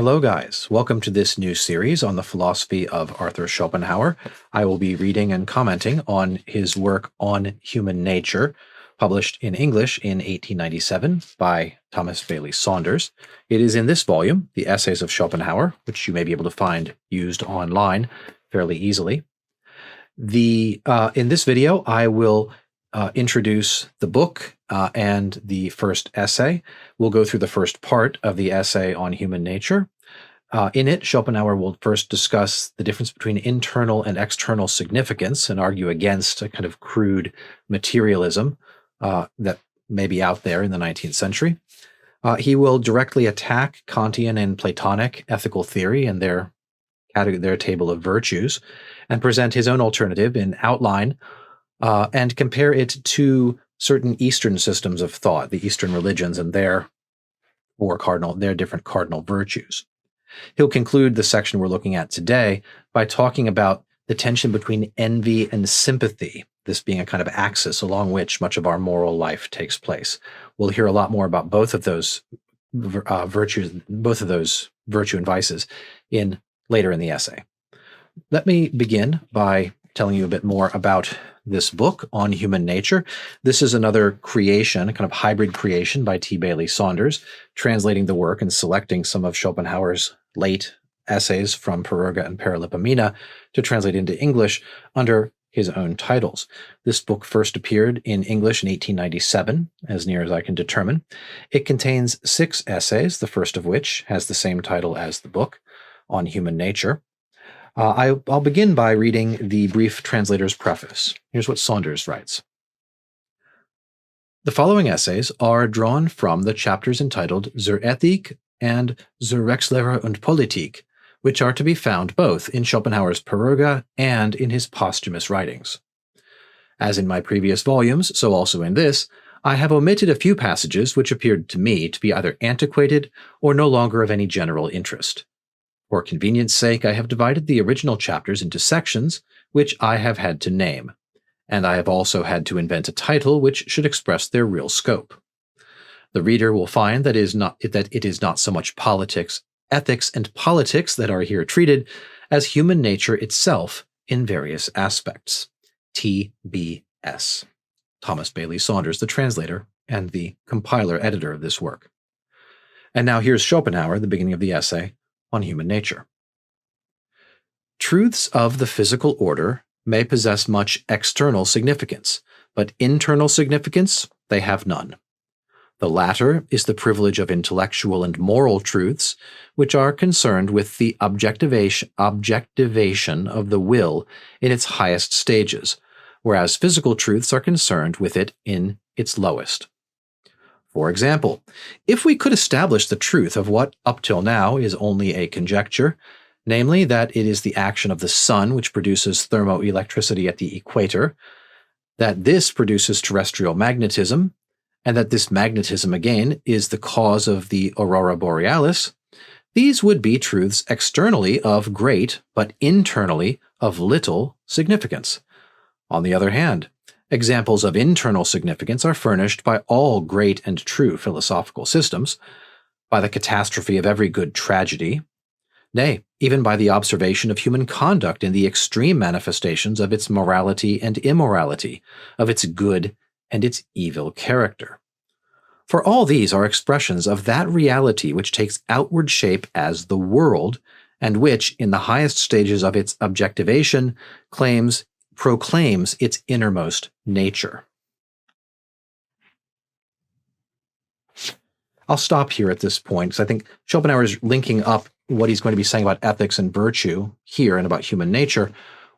Hello, guys. Welcome to this new series on the philosophy of Arthur Schopenhauer. I will be reading and commenting on his work on human nature, published in English in 1897 by Thomas Bailey Saunders. It is in this volume, The Essays of Schopenhauer, which you may be able to find used online fairly easily. In this video, I will introduce the book and the first essay. We'll go through the first part of the essay on human nature. In it, Schopenhauer will first discuss the difference between internal and external significance and argue against a kind of crude materialism that may be out there in the 19th century. He will directly attack Kantian and Platonic ethical theory and their table of virtues, and present his own alternative in outline and compare it to certain Eastern systems of thought, the Eastern religions and their different cardinal virtues. He'll conclude the section we're looking at today by talking about the tension between envy and sympathy, this being a kind of axis along which much of our moral life takes place. We'll hear a lot more about both of those virtues, both of those virtue and vices later in the essay. Let me begin by telling you a bit more about this book on human nature. This is another creation, a kind of hybrid creation by T. Bailey Saunders, translating the work and selecting some of Schopenhauer's late essays from Perugia and Paralipomena to translate into English under his own titles. This book first appeared in English in 1897, as near as I can determine. It contains 6 essays, the first of which has the same title as the book, on human nature. I'll begin by reading the brief translator's preface. Here's what Saunders writes. The following essays are drawn from the chapters entitled Zur Ethik and Zur Rechtslehre und Politik, which are to be found both in Schopenhauer's Perugia and in his posthumous writings. As in my previous volumes, so also in this, I have omitted a few passages which appeared to me to be either antiquated or no longer of any general interest. For convenience sake, I have divided the original chapters into sections, which I have had to name, and I have also had to invent a title which should express their real scope. The reader will find that it is not so much politics, ethics, and politics that are here treated, as human nature itself in various aspects. T.B.S. Thomas Bailey Saunders, the translator and the compiler-editor of this work. And now here's Schopenhauer, the beginning of the essay, on human nature. Truths of the physical order may possess much external significance, but internal significance they have none. The latter is the privilege of intellectual and moral truths, which are concerned with the objectivation of the will in its highest stages, whereas physical truths are concerned with it in its lowest. For example, if we could establish the truth of what up till now is only a conjecture, namely that it is the action of the sun which produces thermoelectricity at the equator, that this produces terrestrial magnetism, and that this magnetism again is the cause of the aurora borealis, these would be truths externally of great, but internally of little significance. On the other hand, examples of internal significance are furnished by all great and true philosophical systems, by the catastrophe of every good tragedy, nay, even by the observation of human conduct in the extreme manifestations of its morality and immorality, of its good and its evil character. For all these are expressions of that reality which takes outward shape as the world, and which, in the highest stages of its objectivation, proclaims its innermost nature. I'll stop here at this point, because I think Schopenhauer is linking up what he's going to be saying about ethics and virtue here and about human nature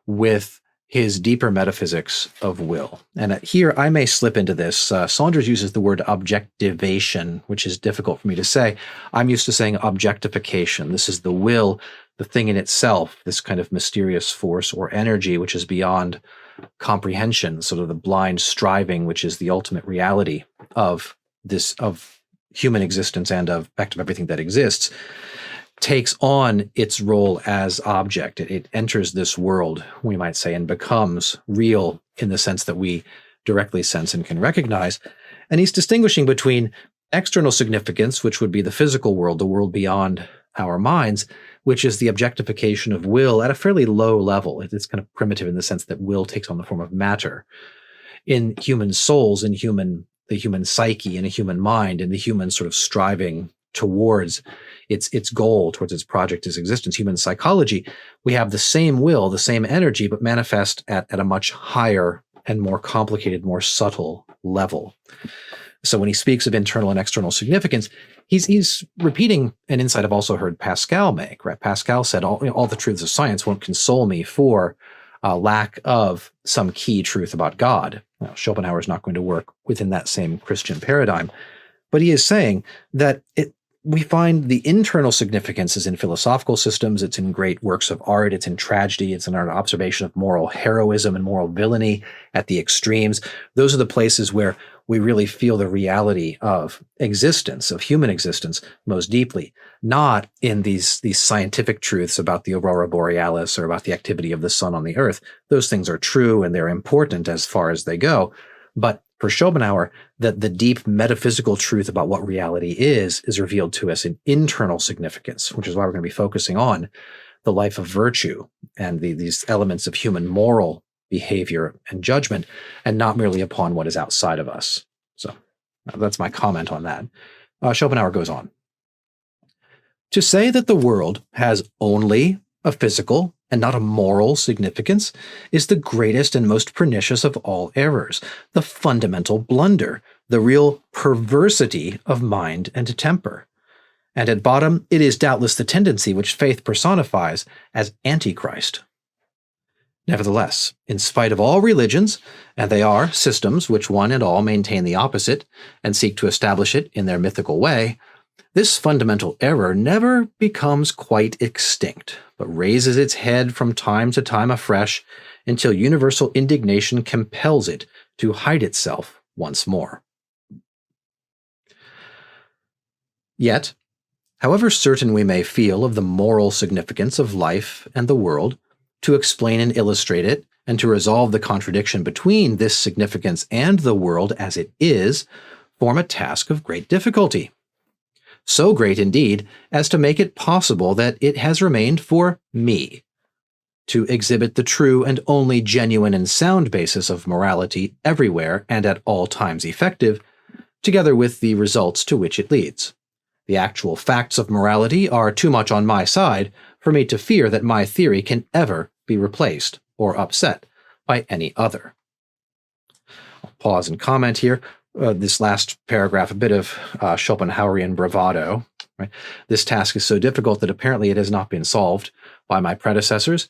with his deeper metaphysics of will. And here I may slip into this. Saunders uses the word objectivation, which is difficult for me to say. I'm used to saying objectification. This is the will, the thing in itself, this kind of mysterious force or energy which is beyond comprehension, sort of the blind striving, which is the ultimate reality of human existence and of everything that exists, takes on its role as object. It enters this world, we might say, and becomes real in the sense that we directly sense and can recognize. And he's distinguishing between external significance, which would be the physical world, the world beyond our minds, which is the objectification of will at a fairly low level. It's kind of primitive in the sense that will takes on the form of matter. In human souls, in the human psyche, in a human mind, in the human sort of striving towards its goal, towards its project, its existence, human psychology, we have the same will, the same energy, but manifest at a much higher and more complicated, more subtle level. So when he speaks of internal and external significance, he's repeating an insight I've also heard Pascal make, right? Pascal said, all the truths of science won't console me for lack of some key truth about God. Now, Schopenhauer is not going to work within that same Christian paradigm, but he is saying that we find the internal significance is in philosophical systems, it's in great works of art, it's in tragedy, it's in our observation of moral heroism and moral villainy at the extremes. Those are the places where we really feel the reality of existence, of human existence, most deeply, not in these scientific truths about the aurora borealis or about the activity of the sun on the earth. Those things are true and they're important as far as they go. But for Schopenhauer, that the deep metaphysical truth about what reality is revealed to us in internal significance, which is why we're going to be focusing on the life of virtue and these elements of human moral behavior and judgment, and not merely upon what is outside of us. So that's my comment on that. Schopenhauer goes on. To say that the world has only a physical and not a moral significance is the greatest and most pernicious of all errors, the fundamental blunder, the real perversity of mind and temper. And at bottom, it is doubtless the tendency which faith personifies as Antichrist. Nevertheless, in spite of all religions, and they are systems which one and all maintain the opposite and seek to establish it in their mythical way, this fundamental error never becomes quite extinct, but raises its head from time to time afresh until universal indignation compels it to hide itself once more. Yet, however certain we may feel of the moral significance of life and the world, to explain and illustrate it, and to resolve the contradiction between this significance and the world as it is, form a task of great difficulty. So great, indeed, as to make it possible that it has remained for me to exhibit the true and only genuine and sound basis of morality everywhere and at all times effective, together with the results to which it leads. The actual facts of morality are too much on my side for me to fear that my theory can ever be replaced or upset by any other. I'll pause and comment here. This last paragraph, a bit of Schopenhauerian bravado. Right? This task is so difficult that apparently it has not been solved by my predecessors,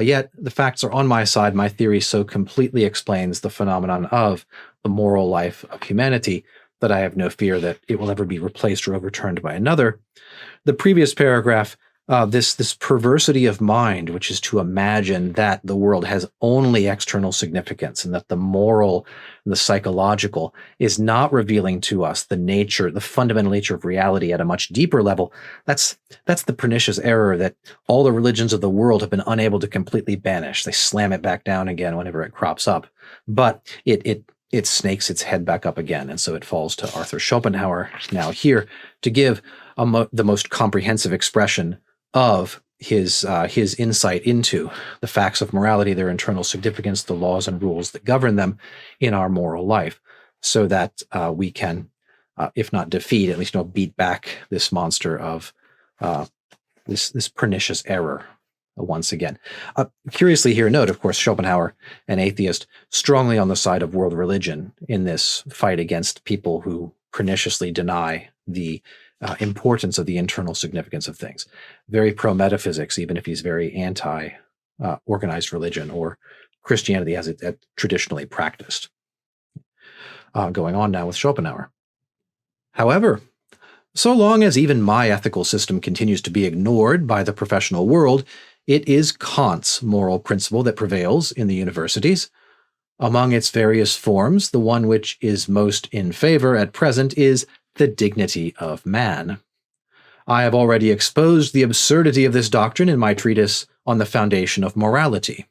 yet the facts are on my side. My theory so completely explains the phenomenon of the moral life of humanity that I have no fear that it will ever be replaced or overturned by another. The previous paragraph, this perversity of mind, which is to imagine that the world has only external significance and that the moral and the psychological is not revealing to us the nature, the fundamental nature of reality at a much deeper level. That's the pernicious error that all the religions of the world have been unable to completely banish. They slam it back down again whenever it crops up, but it snakes its head back up again. And so it falls to Arthur Schopenhauer now here to give the most comprehensive expression of his insight into the facts of morality, their internal significance, the laws and rules that govern them in our moral life, so that we can, if not defeat, at least beat back this monster of this pernicious error once again. Curiously here, note, of course, Schopenhauer, an atheist, strongly on the side of world religion in this fight against people who perniciously deny the importance of the internal significance of things. Very pro-metaphysics, even if he's very anti-organized religion or Christianity as it traditionally practiced. Going on now with Schopenhauer. However, so long as even my ethical system continues to be ignored by the professional world, it is Kant's moral principle that prevails in the universities. Among its various forms, the one which is most in favor at present is the dignity of man. I have already exposed the absurdity of this doctrine in my treatise on the foundation of morality.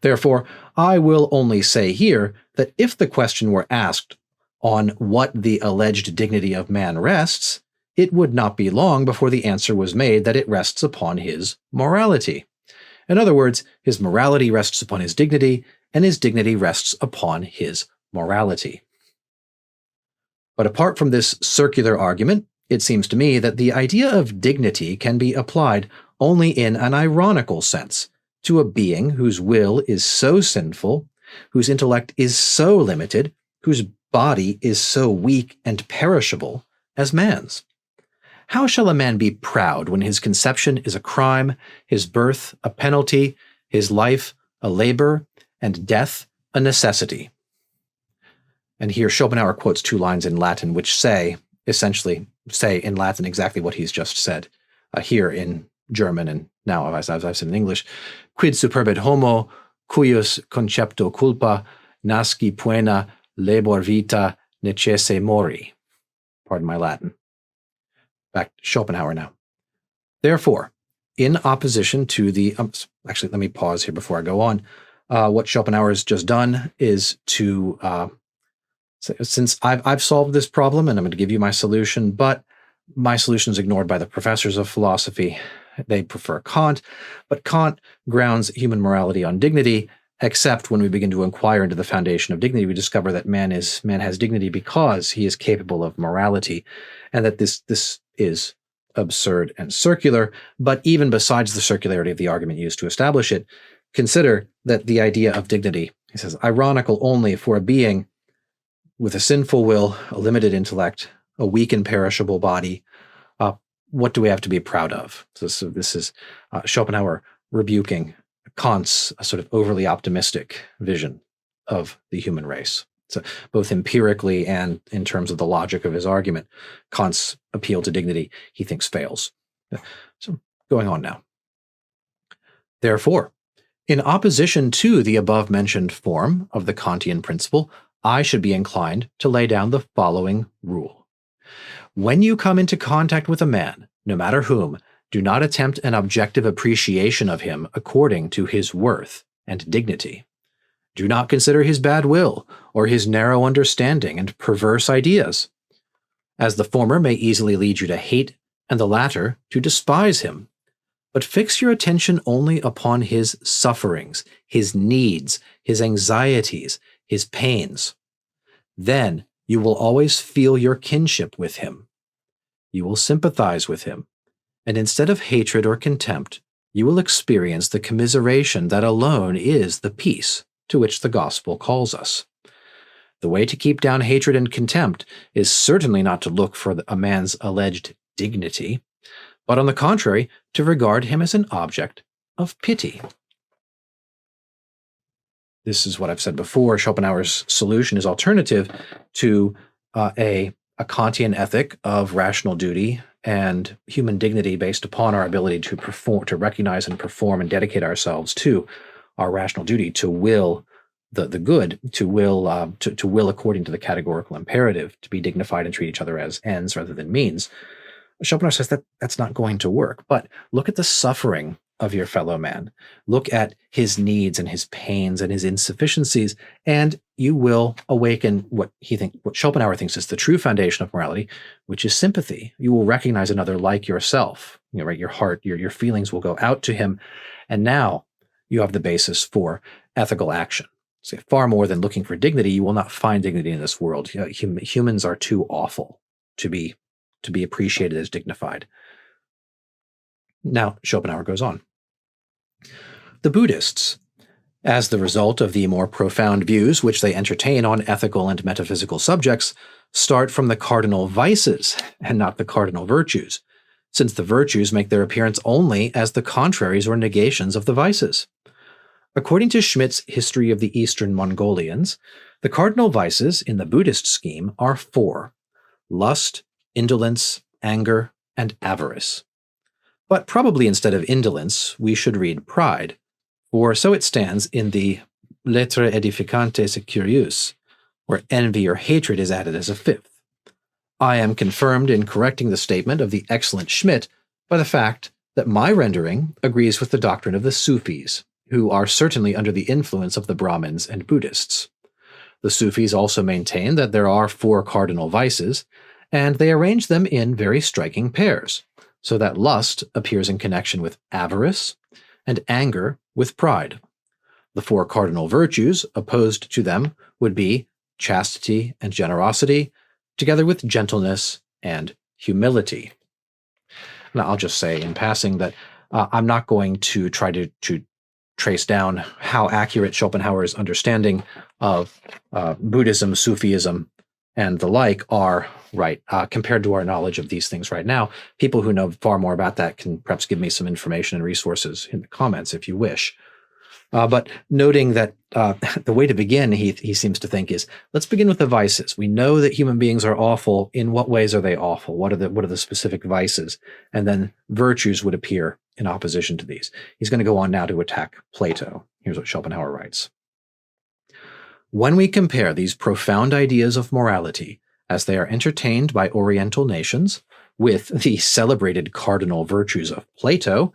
Therefore, I will only say here that if the question were asked on what the alleged dignity of man rests, it would not be long before the answer was made that it rests upon his morality. In other words, his morality rests upon his dignity, and his dignity rests upon his morality. But apart from this circular argument, it seems to me that the idea of dignity can be applied only in an ironical sense to a being whose will is so sinful, whose intellect is so limited, whose body is so weak and perishable as man's. How shall a man be proud when his conception is a crime, his birth a penalty, his life a labor, and death a necessity? And here Schopenhauer quotes two lines in Latin which essentially say in Latin exactly what he's just said here in German, and now as I've said in English: quid superbit homo, cuius concepto culpa, nasci poena labor vita necesse mori. Pardon my Latin. Back to Schopenhauer now. Therefore, in opposition to the... actually, let me pause here before I go on. What Schopenhauer has just done is to... since I've solved this problem, and I'm going to give you my solution, but my solution is ignored by the professors of philosophy. They prefer Kant, but Kant grounds human morality on dignity, except when we begin to inquire into the foundation of dignity, we discover that man has dignity because he is capable of morality, and that this is absurd and circular. But even besides the circularity of the argument used to establish it, consider that the idea of dignity, he says, ironical only for a being with a sinful will, a limited intellect, a weak and perishable body. What do we have to be proud of? So this is Schopenhauer rebuking Kant's sort of overly optimistic vision of the human race. So both empirically and in terms of the logic of his argument, Kant's appeal to dignity, he thinks, fails. So going on now. Therefore, in opposition to the above-mentioned form of the Kantian principle, I should be inclined to lay down the following rule. When you come into contact with a man, no matter whom, do not attempt an objective appreciation of him according to his worth and dignity. Do not consider his bad will or his narrow understanding and perverse ideas, as the former may easily lead you to hate and the latter to despise him. But fix your attention only upon his sufferings, his needs, his anxieties, his pains. Then you will always feel your kinship with him. You will sympathize with him, and instead of hatred or contempt, you will experience the commiseration that alone is the peace to which the gospel calls us. The way to keep down hatred and contempt is certainly not to look for a man's alleged dignity, but on the contrary, to regard him as an object of pity. This is what I've said before. Schopenhauer's solution is alternative to a Kantian ethic of rational duty and human dignity based upon our ability to recognize and perform and dedicate ourselves to our rational duty, to will the good, to will according to the categorical imperative, to be dignified and treat each other as ends rather than means. Schopenhauer says that that's not going to work. But look at the suffering of your fellow man. Look at his needs and his pains and his insufficiencies, and you will awaken what Schopenhauer thinks is the true foundation of morality, which is sympathy. You will recognize another like yourself. Right? Your heart, your feelings will go out to him, and now you have the basis for ethical action. So far more than looking for dignity, you will not find dignity in this world. Humans are too awful to be appreciated as dignified. Now, Schopenhauer goes on. The Buddhists, as the result of the more profound views which they entertain on ethical and metaphysical subjects, start from the cardinal vices and not the cardinal virtues, since the virtues make their appearance only as the contraries or negations of the vices. According to Schmidt's History of the Eastern Mongolians, the cardinal vices in the Buddhist scheme are 4: lust, indolence, anger, and avarice. But probably instead of indolence, we should read pride, for so it stands in the Lettres Edificantes et Curieuses, where envy or hatred is added as a 5th. I am confirmed in correcting the statement of the excellent Schmidt by the fact that my rendering agrees with the doctrine of the Sufis, who are certainly under the influence of the Brahmins and Buddhists. The Sufis also maintain that there are 4 cardinal vices, and they arrange them in very striking pairs, so that lust appears in connection with avarice and anger with pride. The four cardinal virtues opposed to them would be chastity and generosity, together with gentleness and humility. Now, I'll just say in passing that I'm not going to try to trace down how accurate Schopenhauer's understanding of Buddhism, Sufism, and the like are compared to our knowledge of these things right now. People who know far more about that can perhaps give me some information and resources in the comments if you wish. But noting that the way to begin, he seems to think, is let's begin with the vices. We know that human beings are awful. In what ways are they awful? What are the specific vices? And then virtues would appear in opposition to these. He's going to go on now to attack Plato. Here's what Schopenhauer writes. When we compare these profound ideas of morality as they are entertained by Oriental nations with the celebrated cardinal virtues of Plato,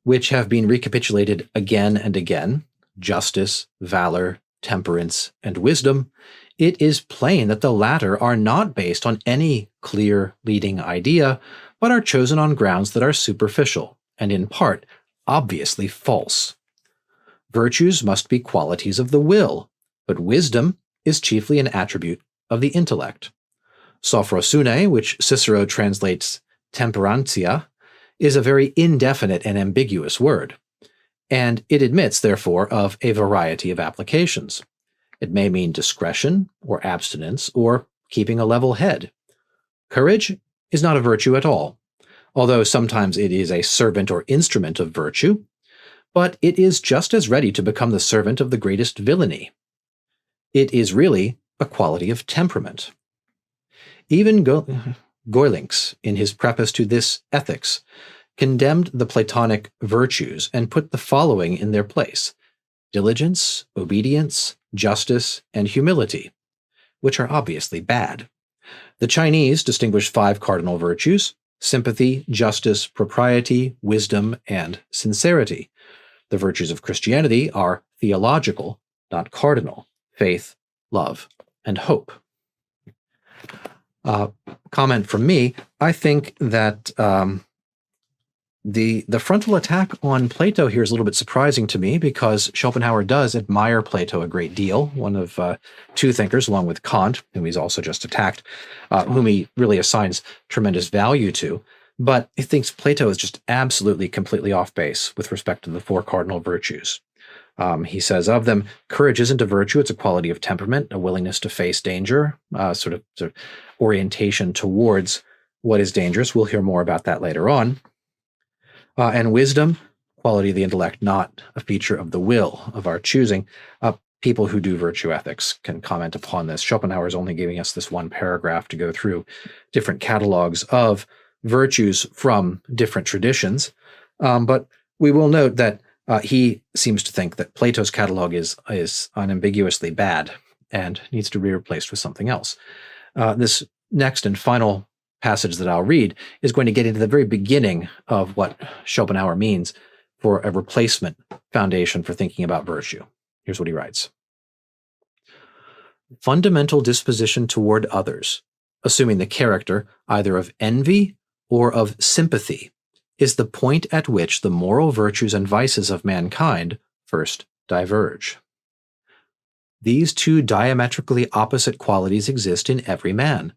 which have been recapitulated again and again, justice, valor, temperance, and wisdom, it is plain that the latter are not based on any clear leading idea, but are chosen on grounds that are superficial, and in part, obviously false. Virtues must be qualities of the will, but wisdom is chiefly an attribute of the intellect. Sophrosune, which Cicero translates temperantia, is a very indefinite and ambiguous word, and it admits, therefore, of a variety of applications. It may mean discretion, or abstinence, or keeping a level head. Courage is not a virtue at all, although sometimes it is a servant or instrument of virtue, but it is just as ready to become the servant of the greatest villainy. It is really a quality of temperament. Even Goelinx, in his preface to this Ethics, condemned the Platonic virtues and put the following in their place: diligence, obedience, justice, and humility, which are obviously bad. The Chinese distinguish 5 cardinal virtues: sympathy, justice, propriety, wisdom, and sincerity. The virtues of Christianity are theological, not cardinal: faith, love, and hope. Comment from me, I think that the frontal attack on Plato here is a little bit surprising to me, because Schopenhauer does admire Plato a great deal, one of 2 thinkers, along with Kant, whom he's also just attacked, whom he really assigns tremendous value to. But he thinks Plato is just absolutely, completely off base with respect to the 4 cardinal virtues. He says of them, courage isn't a virtue, it's a quality of temperament, a willingness to face danger, sort of orientation towards what is dangerous. We'll hear more about that later on. And wisdom, quality of the intellect, not a feature of the will, of our choosing. People who do virtue ethics can comment upon this. Schopenhauer is only giving us this one paragraph to go through different catalogs of virtues from different traditions. But we will note that he seems to think that Plato's catalog is unambiguously bad and needs to be replaced with something else. This next and final passage that I'll read is going to get into the very beginning of what Schopenhauer means for a replacement foundation for thinking about virtue. Here's what he writes. Fundamental disposition toward others, assuming the character either of envy or of sympathy, is the point at which the moral virtues and vices of mankind first diverge. These 2 diametrically opposite qualities exist in every man,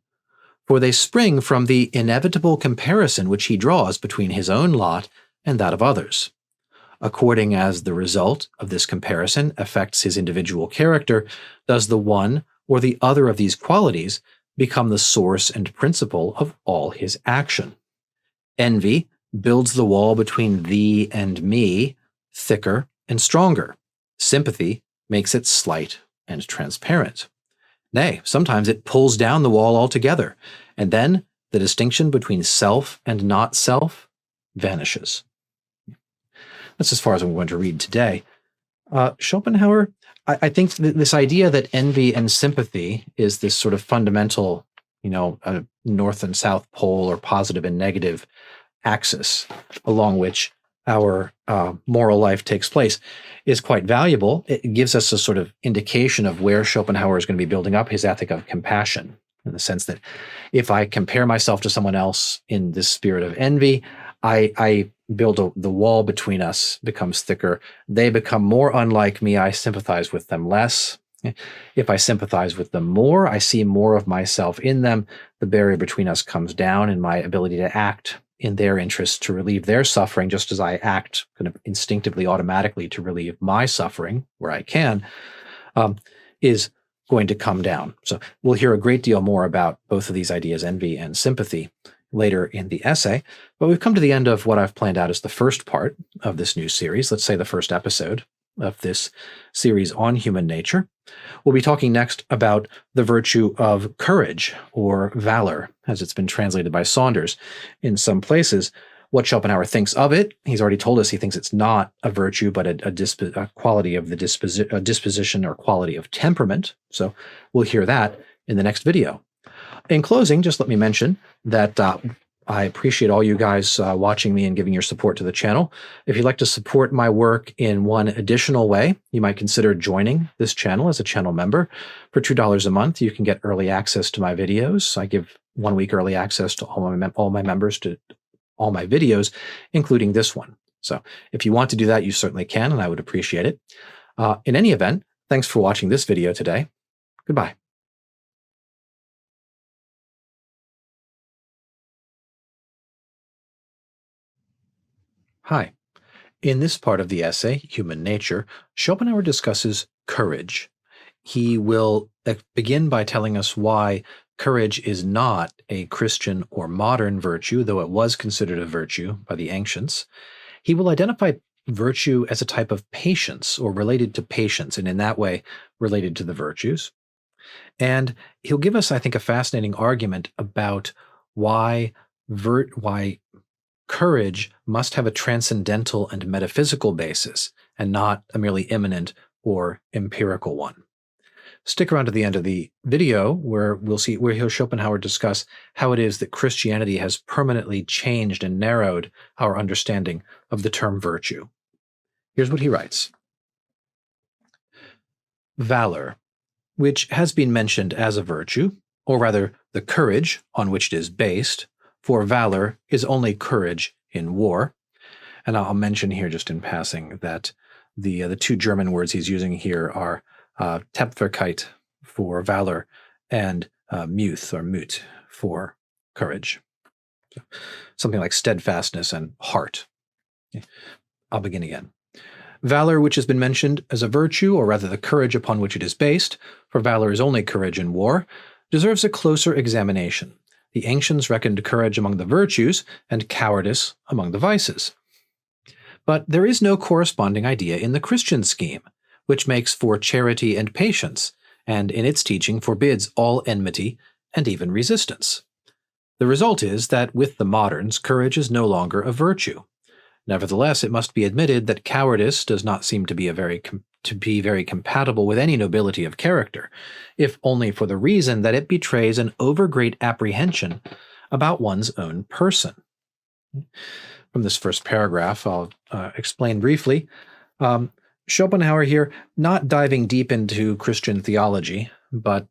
for they spring from the inevitable comparison which he draws between his own lot and that of others. According as the result of this comparison affects his individual character, does the one or the other of these qualities become the source and principle of all his action. Envy builds the wall between thee and me thicker and stronger. Sympathy makes it slight and transparent. Nay, sometimes it pulls down the wall altogether, and then the distinction between self and not self vanishes. That's as far as I'm going to read today. Schopenhauer, I think this idea that envy and sympathy is this sort of fundamental, north and south pole or positive and negative axis along which our moral life takes place is quite valuable. It gives us a sort of indication of where Schopenhauer is going to be building up his ethic of compassion. in the sense that if I compare myself to someone else in this spirit of envy, I build the wall between us becomes thicker. They become more unlike me. I sympathize with them less. If I sympathize with them more, I see more of myself in them. The barrier between us comes down, and my ability to act in their interests to relieve their suffering, just as I act kind of instinctively, automatically to relieve my suffering where I can, is going to come down. So we'll hear a great deal more about both of these ideas, envy and sympathy, later in the essay. But we've come to the end of what I've planned out as the first part of this new series, let's say the first episode of this series on human nature. We'll be talking next about the virtue of courage, or valor, as it's been translated by Saunders in some places. What Schopenhauer thinks of it, he's already told us he thinks it's not a virtue, but a quality of the disposition or quality of temperament. So we'll hear that in the next video. In closing, just let me mention that I appreciate all you guys watching me and giving your support to the channel. If you'd like to support my work in one additional way, you might consider joining this channel as a channel member. For $2 a month, you can get early access to my videos. I give 1 week early access to all my members to all my videos, including this one. So if you want to do that, you certainly can, and I would appreciate it. In any event, thanks for watching this video today. Goodbye. Hi. In this part of the essay, Human Nature, Schopenhauer discusses courage. He will begin by telling us why courage is not a Christian or modern virtue, though it was considered a virtue by the ancients. He will identify virtue as a type of patience, or related to patience, and in that way related to the virtues. And he'll give us, I think, a fascinating argument about why courage must have a transcendental and metaphysical basis, and not a merely immanent or empirical one. Stick around to the end of the video where we'll hear Schopenhauer discuss how it is that Christianity has permanently changed and narrowed our understanding of the term virtue. Here's what he writes. Valor, which has been mentioned as a virtue, or rather the courage on which it is based, for valor is only courage in war. And I'll mention here just in passing that the two German words he's using here are Tapferkeit for valor and Muth or Mut for courage. So, something like steadfastness and heart. Okay. I'll begin again. Valor, which has been mentioned as a virtue, or rather the courage upon which it is based, for valor is only courage in war, deserves a closer examination. The ancients reckoned courage among the virtues and cowardice among the vices. But there is no corresponding idea in the Christian scheme, which makes for charity and patience, and in its teaching forbids all enmity and even resistance. The result is that with the moderns, courage is no longer a virtue. Nevertheless, it must be admitted that cowardice does not seem to be very compatible with any nobility of character, if only for the reason that it betrays an overgreat apprehension about one's own person. From this first paragraph, I'll explain briefly. Schopenhauer here, not diving deep into Christian theology, but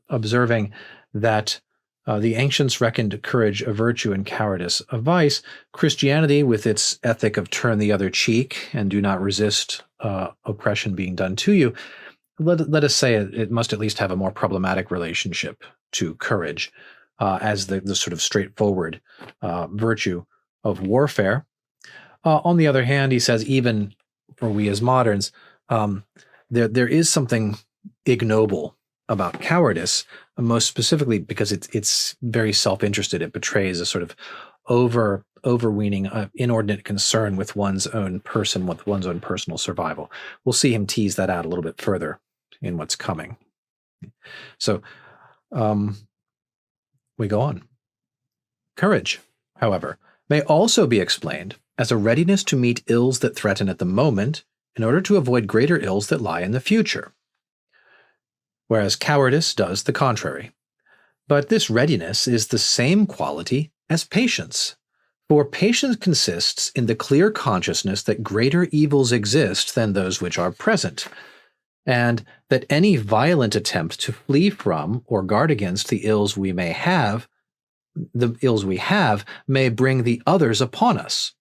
observing that the ancients reckoned courage a virtue and cowardice a vice. Christianity, with its ethic of turn the other cheek and do not resist oppression being done to you, let us say it must at least have a more problematic relationship to courage as the sort of straightforward virtue of warfare. On the other hand, he says, even for we as moderns, there is something ignoble about cowardice, most specifically because it's very self-interested. It betrays a sort of overweening, inordinate concern with one's own person, with one's own personal survival. We'll see him tease that out a little bit further in what's coming. So we go on. Courage, however, may also be explained as a readiness to meet ills that threaten at the moment in order to avoid greater ills that lie in the future, whereas cowardice does the contrary. But this readiness is the same quality as patience, for patience consists in the clear consciousness that greater evils exist than those which are present, and that any violent attempt to flee from or guard against the ills we have may bring the others upon us.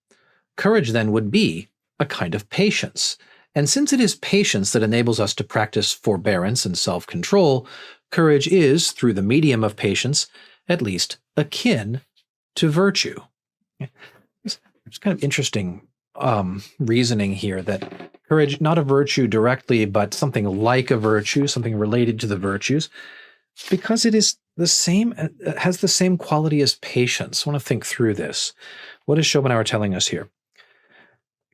Courage then would be a kind of patience. And since it is patience that enables us to practice forbearance and self-control, courage is, through the medium of patience, at least akin to virtue. It's kind of interesting reasoning here that courage, not a virtue directly, but something like a virtue, something related to the virtues, because it is the same, has the same quality as patience. I want to think through this. What is Schopenhauer telling us here?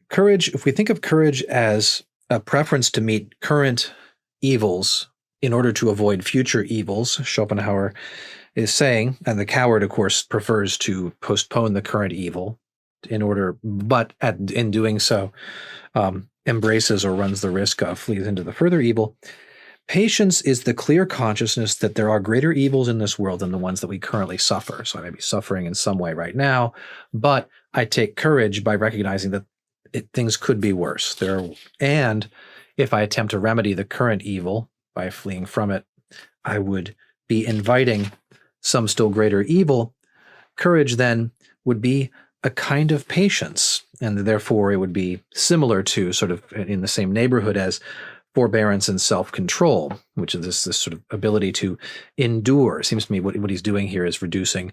Courage, if we think of courage as a preference to meet current evils in order to avoid future evils, Schopenhauer is saying, and the coward, of course, prefers to postpone the current evil in doing so, embraces or runs the risk of flees into the further evil. Patience is the clear consciousness that there are greater evils in this world than the ones that we currently suffer. So I may be suffering in some way right now, but I take courage by recognizing that things could be worse. And if I attempt to remedy the current evil by fleeing from it, I would be inviting some still greater evil. Courage then would be a kind of patience, and therefore it would be similar to, sort of in the same neighborhood as, forbearance and self-control, which is this sort of ability to endure. It seems to me what he's doing here is reducing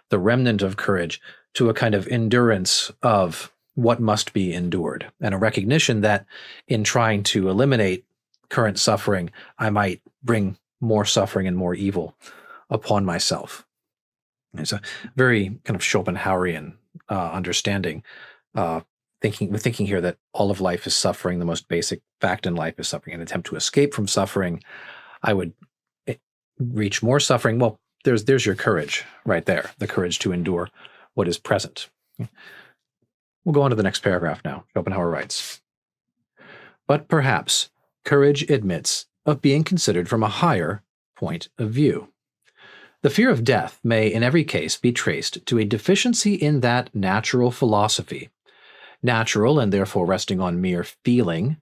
the remnant of courage to a kind of endurance of what must be endured, and a recognition that in trying to eliminate current suffering, I might bring more suffering and more evil upon myself. It's a very kind of Schopenhauerian understanding, thinking here that all of life is suffering. The most basic fact in life is suffering. An attempt to escape from suffering, I would reach more suffering. Well, there's your courage right there, the courage to endure what is present. We'll go on to the next paragraph now. Schopenhauer writes, "But perhaps courage admits of being considered from a higher point of view. The fear of death may in every case be traced to a deficiency in that natural philosophy, natural and therefore resting on mere feeling,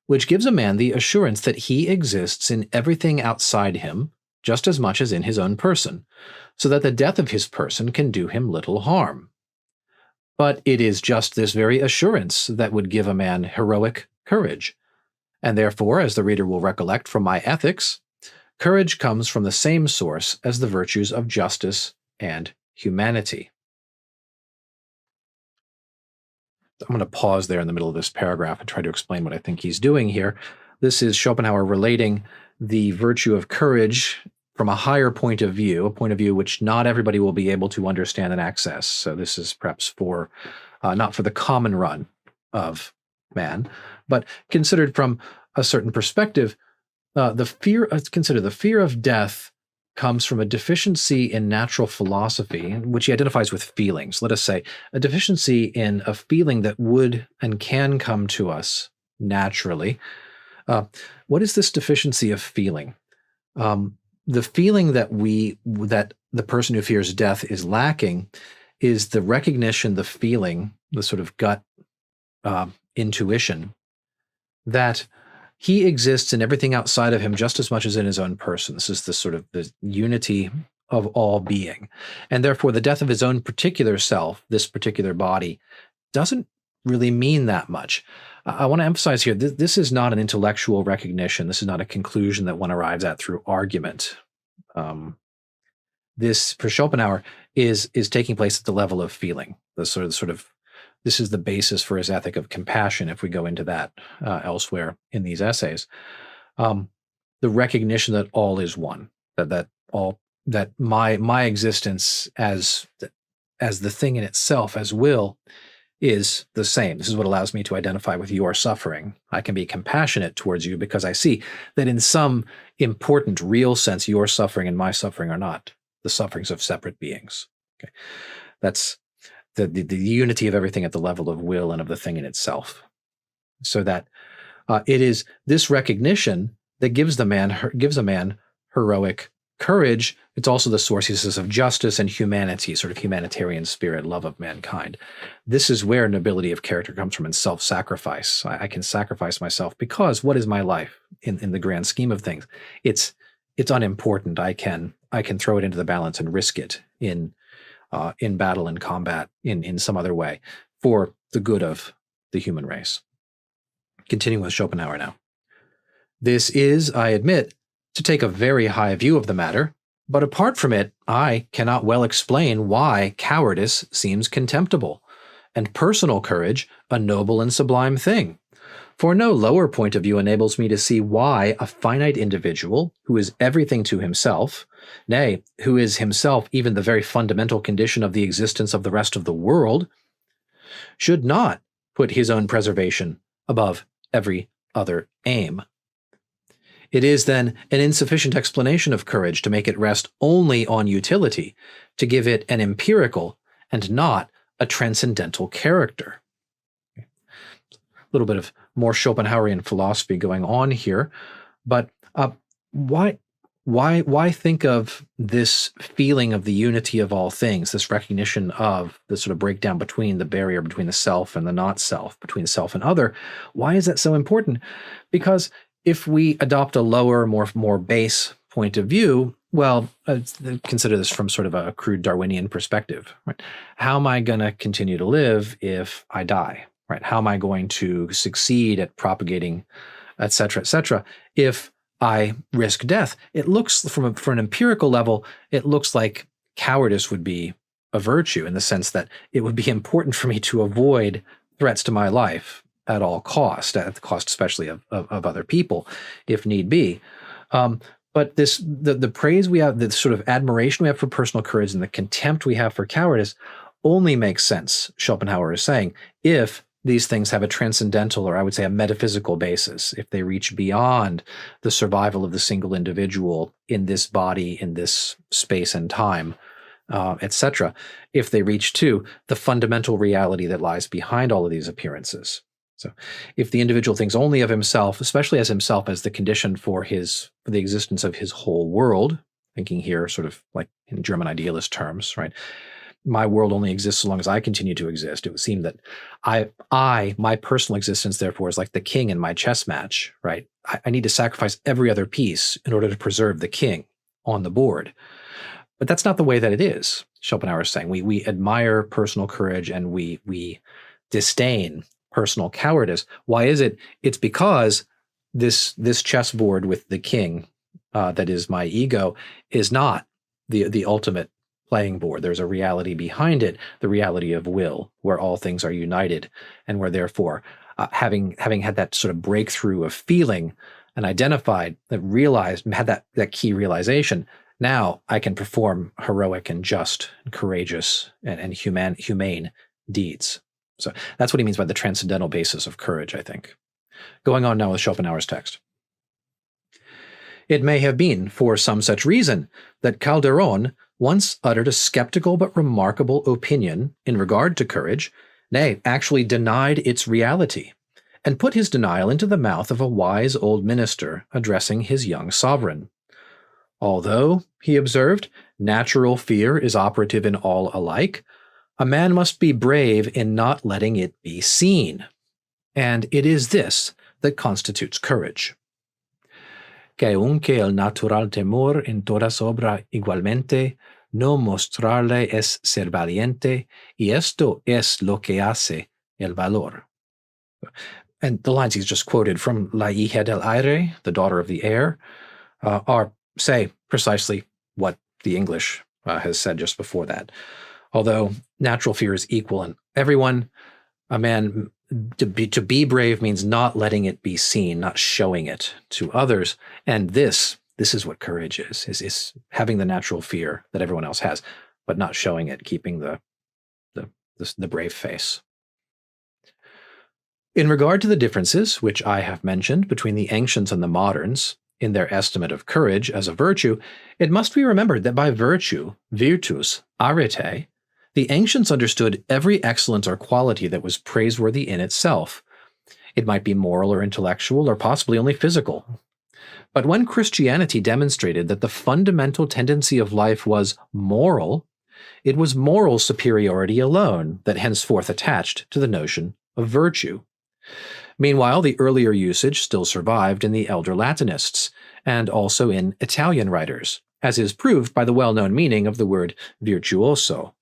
which gives a man the assurance that he exists in everything outside him just as much as in his own person, so that the death of his person can do him little harm. But it is just this very assurance that would give a man heroic courage, and therefore, as the reader will recollect from my Ethics, courage comes from the same source as the virtues of justice and humanity." I'm going to pause there in the middle of this paragraph and try to explain what I think he's doing here. This is Schopenhauer relating the virtue of courage from a higher point of view, a point of view which not everybody will be able to understand and access. So this is perhaps for not for the common run of man, but considered from a certain perspective. Consider the fear of death comes from a deficiency in natural philosophy, which he identifies with feelings. Let us say a deficiency in a feeling that would and can come to us naturally. What is this deficiency of feeling? The feeling that the person who fears death is lacking is the recognition, the feeling, the sort of gut intuition that he exists in everything outside of him just as much as in his own person. This is the sort of the unity of all being. And therefore, the death of his own particular self, this particular body, doesn't really mean that much. I want to emphasize here, this is not an intellectual recognition. This is not a conclusion that one arrives at through argument. This, for Schopenhauer, is taking place at the level of feeling. This is the basis for his ethic of compassion, if we go into that elsewhere in these essays. The recognition that all is one, that my existence as the thing in itself, as will, is the same. This is what allows me to identify with your suffering. I can be compassionate towards you because I see that in some important, real sense, your suffering and my suffering are not the sufferings of separate beings. Okay, that's the unity of everything at the level of will and of the thing in itself. So that it is this recognition that gives a man heroic courage. It's also the source, he says, of justice and humanity, sort of humanitarian spirit, love of mankind. This is where nobility of character comes from, in self-sacrifice. I can sacrifice myself because what is my life? in the grand scheme of things. It's unimportant. I can throw it into the balance and risk it in battle and combat in some other way for the good of the human race. Continuing with Schopenhauer now. This is, I admit, to take a very high view of the matter, but apart from it, I cannot well explain why cowardice seems contemptible, and personal courage a noble and sublime thing. For no lower point of view enables me to see why a finite individual, who is everything to himself, nay, who is himself even the very fundamental condition of the existence of the rest of the world, should not put his own preservation above every other aim. It is then an insufficient explanation of courage to make it rest only on utility, to give it an empirical and not a transcendental character. A little bit of more Schopenhauerian philosophy going on here, but why think of this feeling of the unity of all things, this recognition of the sort of breakdown between the barrier between the self and the not self, between self and other? Why is that so important? Because if we adopt a lower, more base point of view, well, consider this from sort of a crude Darwinian perspective, right? How am I going to continue to live if I die, right? How am I going to succeed at propagating, et cetera, if I risk death? It looks, from an empirical level, it looks like cowardice would be a virtue, in the sense that it would be important for me to avoid threats to my life at all cost, at the cost especially of other people, if need be. But the praise we have, the sort of admiration we have for personal courage and the contempt we have for cowardice only makes sense, Schopenhauer is saying, if these things have a transcendental, or I would say a metaphysical basis, if they reach beyond the survival of the single individual in this body, in this space and time, etc., if they reach to the fundamental reality that lies behind all of these appearances. So if the individual thinks only of himself, especially as himself as the condition for the existence of his whole world, thinking here sort of like in German idealist terms, right? My world only exists as long as I continue to exist. It would seem that my personal existence, therefore, is like the king in my chess match, right? I need to sacrifice every other piece in order to preserve the king on the board. But that's not the way that it is, Schopenhauer is saying. We admire personal courage and we disdain personal cowardice. Why is it? It's because this chessboard with the king, that is my ego, is not the ultimate playing board. There's a reality behind it, the reality of will, where all things are united, and where therefore, having had that sort of breakthrough of feeling and identified, had that key realization, now I can perform heroic and just and courageous and humane deeds. So that's what he means by the transcendental basis of courage, I think. Going on now with Schopenhauer's text. It may have been for some such reason that Calderon once uttered a skeptical but remarkable opinion in regard to courage, nay, actually denied its reality, and put his denial into the mouth of a wise old minister addressing his young sovereign. Although, he observed, natural fear is operative in all alike, a man must be brave in not letting it be seen, and it is this that constitutes courage. Que aunque el natural temor en todas obra igualmente, no mostrarle es ser valiente, y esto es lo que hace el valor. And the lines he's just quoted from La hija del aire, the daughter of the air, say precisely what the English has said just before that. Although natural fear is equal in everyone, a man, to be brave means not letting it be seen, not showing it to others. And this is what courage is having the natural fear that everyone else has, but not showing it, keeping the brave face. In regard to the differences, which I have mentioned, between the ancients and the moderns, in their estimate of courage as a virtue, it must be remembered that by virtue, virtus, arete, the ancients understood every excellence or quality that was praiseworthy in itself. It might be moral or intellectual or possibly only physical. But when Christianity demonstrated that the fundamental tendency of life was moral, it was moral superiority alone that henceforth attached to the notion of virtue. Meanwhile, the earlier usage still survived in the elder Latinists, and also in Italian writers, as is proved by the well-known meaning of the word virtuoso.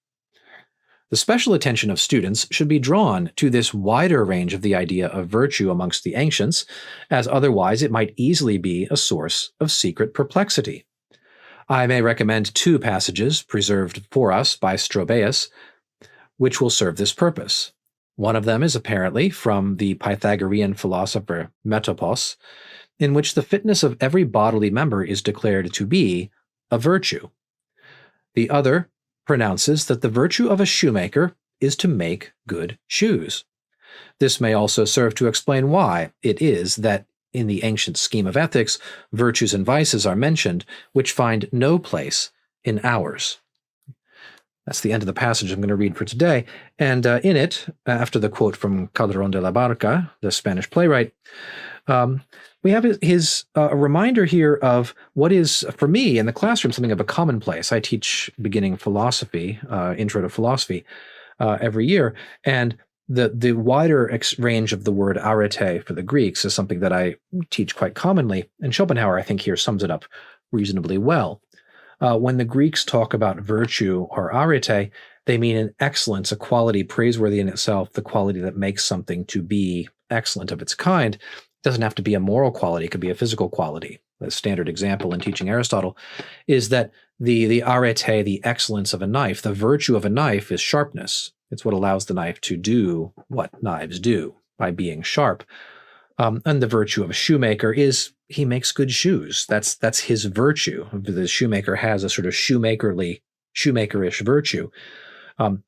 The special attention of students should be drawn to this wider range of the idea of virtue amongst the ancients, as otherwise it might easily be a source of secret perplexity. I may recommend two passages preserved for us by Strobaeus, which will serve this purpose. One of them is apparently from the Pythagorean philosopher Metopos, in which the fitness of every bodily member is declared to be a virtue. The other pronounces that the virtue of a shoemaker is to make good shoes. This may also serve to explain why it is that in the ancient scheme of ethics, virtues and vices are mentioned, which find no place in ours. That's the end of the passage I'm going to read for today. And in it, after the quote from Calderón de la Barca, the Spanish playwright, we have his reminder here of what is, for me, in the classroom, something of a commonplace. I teach beginning philosophy, intro to philosophy, every year. And the wider range of the word arete for the Greeks is something that I teach quite commonly. And Schopenhauer, I think, here sums it up reasonably well. When the Greeks talk about virtue or arete, they mean an excellence, a quality praiseworthy in itself, the quality that makes something to be excellent of its kind. It doesn't have to be a moral quality, it could be a physical quality. The standard example in teaching Aristotle is that the arete, the excellence of a knife, the virtue of a knife is sharpness. It's what allows the knife to do what knives do by being sharp. And the virtue of a shoemaker is he makes good shoes. That's his virtue. The shoemaker has a sort of shoemakerish virtue.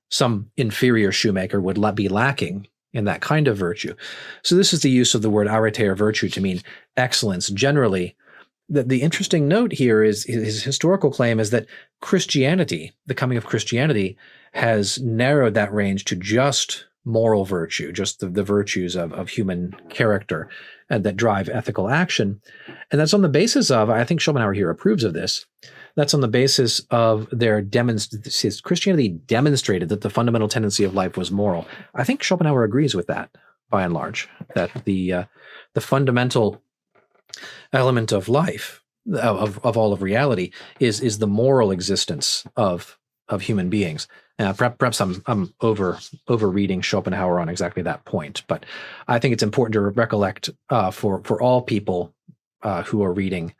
Some inferior shoemaker would be lacking in that kind of virtue. So this is the use of the word arete or virtue to mean excellence generally. The interesting note here is his historical claim is that Christianity, the coming of Christianity, has narrowed that range to just moral virtue, just the virtues of human character and that drive ethical action. And that's on the basis of, I think Schopenhauer here approves of this, that's on the basis of Christianity demonstrated that the fundamental tendency of life was moral. I think Schopenhauer agrees with that, by and large, that the fundamental element of life, of all of reality, is the moral existence of human beings. Perhaps I'm overreading Schopenhauer on exactly that point, but I think it's important to recollect for all people who are reading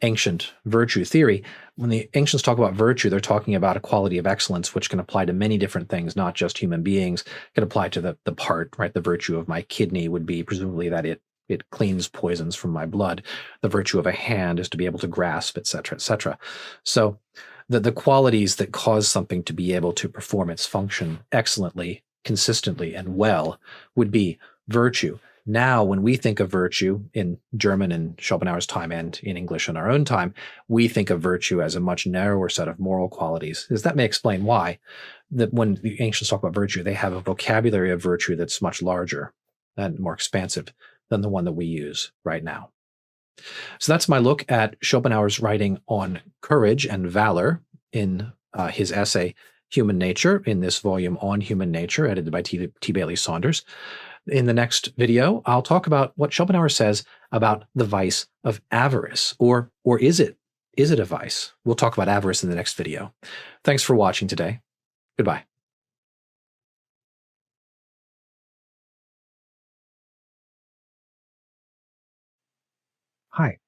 ancient virtue theory. When the ancients talk about virtue, they're talking about a quality of excellence, which can apply to many different things, not just human beings. It can apply to the part, right? The virtue of my kidney would be presumably that it cleans poisons from my blood. The virtue of a hand is to be able to grasp, et cetera, et cetera. So the qualities that cause something to be able to perform its function excellently, consistently, and well would be virtue. Now, when we think of virtue in German in Schopenhauer's time and in English in our own time, we think of virtue as a much narrower set of moral qualities. That may explain why that when the ancients talk about virtue, they have a vocabulary of virtue that's much larger and more expansive than the one that we use right now. So that's my look at Schopenhauer's writing on courage and valor in his essay, Human Nature, in this volume on human nature, edited by T. Bailey Saunders. In the next video, I'll talk about what Schopenhauer says about the vice of avarice, or is it a vice? We'll talk about avarice in the next video. Thanks for watching today. Goodbye. Hi,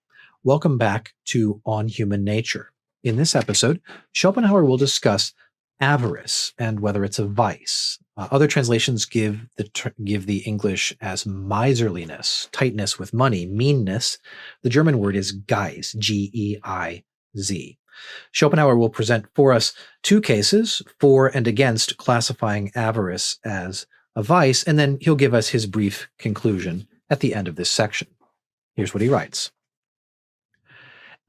welcome back to On Human Nature. In this episode, Schopenhauer will discuss avarice and whether it's a vice. Other translations give the English as miserliness, tightness with money, meanness. The German word is Geiz, G-E-I-Z. Schopenhauer will present for us two cases for and against classifying avarice as a vice, and then he'll give us his brief conclusion at the end of this section. Here's what he writes.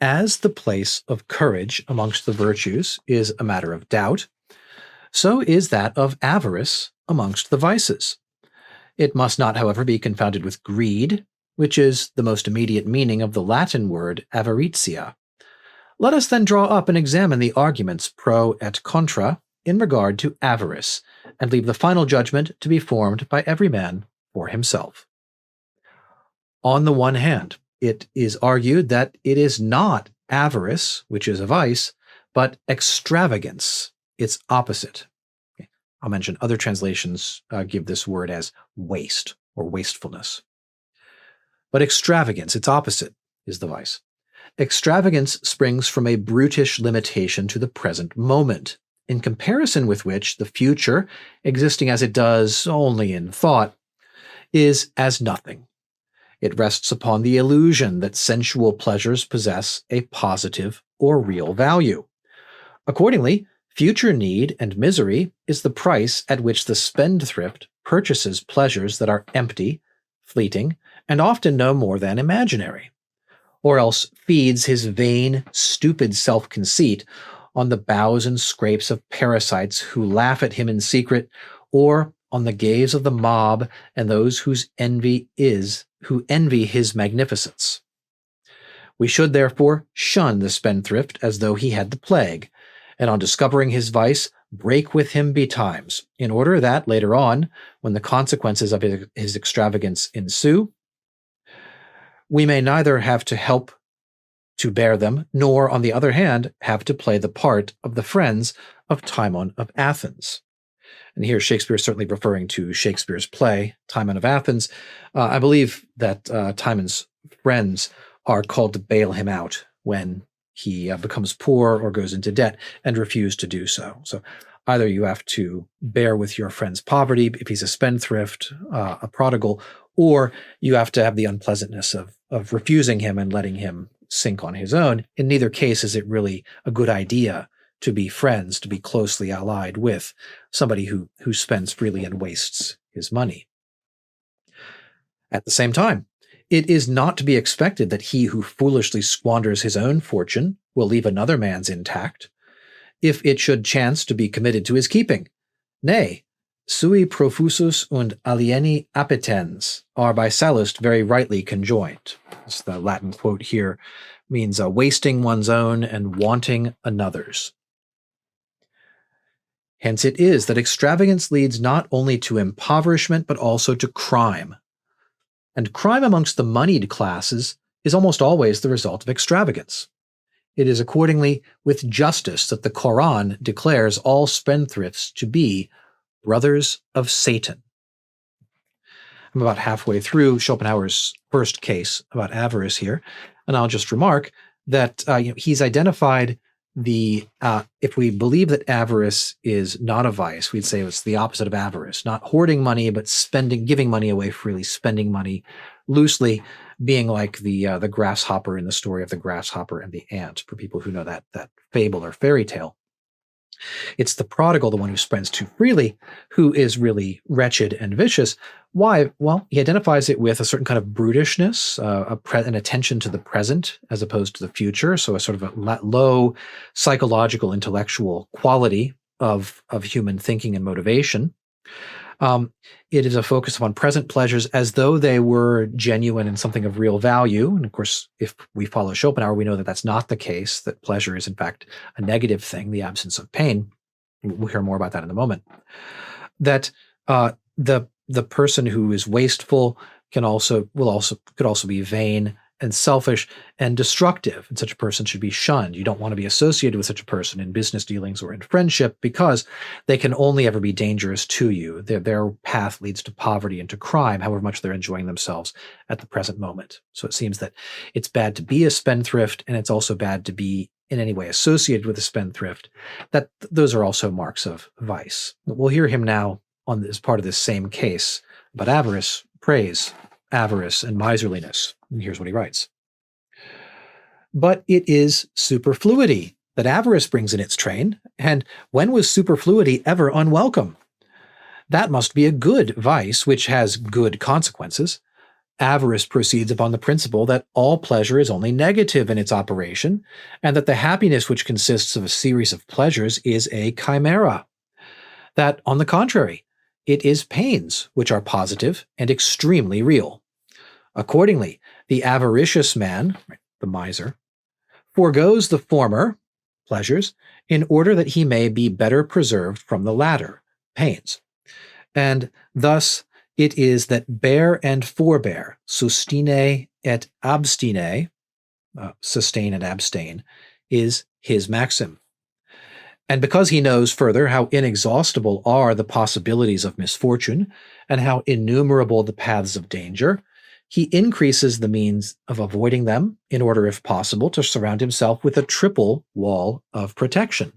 As the place of courage amongst the virtues is a matter of doubt, so is that of avarice amongst the vices. It must not, however, be confounded with greed, which is the most immediate meaning of the Latin word avaritia. Let us then draw up and examine the arguments pro et contra in regard to avarice, and leave the final judgment to be formed by every man for himself. On the one hand, it is argued that it is not avarice, which is a vice, but extravagance, its opposite. Okay. I'll mention other translations give this word as waste or wastefulness. But extravagance, its opposite, is the vice. Extravagance springs from a brutish limitation to the present moment, in comparison with which the future, existing as it does only in thought, is as nothing. It rests upon the illusion that sensual pleasures possess a positive or real value. Accordingly, future need and misery is the price at which the spendthrift purchases pleasures that are empty, fleeting, and often no more than imaginary, or else feeds his vain, stupid self-conceit on the bows and scrapes of parasites who laugh at him in secret, or on the gaze of the mob and those who envy his magnificence. We should therefore shun the spendthrift as though he had the plague, and on discovering his vice, break with him betimes, in order that later on, when the consequences of his extravagance ensue, we may neither have to help to bear them, nor, on the other hand, have to play the part of the friends of Timon of Athens. And here Shakespeare is certainly referring to Shakespeare's play, Timon of Athens. I believe that Timon's friends are called to bail him out when he becomes poor or goes into debt and refuse to do so. So either you have to bear with your friend's poverty if he's a spendthrift, a prodigal, or you have to have the unpleasantness of refusing him and letting him sink on his own. In neither case is it really a good idea to be friends, to be closely allied with somebody who spends freely and wastes his money. At the same time, it is not to be expected that he who foolishly squanders his own fortune will leave another man's intact, if it should chance to be committed to his keeping. Nay, sui profusus und alieni appetens are by Sallust very rightly conjoined. As the Latin quote here means wasting one's own and wanting another's. Hence it is that extravagance leads not only to impoverishment, but also to crime. And crime amongst the moneyed classes is almost always the result of extravagance. It is accordingly with justice that the Koran declares all spendthrifts to be brothers of Satan. I'm about halfway through Schopenhauer's first case about avarice here, and I'll just remark that he's identified if we believe that avarice is not a vice, we'd say it's the opposite of avarice, not hoarding money, but giving money away freely, spending money loosely, being like the grasshopper in the story of the grasshopper and the ant, for people who know that fable or fairy tale. It's the prodigal, the one who spends too freely, who is really wretched and vicious. Why? Well, he identifies it with a certain kind of brutishness, an attention to the present as opposed to the future, so a sort of a low psychological, intellectual quality of human thinking and motivation. It is a focus upon present pleasures as though they were genuine and something of real value. And of course, if we follow Schopenhauer, we know that that's not the case, that pleasure is in fact a negative thing, the absence of pain. We'll hear more about that in a moment. That the person who is wasteful could also be vain and selfish and destructive, and such a person should be shunned. You don't want to be associated with such a person in business dealings or in friendship, because they can only ever be dangerous to you. Their path leads to poverty and to crime, however much they're enjoying themselves at the present moment. So it seems that it's bad to be a spendthrift, and it's also bad to be in any way associated with a spendthrift. That those are also marks of vice. We'll hear him now as part of this same case about avarice, praise, avarice, and miserliness. And here's what he writes. But it is superfluity that avarice brings in its train, and when was superfluity ever unwelcome? That must be a good vice which has good consequences. Avarice proceeds upon the principle that all pleasure is only negative in its operation, and that the happiness which consists of a series of pleasures is a chimera. That, on the contrary, it is pains which are positive and extremely real. Accordingly, the avaricious man, the miser, forgoes the former, pleasures, in order that he may be better preserved from the latter, pains. And thus it is that bear and forbear, sustine et abstine, sustain and abstain, is his maxim. And because he knows further how inexhaustible are the possibilities of misfortune and how innumerable the paths of danger, he increases the means of avoiding them in order, if possible, to surround himself with a triple wall of protection.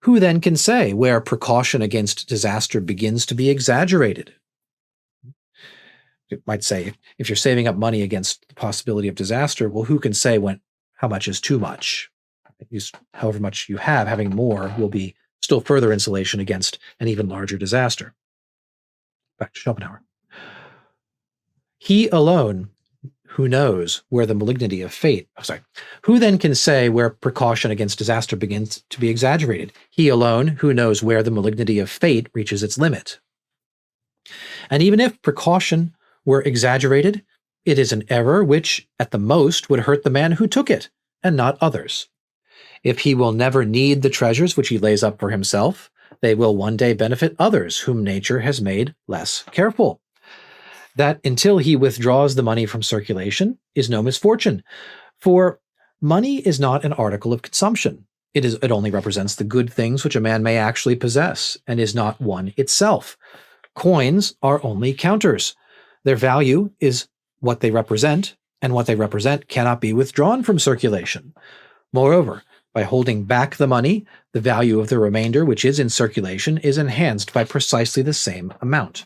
Who then can say where precaution against disaster begins to be exaggerated? You might say, if you're saving up money against the possibility of disaster, well, who can say how much is too much? However much you have, having more will be still further insulation against an even larger disaster. Back to Schopenhauer. He alone who knows where the malignity of fate, who then can say where precaution against disaster begins to be exaggerated? He alone who knows where the malignity of fate reaches its limit. And even if precaution were exaggerated, it is an error which, at the most, would hurt the man who took it, and not others. If he will never need the treasures which he lays up for himself, they will one day benefit others whom nature has made less careful. That until he withdraws the money from circulation is no misfortune, for money is not an article of consumption. It only represents the good things which a man may actually possess, and is not one itself. Coins are only counters. Their value is what they represent, and what they represent cannot be withdrawn from circulation. Moreover, by holding back the money, the value of the remainder which is in circulation is enhanced by precisely the same amount.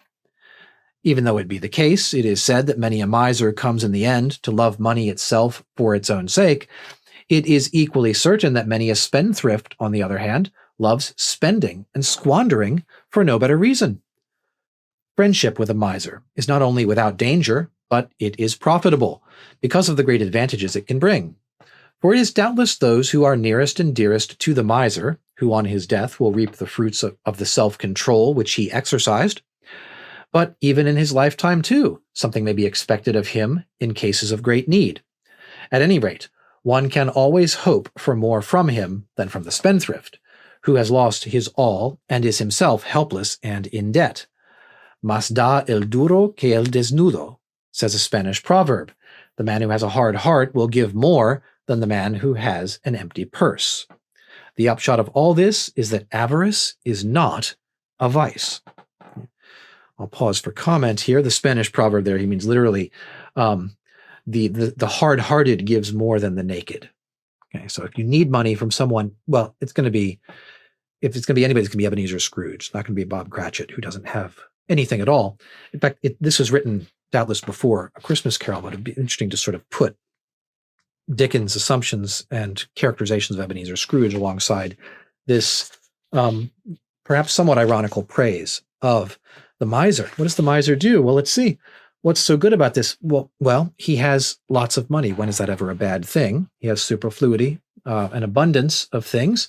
Even though it be the case, it is said that many a miser comes in the end to love money itself for its own sake, it is equally certain that many a spendthrift, on the other hand, loves spending and squandering for no better reason. Friendship with a miser is not only without danger, but it is profitable, because of the great advantages it can bring. For it is doubtless those who are nearest and dearest to the miser, who on his death will reap the fruits of the self-control which he exercised. But even in his lifetime, too, something may be expected of him in cases of great need. At any rate, one can always hope for more from him than from the spendthrift, who has lost his all and is himself helpless and in debt. Mas da el duro que el desnudo, says a Spanish proverb. The man who has a hard heart will give more than the man who has an empty purse. The upshot of all this is that avarice is not a vice. I'll pause for comment here. The Spanish proverb there, he means literally, the hard-hearted gives more than the naked. Okay, so if you need money from someone, well, if it's going to be anybody, it's going to be Ebenezer Scrooge. It's not going to be Bob Cratchit, who doesn't have anything at all. In fact, this was written doubtless before A Christmas Carol, but it'd be interesting to sort of put Dickens' assumptions and characterizations of Ebenezer Scrooge alongside this perhaps somewhat ironical praise of the miser. What does the miser do? Well, let's see. What's so good about this? Well, he has lots of money. When is that ever a bad thing? He has superfluity, an abundance of things.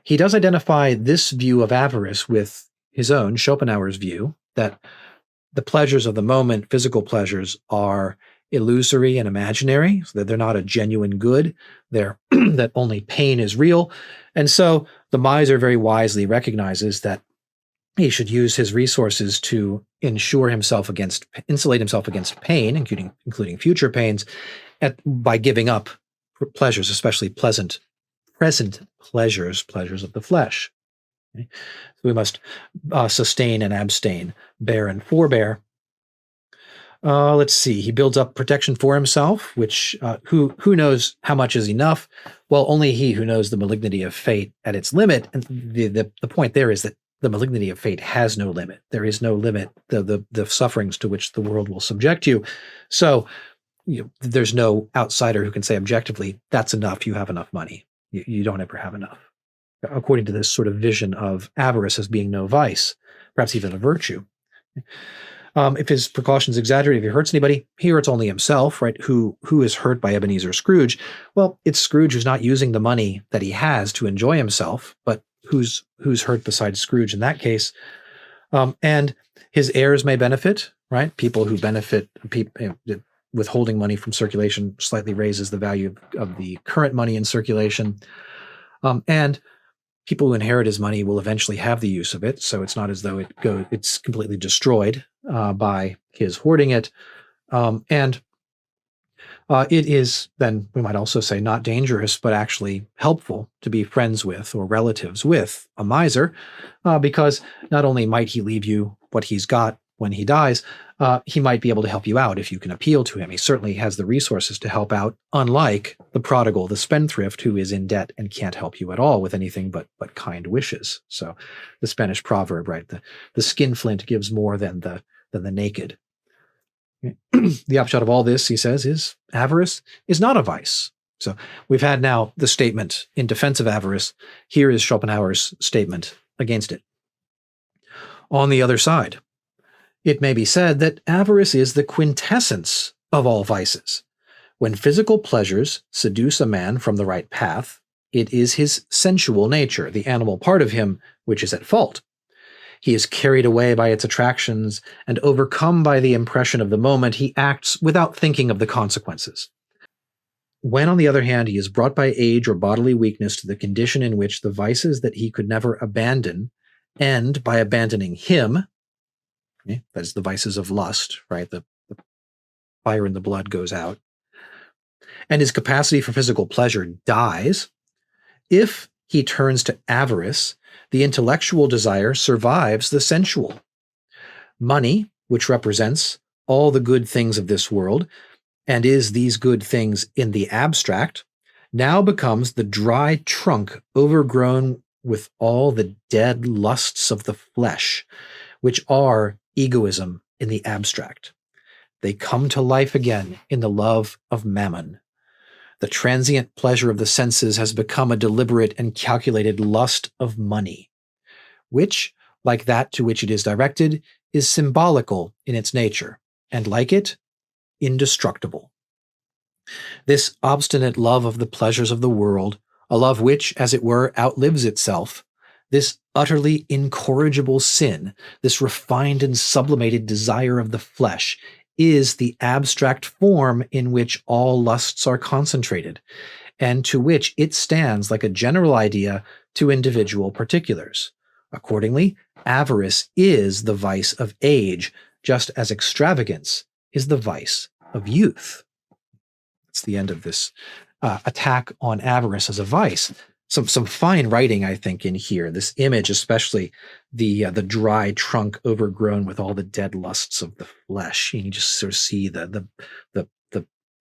He does identify this view of avarice with his own, Schopenhauer's view, that the pleasures of the moment, physical pleasures, are illusory and imaginary, so that they're not a genuine good. They're that only pain is real. And so the miser very wisely recognizes that he should use his resources to insulate himself against pain, including future pains, by giving up pleasures, especially present pleasures of the flesh. Okay? So we must sustain and abstain, bear and forbear. Let's see. He builds up protection for himself, which who knows how much is enough? Well, only he who knows the malignity of fate at its limit. And the point there is that the malignity of fate has no limit. There is no limit, the sufferings to which the world will subject you. So there's no outsider who can say objectively, that's enough, you have enough money. You don't ever have enough. According to this sort of vision of avarice as being no vice, perhaps even a virtue. If his precautions exaggerate, if he hurts anybody, he hurts only himself, right? Who is hurt by Ebenezer Scrooge? Well, it's Scrooge who's not using the money that he has to enjoy himself, but who's hurt besides Scrooge in that case. And his heirs may benefit, right? People who benefit, withholding money from circulation slightly raises the value of the current money in circulation. And people who inherit his money will eventually have the use of it, so it's not as though it's completely destroyed by his hoarding it. And it is then, we might also say, not dangerous, but actually helpful to be friends with or relatives with a miser, because not only might he leave you what he's got when he dies, he might be able to help you out if you can appeal to him. He certainly has the resources to help out, unlike the prodigal, the spendthrift, who is in debt and can't help you at all with anything but kind wishes. So the Spanish proverb, right? The skinflint gives more than the naked. The upshot of all this, he says, is avarice is not a vice. So we've had now the statement in defense of avarice. Here is Schopenhauer's statement against it. On the other side, it may be said that avarice is the quintessence of all vices. When physical pleasures seduce a man from the right path, it is his sensual nature, the animal part of him, which is at fault. He is carried away by its attractions, and overcome by the impression of the moment, he acts without thinking of the consequences. When, on the other hand, he is brought by age or bodily weakness to the condition in which the vices that he could never abandon end by abandoning him, that is the vices of lust, right? The fire in the blood goes out, and his capacity for physical pleasure dies, if he turns to avarice, the intellectual desire survives the sensual. Money, which represents all the good things of this world, and is these good things in the abstract, now becomes the dry trunk overgrown with all the dead lusts of the flesh, which are egoism in the abstract. They come to life again in the love of mammon. The transient pleasure of the senses has become a deliberate and calculated lust of money, which, like that to which it is directed, is symbolical in its nature, and like it, indestructible. This obstinate love of the pleasures of the world, a love which, as it were, outlives itself, this utterly incorrigible sin, this refined and sublimated desire of the flesh, is the abstract form in which all lusts are concentrated, and to which it stands like a general idea to individual particulars. Accordingly, avarice is the vice of age, just as extravagance is the vice of youth. That's the end of this attack on avarice as a vice. Some fine writing, I think, in here. This image, especially the dry trunk overgrown with all the dead lusts of the flesh. You just sort of see the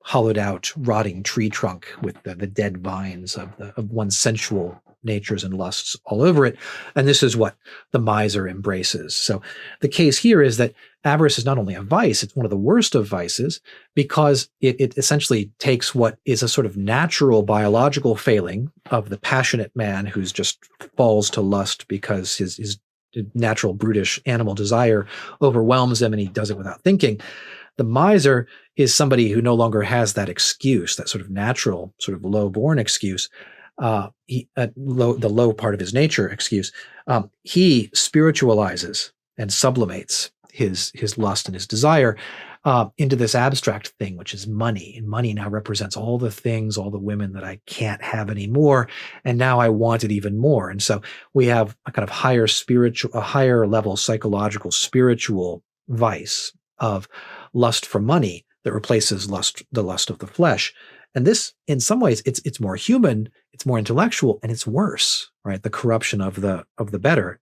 hollowed out, rotting tree trunk with the dead vines of one's sensual natures and lusts all over it. And this is what the miser embraces. So the case here is that avarice is not only a vice, it's one of the worst of vices, because it essentially takes what is a sort of natural biological failing of the passionate man who's just falls to lust because his natural brutish animal desire overwhelms him and he does it without thinking. The miser is somebody who no longer has that excuse, that sort of natural, sort of low-born excuse, the low part of his nature excuse. He spiritualizes and sublimates his lust and his desire into this abstract thing, which is money. And money now represents all the things, all the women that I can't have anymore, and now I want it even more. And so we have a kind of higher level psychological, spiritual vice of lust for money that replaces the lust of the flesh. And this, in some ways, it's more human, it's more intellectual, and it's worse, right? The corruption of the better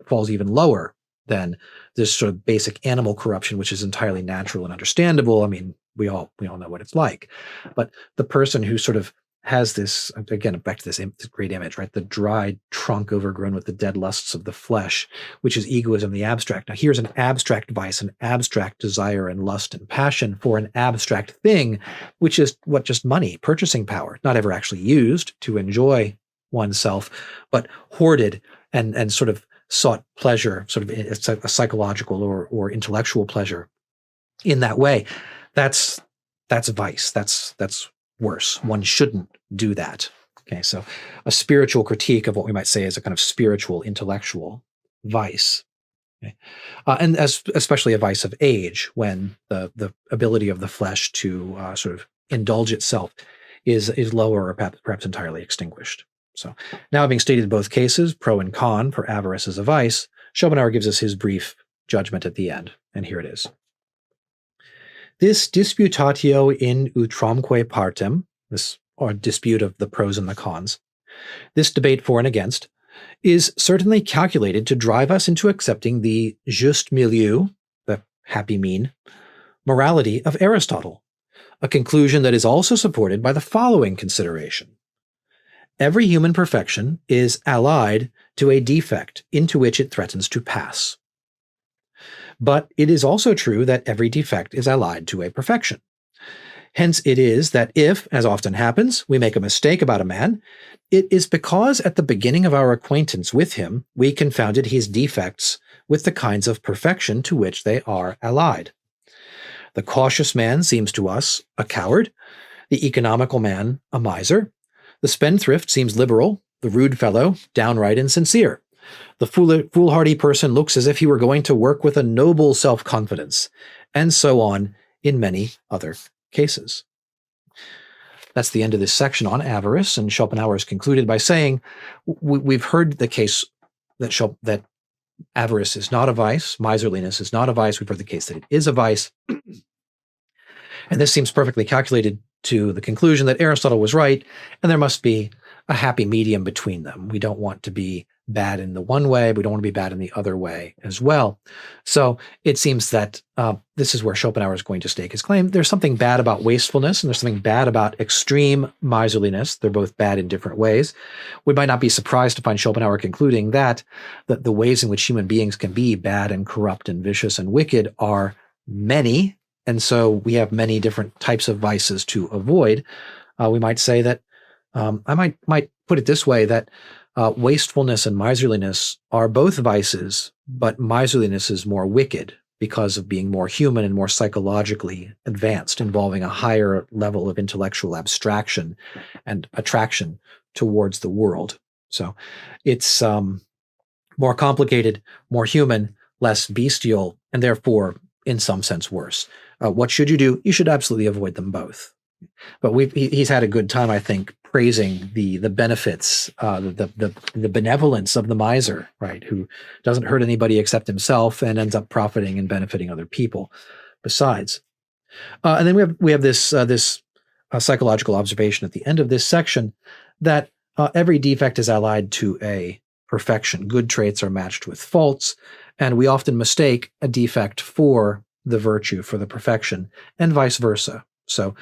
falls even lower than this sort of basic animal corruption, which is entirely natural and understandable. I mean, we all know what it's like. But the person who sort of has this, again, back to this great image, right? The dry trunk overgrown with the dead lusts of the flesh, which is egoism, the abstract. Now, here's an abstract vice, an abstract desire and lust and passion for an abstract thing, which is just money, purchasing power, not ever actually used to enjoy oneself, but hoarded and sort of sought pleasure, sort of a psychological or intellectual pleasure in that way. That's vice. That's worse. One shouldn't do that. Okay, so a spiritual critique of what we might say is a kind of spiritual intellectual vice. Okay? And especially a vice of age, when the ability of the flesh to sort of indulge itself is lower or perhaps entirely extinguished. So now, having stated both cases, pro and con, for avarice as a vice, Schopenhauer gives us his brief judgment at the end, and here it is. This disputatio in utramque partem, this or dispute of the pros and the cons, this debate for and against, is certainly calculated to drive us into accepting the juste milieu, the happy mean, morality of Aristotle, a conclusion that is also supported by the following consideration. Every human perfection is allied to a defect into which it threatens to pass. But it is also true that every defect is allied to a perfection. Hence it is that if, as often happens, we make a mistake about a man, it is because at the beginning of our acquaintance with him, we confounded his defects with the kinds of perfection to which they are allied. The cautious man seems to us a coward, the economical man a miser, the spendthrift seems liberal, the rude fellow downright insincere. The foolhardy person looks as if he were going to work with a noble self-confidence, and so on in many other cases. That's the end of this section on avarice, and Schopenhauer has concluded by saying, we've heard the case that avarice is not a vice, miserliness is not a vice. We've heard the case that it is a vice. And this seems perfectly calculated to the conclusion that Aristotle was right, and there must be a happy medium between them. We don't want to be bad in the one way, but we don't want to be bad in the other way as well. So it seems that this is where Schopenhauer is going to stake his claim. There's something bad about wastefulness, and there's something bad about extreme miserliness. They're both bad in different ways. We might not be surprised to find Schopenhauer concluding that the ways in which human beings can be bad and corrupt and vicious and wicked are many, and so we have many different types of vices to avoid. We might say that, I might put it this way, that wastefulness and miserliness are both vices, but miserliness is more wicked because of being more human and more psychologically advanced, involving a higher level of intellectual abstraction and attraction towards the world. So it's more complicated, more human, less bestial, and therefore, in some sense, worse. What should you do? You should absolutely avoid them both. But he's had a good time, I think, praising the benefits, the benevolence of the miser, right? Who doesn't hurt anybody except himself and ends up profiting and benefiting other people. Besides, and then we have this psychological observation at the end of this section that every defect is allied to a perfection. Good traits are matched with faults, and we often mistake a defect for the virtue, for the perfection, and vice versa. So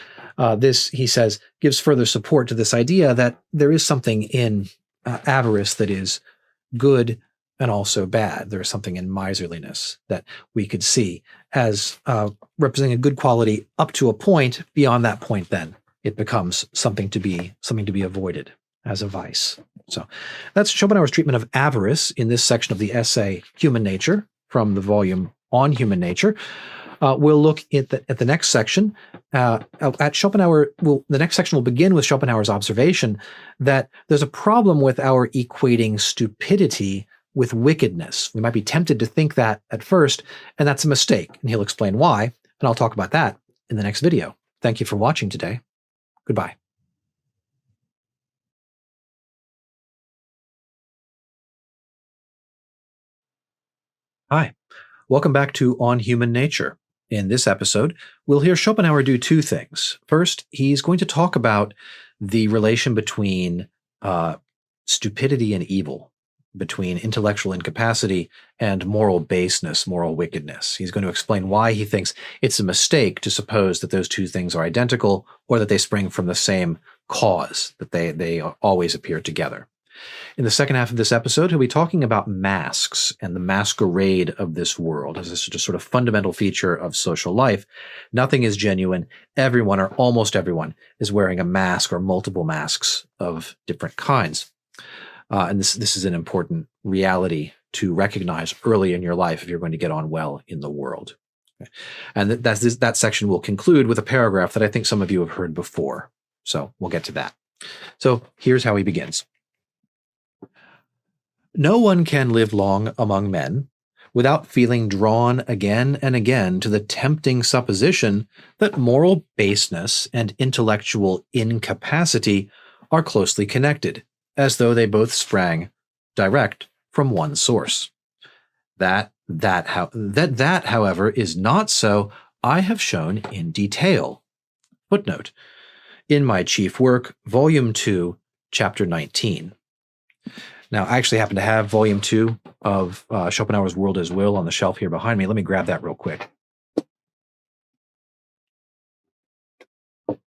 this, he says, gives further support to this idea that there is something in avarice that is good and also bad. There is something in miserliness that we could see as representing a good quality up to a point. Beyond that point, then it becomes something to be avoided as a vice. So that's Schopenhauer's treatment of avarice in this section of the essay Human Nature from the volume on Human Nature. We'll look at the next section. At Schopenhauer, the next section will begin with Schopenhauer's observation that there's a problem with our equating stupidity with wickedness. We might be tempted to think that at first, and that's a mistake. And he'll explain why, and I'll talk about that in the next video. Thank you for watching today. Goodbye. Hi, welcome back to On Human Nature. In this episode, we'll hear Schopenhauer do two things. First, he's going to talk about the relation between stupidity and evil, between intellectual incapacity and moral baseness, moral wickedness. He's going to explain why he thinks it's a mistake to suppose that those two things are identical or that they spring from the same cause, that they always appear together. In the second half of this episode, he'll be talking about masks and the masquerade of this world as a sort of fundamental feature of social life. Nothing is genuine. Everyone, or almost everyone, is wearing a mask or multiple masks of different kinds. And this is an important reality to recognize early in your life if you're going to get on well in the world. Okay. And that section will conclude with a paragraph that I think some of you have heard before. So we'll get to that. So here's how he begins. No one can live long among men without feeling drawn again and again to the tempting supposition that moral baseness and intellectual incapacity are closely connected, as though they both sprang direct from one source. That, however, is not so, I have shown in detail. Footnote: in my chief work, Volume 2, Chapter 19. Now, I actually happen to have Volume 2 of Schopenhauer's World as Will on the shelf here behind me. Let me grab that real quick.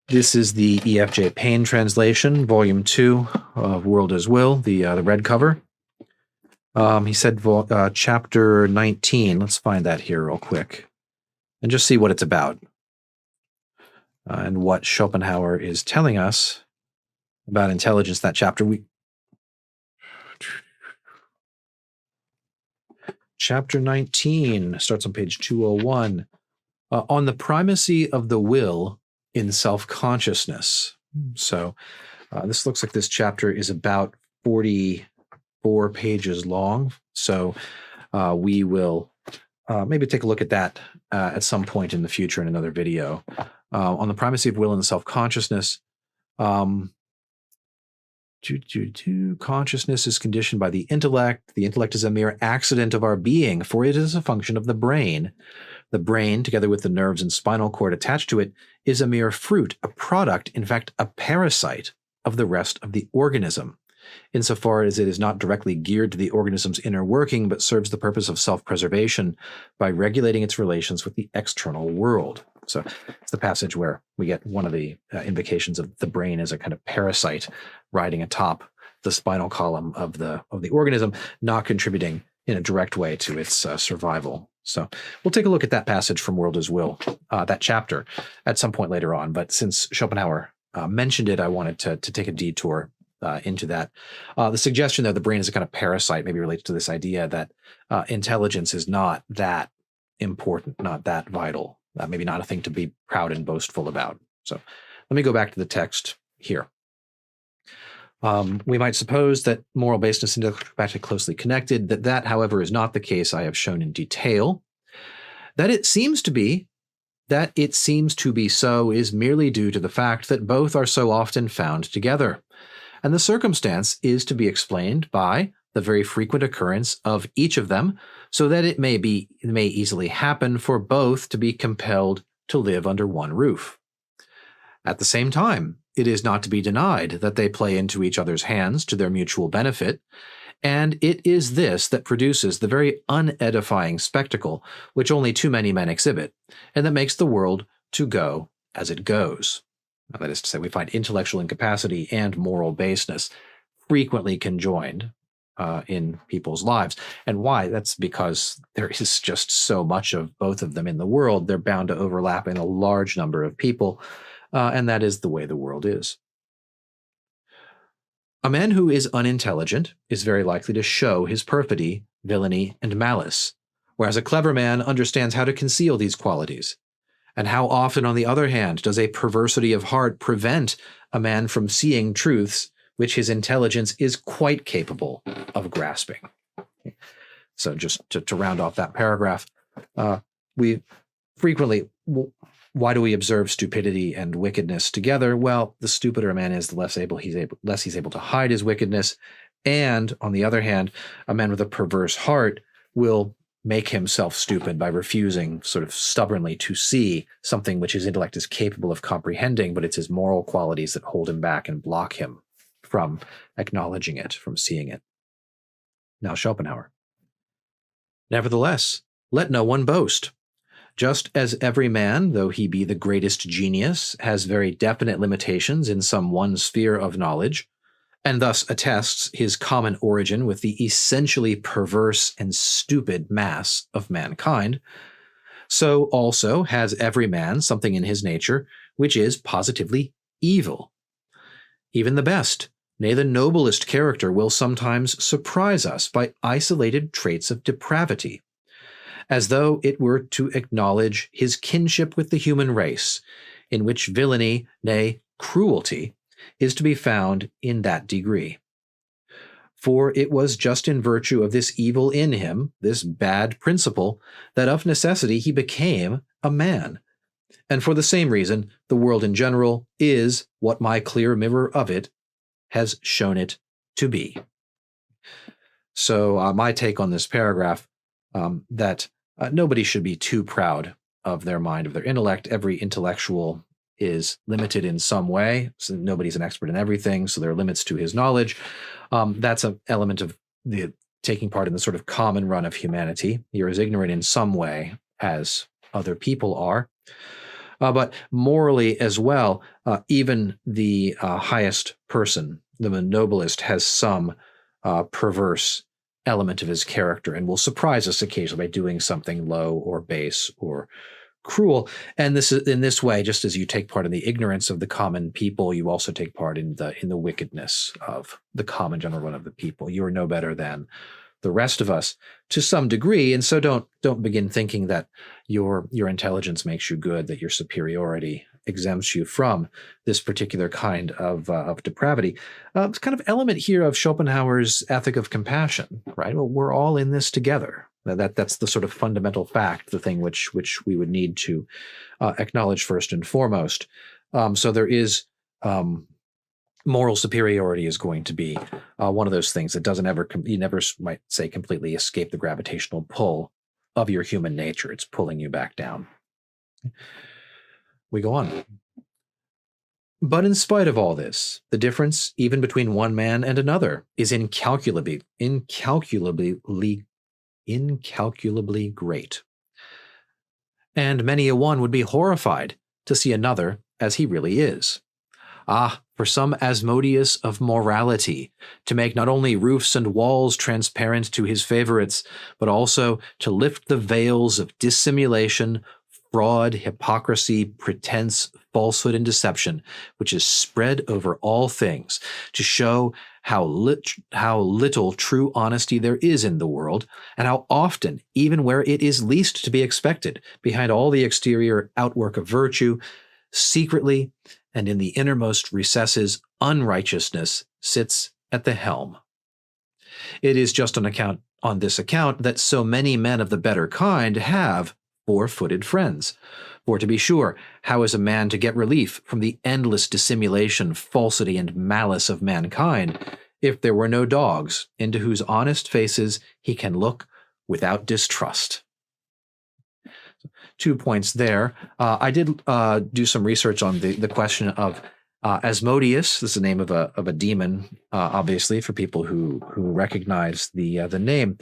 This is the E.F.J. Payne translation, Volume 2 of World as Will, the red cover. He said Chapter 19. Let's find that here real quick and just see what it's about and what Schopenhauer is telling us about intelligence. That chapter, Chapter 19 starts on page 201, on the primacy of the will in self-consciousness. So this looks like this chapter is about 44 pages long. So we will maybe take a look at that at some point in the future in another video. On the primacy of will in self-consciousness, consciousness is conditioned by the intellect. The intellect is a mere accident of our being, for it is a function of the brain. The brain, together with the nerves and spinal cord attached to it, is a mere fruit, a product, in fact, a parasite of the rest of the organism, insofar as it is not directly geared to the organism's inner working, but serves the purpose of self-preservation by regulating its relations with the external world. So it's the passage where we get one of the invocations of the brain as a kind of parasite riding atop the spinal column of the organism, not contributing in a direct way to its survival. So we'll take a look at that passage from World as Will, that chapter, at some point later on. But since Schopenhauer mentioned it, I wanted to take a detour into that. The suggestion that the brain is a kind of parasite maybe relates to this idea that intelligence is not that important, not that vital, maybe not a thing to be proud and boastful about. So let me go back to the text here. We might suppose that moral baseness and intellect are closely connected. That, however, is not the case. I have shown in detail. That it seems to be so is merely due to the fact that both are so often found together. And the circumstance is to be explained by the very frequent occurrence of each of them, so that it may easily happen for both to be compelled to live under one roof. At the same time, it is not to be denied that they play into each other's hands to their mutual benefit, and it is this that produces the very unedifying spectacle which only too many men exhibit, and that makes the world to go as it goes. Now, that is to say, we find intellectual incapacity and moral baseness frequently conjoined in people's lives. And why? That's because there is just so much of both of them in the world. They're bound to overlap in a large number of people, and that is the way the world is. A man who is unintelligent is very likely to show his perfidy, villainy, and malice, whereas a clever man understands how to conceal these qualities. And how often, on the other hand, does a perversity of heart prevent a man from seeing truths which his intelligence is quite capable of grasping? So just to round off that paragraph, we frequently, why do we observe stupidity and wickedness together? Well, the stupider a man is, the less he's able to hide his wickedness. And on the other hand, a man with a perverse heart will make himself stupid by refusing sort of stubbornly to see something which his intellect is capable of comprehending, but it's his moral qualities that hold him back and block him from acknowledging it, from seeing it. Now, Schopenhauer. Nevertheless, let no one boast. Just as every man, though he be the greatest genius, has very definite limitations in some one sphere of knowledge, and thus attests his common origin with the essentially perverse and stupid mass of mankind, so also has every man something in his nature which is positively evil. Even the best, nay, the noblest character will sometimes surprise us by isolated traits of depravity, as though it were to acknowledge his kinship with the human race, in which villainy, nay, cruelty, is to be found in that degree. For it was just in virtue of this evil in him, this bad principle, that of necessity he became a man. And for the same reason, the world in general is what my clear mirror of it has shown it to be. So my take on this paragraph, that nobody should be too proud of their mind, of their intellect. Every intellectual is limited in some way. So nobody's an expert in everything, so there are limits to his knowledge. That's an element of the taking part in the sort of common run of humanity. You're as ignorant in some way as other people are. But morally as well, even the highest person, the noblest, has some perverse element of his character and will surprise us occasionally by doing something low or base or cruel. And this is in this way, just as you take part in the ignorance of the common people, you also take part in the wickedness of the common general run of the people. You are no better than the rest of us to some degree, and so don't begin thinking that your intelligence makes you good, that your superiority exempts you from this particular kind of depravity. It's kind of element here of Schopenhauer's ethic of compassion, right? Well, we're all in this together. That's the sort of fundamental fact, the thing which we would need to acknowledge first and foremost. So there is moral superiority is going to be one of those things that doesn't ever, you never might say completely escape the gravitational pull of your human nature. It's pulling you back down. We go on. But in spite of all this, the difference, even between one man and another, is incalculably great. And many a one would be horrified to see another as he really is. Ah, for some Asmodeus of morality, to make not only roofs and walls transparent to his favorites, but also to lift the veils of dissimulation, fraud, hypocrisy, pretense, falsehood, and deception, which is spread over all things, to show how little true honesty there is in the world, and how often, even where it is least to be expected, behind all the exterior outwork of virtue, secretly and in the innermost recesses, unrighteousness sits at the helm. It is just on this account that so many men of the better kind have four-footed friends. For to be sure, how is a man to get relief from the endless dissimulation, falsity, and malice of mankind, if there were no dogs into whose honest faces he can look without distrust? 2 points there. I did do some research on the question of Asmodeus. This is the name of a demon, obviously, for people who recognize the name.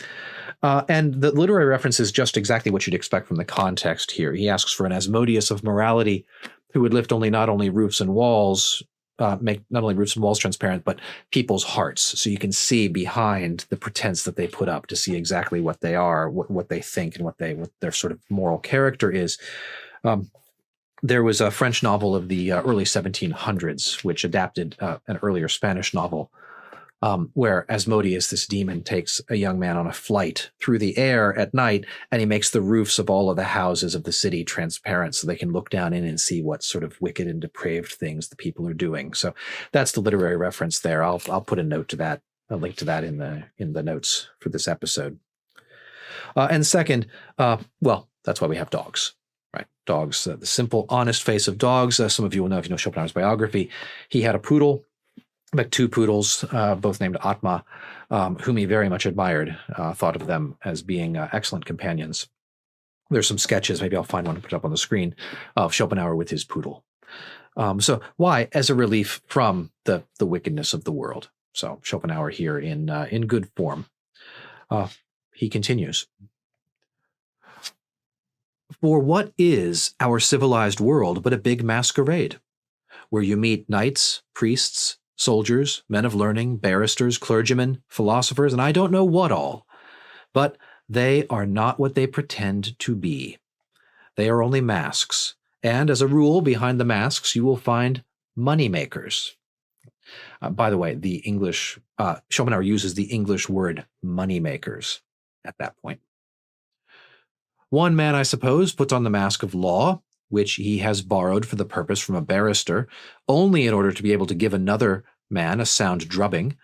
And the literary reference is just exactly what you'd expect from the context here. He asks for an Asmodeus of morality who would lift not only roofs and walls, make not only roofs and walls transparent, but people's hearts. So you can see behind the pretense that they put up to see exactly what they are, what they think, and what their sort of moral character is. There was a French novel of the early 1700s, which adapted an earlier Spanish novel, where Asmodeus, this demon, takes a young man on a flight through the air at night, and he makes the roofs of all of the houses of the city transparent so they can look down in and see what sort of wicked and depraved things the people are doing. So that's the literary reference there. I'll put a note to that, a link to that in the notes for this episode. And second, well, that's why we have dogs. Right, dogs, the simple, honest face of dogs. Some of you will know if you know Schopenhauer's biography. He had a poodle, like two poodles, both named Atma, whom he very much admired, thought of them as being excellent companions. There's some sketches, maybe I'll find one to put up on the screen, of Schopenhauer with his poodle. So why? As a relief from the wickedness of the world. So Schopenhauer here in good form. He continues. For what is our civilized world but a big masquerade, where you meet knights, priests, soldiers, men of learning, barristers, clergymen, philosophers, and I don't know what all, but they are not what they pretend to be. They are only masks, and as a rule, behind the masks you will find money-makers. By the way, the English, Schopenhauer uses the English word money-makers at that point. One man, I suppose, puts on the mask of law, which he has borrowed for the purpose from a barrister, only in order to be able to give another man a sound drubbing.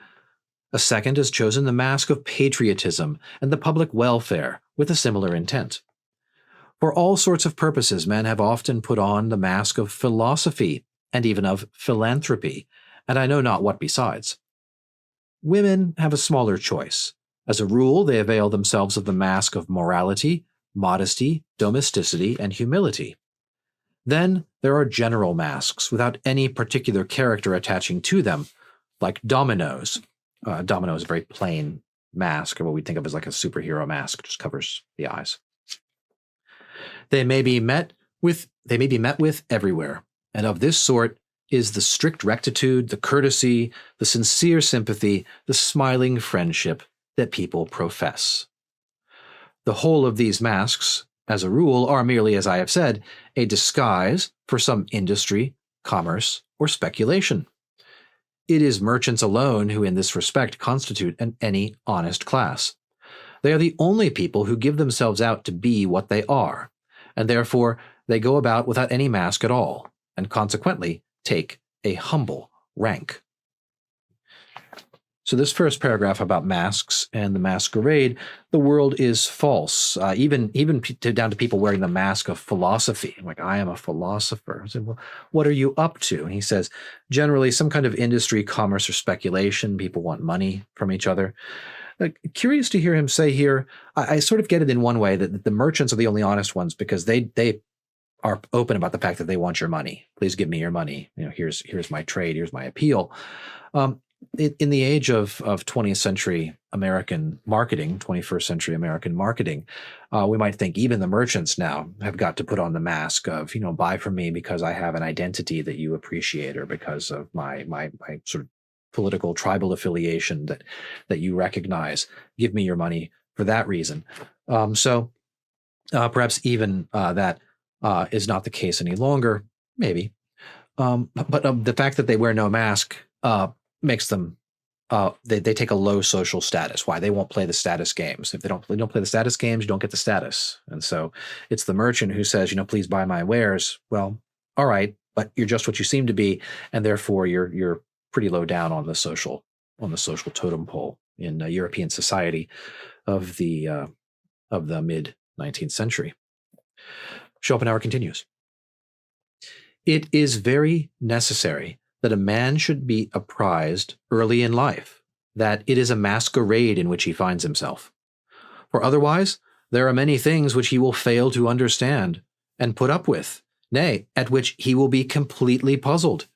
A second has chosen the mask of patriotism and the public welfare with a similar intent. For all sorts of purposes, men have often put on the mask of philosophy and even of philanthropy, and I know not what besides. Women have a smaller choice. As a rule, they avail themselves of the mask of morality, modesty, domesticity, and humility. Then there are general masks without any particular character attaching to them, like dominoes. Domino is a very plain mask, or what we think of as like a superhero mask, just covers the eyes. They may be met with everywhere, and of this sort is the strict rectitude, the courtesy, the sincere sympathy, the smiling friendship that people profess. The whole of these masks, as a rule, are merely, as I have said, a disguise for some industry, commerce, or speculation. It is merchants alone who in this respect constitute any honest class. They are the only people who give themselves out to be what they are, and therefore they go about without any mask at all, and consequently take a humble rank. So this first paragraph about masks and the masquerade, the world is false, even down to people wearing the mask of philosophy. Like, I am a philosopher. I said, well, what are you up to? And he says, generally some kind of industry, commerce, or speculation. People want money from each other. Curious to hear him say here, I sort of get it in one way that the merchants are the only honest ones because they are open about the fact that they want your money. Please give me your money. Here's my trade. Here's my appeal. In the age of 20th century American marketing, 21st century American marketing, we might think even the merchants now have got to put on the mask of, buy from me because I have an identity that you appreciate, or because of my sort of political tribal affiliation that you recognize. Give me your money for that reason. So perhaps even that is not the case any longer, maybe. But the fact that they wear no mask makes them, they take a low social status. Why? They won't play the status games. If they don't play the status games, you don't get the status. And so it's the merchant who says, please buy my wares. Well, all right, but you're just what you seem to be, and therefore you're pretty low down on the social totem pole in European society of the mid 19th century. Schopenhauer continues. It is very necessary that a man should be apprised early in life that it is a masquerade in which he finds himself. For otherwise, there are many things which he will fail to understand and put up with, nay, at which he will be completely puzzled,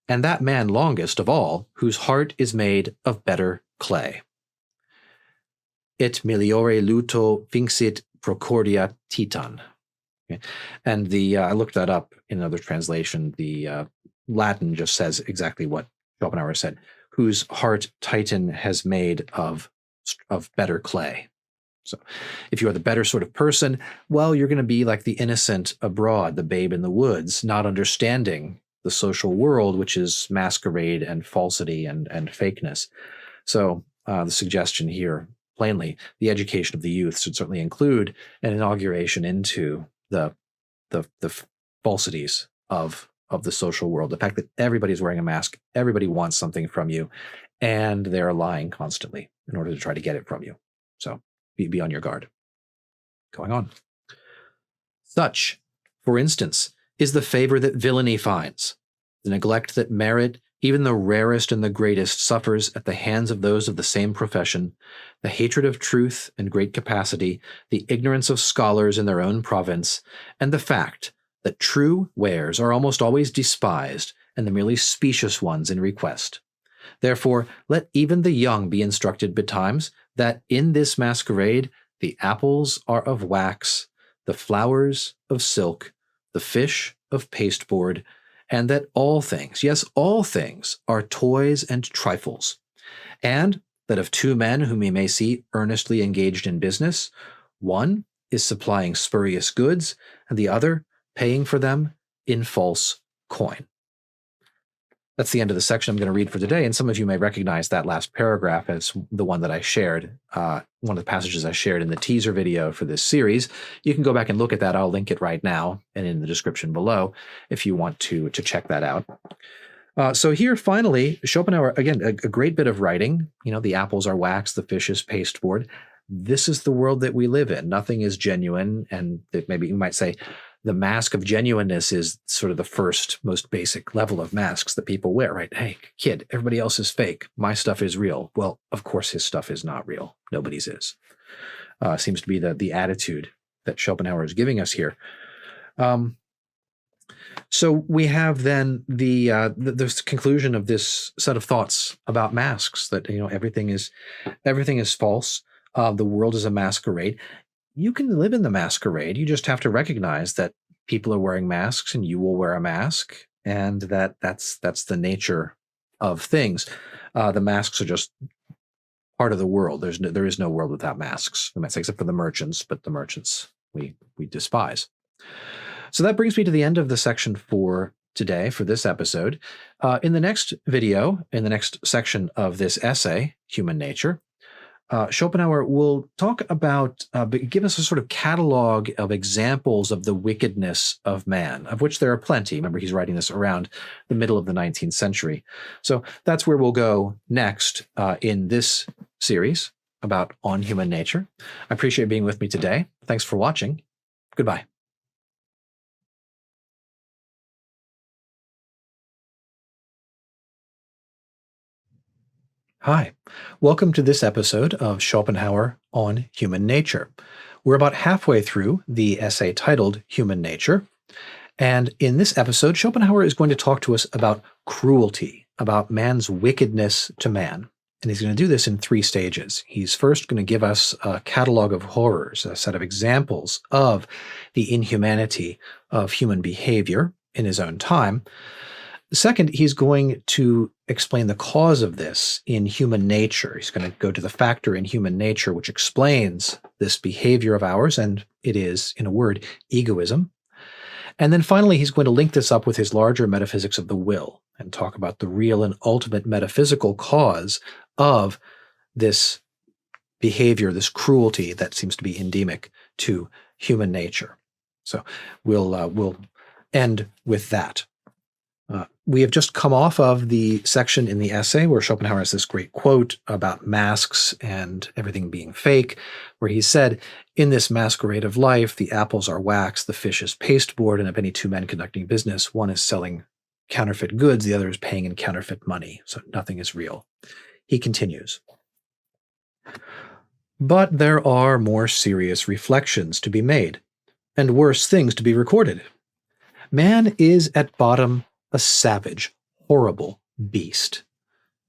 and that man longest of all, whose heart is made of better clay. Et meliore luto finxit procordia titan. Okay. And I looked that up in another translation. The Latin just says exactly what Schopenhauer said, whose heart Titan has made of better clay. So if you are the better sort of person, well, you're going to be like the innocent abroad, the babe in the woods, not understanding the social world, which is masquerade and falsity and fakeness. So the suggestion here, plainly, the education of the youth should certainly include an inauguration into the falsities of the social world. The fact that everybody's wearing a mask, everybody wants something from you, and they're lying constantly in order to try to get it from you. So be on your guard. Going on. Such, for instance, is the favor that villainy finds, the neglect that merit, even the rarest and the greatest, suffers at the hands of those of the same profession, the hatred of truth and great capacity, the ignorance of scholars in their own province, and the fact that true wares are almost always despised, and the merely specious ones in request. Therefore, let even the young be instructed betimes that in this masquerade the apples are of wax, the flowers of silk, the fish of pasteboard, and that all things, yes, all things, are toys and trifles, and that of two men whom we may see earnestly engaged in business, one is supplying spurious goods, and the other paying for them in false coin. That's the end of the section I'm going to read for today, and some of you may recognize that last paragraph as the one that I shared, one of the passages I shared in the teaser video for this series. You can go back and look at that. I'll link it right now and in the description below if you want to check that out. So here, finally, Schopenhauer, again, a great bit of writing. The apples are wax, the fish is pasteboard. This is the world that we live in. Nothing is genuine, and maybe you might say, the mask of genuineness is sort of the first, most basic level of masks that people wear, right? Hey, kid, everybody else is fake. My stuff is real. Well, of course, his stuff is not real. Nobody's is. Seems to be the attitude that Schopenhauer is giving us here. So we have then the conclusion of this set of thoughts about masks, that everything is false. The world is a masquerade. You can live in the masquerade. You just have to recognize that people are wearing masks, and you will wear a mask, and that's the nature of things. The masks are just part of the world. There is no world without masks, except for the merchants, but the merchants we despise. So that brings me to the end of the section for today, for this episode. In the next video, in the next section of this essay, Human Nature, Schopenhauer will talk about, give us a sort of catalog of examples of the wickedness of man, of which there are plenty. Remember, he's writing this around the middle of the 19th century. So that's where we'll go next in this series about On Human Nature. I appreciate being with me today. Thanks for watching. Goodbye. Hi, welcome to this episode of Schopenhauer on Human Nature. We're about halfway through the essay titled Human Nature, and in this episode, Schopenhauer is going to talk to us about cruelty, about man's wickedness to man. And he's going to do this in 3 stages. He's first going to give us a catalog of horrors, a set of examples of the inhumanity of human behavior in his own time. Second, he's going to explain the cause of this in human nature. He's going to go to the factor in human nature which explains this behavior of ours, and it is, in a word, egoism. And then finally, he's going to link this up with his larger metaphysics of the will and talk about the real and ultimate metaphysical cause of this behavior, this cruelty that seems to be endemic to human nature. So we'll end with that. We have just come off of the section in the essay where Schopenhauer has this great quote about masks and everything being fake, where he said, "In this masquerade of life, the apples are wax, the fish is pasteboard, and of any 2 men conducting business, one is selling counterfeit goods, the other is paying in counterfeit money, so nothing is real." He continues, "But there are more serious reflections to be made, and worse things to be recorded. Man is at bottom a savage, horrible beast.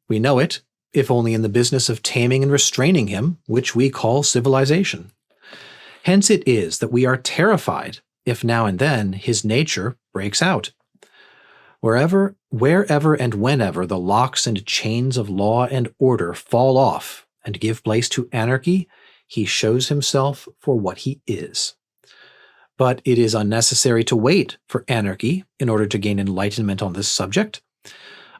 We know it, if only in the business of taming and restraining him, which we call civilization. Hence it is that we are terrified if now and then his nature breaks out. Wherever and whenever the locks and chains of law and order fall off and give place to anarchy, he shows himself for what he is. But it is unnecessary to wait for anarchy in order to gain enlightenment on this subject.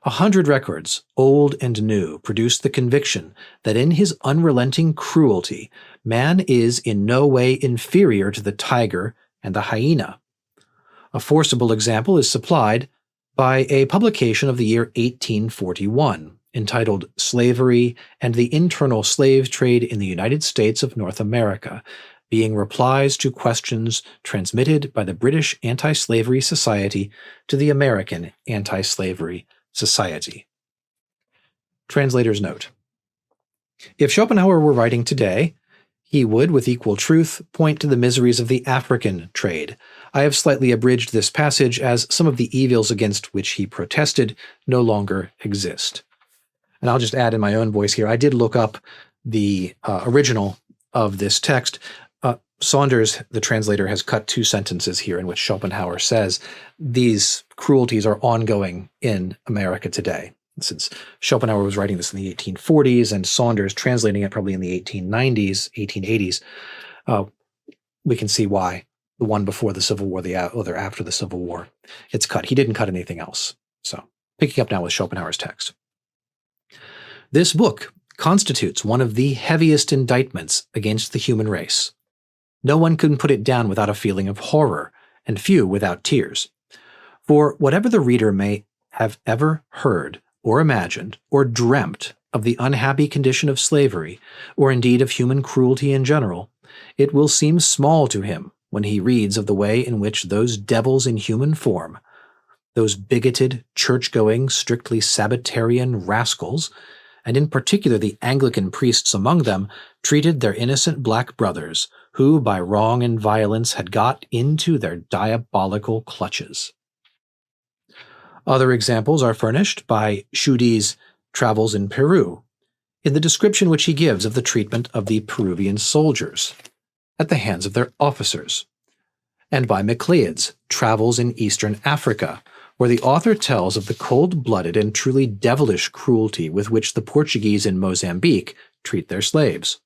100 records, old and new, produce the conviction that in his unrelenting cruelty, man is in no way inferior to the tiger and the hyena. A forcible example is supplied by a publication of the year 1841, entitled Slavery and the Internal Slave Trade in the United States of North America, being replies to questions transmitted by the British Anti-Slavery Society to the American Anti-Slavery Society." Translator's note. If Schopenhauer were writing today, he would, with equal truth, point to the miseries of the African trade. I have slightly abridged this passage as some of the evils against which he protested no longer exist. And I'll just add in my own voice here, I did look up the original of this text. Saunders, the translator, has cut 2 sentences here in which Schopenhauer says these cruelties are ongoing in America today. Since Schopenhauer was writing this in the 1840s and Saunders translating it probably in the 1890s, 1880s, we can see why the one before the Civil War, the other after the Civil War, it's cut. He didn't cut anything else. So picking up now with Schopenhauer's text. "This book constitutes one of the heaviest indictments against the human race. No one can put it down without a feeling of horror, and few without tears. For whatever the reader may have ever heard, or imagined, or dreamt of the unhappy condition of slavery, or indeed of human cruelty in general, it will seem small to him when he reads of the way in which those devils in human form, those bigoted, church-going, strictly Sabbatarian rascals, and in particular the Anglican priests among them, treated their innocent black brothers, who by wrong and violence had got into their diabolical clutches. Other examples are furnished by Tschudie's Travels in Peru, in the description which he gives of the treatment of the Peruvian soldiers at the hands of their officers, and by Macleod's Travels in Eastern Africa, where the author tells of the cold-blooded and truly devilish cruelty with which the Portuguese in Mozambique treat their slaves.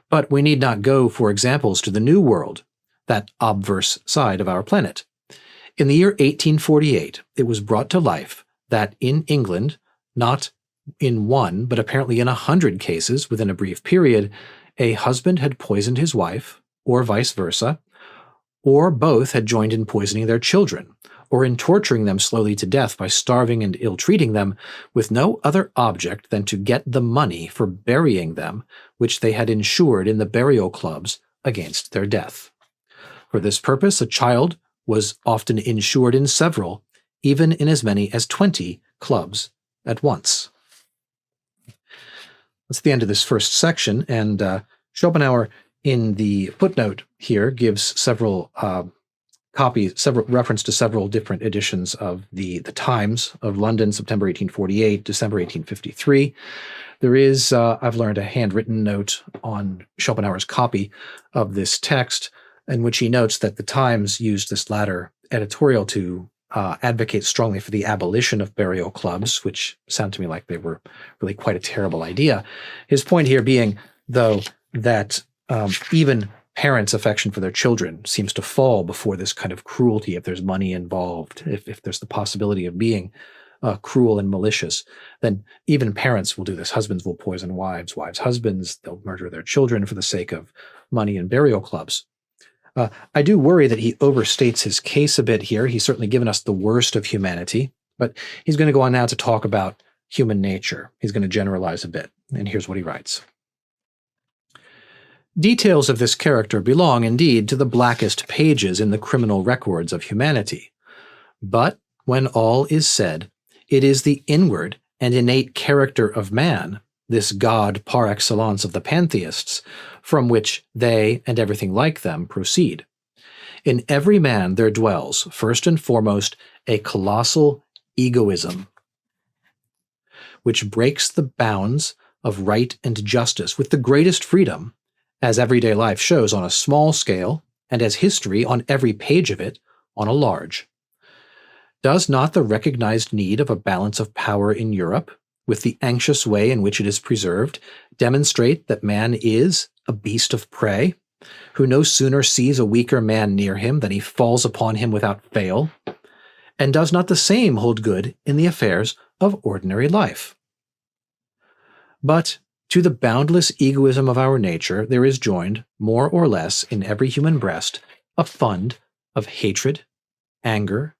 But we need not go for examples to the New World, that obverse side of our planet. In the year 1848, it was brought to life that in England, not in one, but apparently in 100 cases within a brief period, a husband had poisoned his wife, or vice versa, or both had joined in poisoning their children, or in torturing them slowly to death by starving and ill-treating them, with no other object than to get the money for burying them, which they had insured in the burial clubs against their death. For this purpose, a child was often insured in several, even in as many as 20 clubs at once. That's the end of this first section, and Schopenhauer, in the footnote here, gives several reference to several different editions of the Times of London, September 1848, December 1853. There is, I've learned, a handwritten note on Schopenhauer's copy of this text, in which he notes that the Times used this latter editorial to advocate strongly for the abolition of burial clubs, which sound to me like they were really quite a terrible idea. His point here being, though, that even parents' affection for their children seems to fall before this kind of cruelty if there's money involved, if there's the possibility of being cruel and malicious, then even parents will do this. Husbands will poison wives, wives husbands, they'll murder their children for the sake of money and burial clubs. I do worry that he overstates his case a bit here. He's certainly given us the worst of humanity, but he's going to go on now to talk about human nature. He's going to generalize a bit, and here's what he writes. Details of this character belong, indeed, to the blackest pages in the criminal records of humanity. But, when all is said, it is the inward and innate character of man, this God par excellence of the pantheists, from which they and everything like them proceed. In every man there dwells, first and foremost, a colossal egoism, which breaks the bounds of right and justice with the greatest freedom, as everyday life shows on a small scale, and as history on every page of it on a large. Does not the recognized need of a balance of power in Europe, with the anxious way in which it is preserved, demonstrate that man is a beast of prey, who no sooner sees a weaker man near him than he falls upon him without fail? And does not the same hold good in the affairs of ordinary life? But to the boundless egoism of our nature there is joined, more or less in every human breast, a fund of hatred, anger,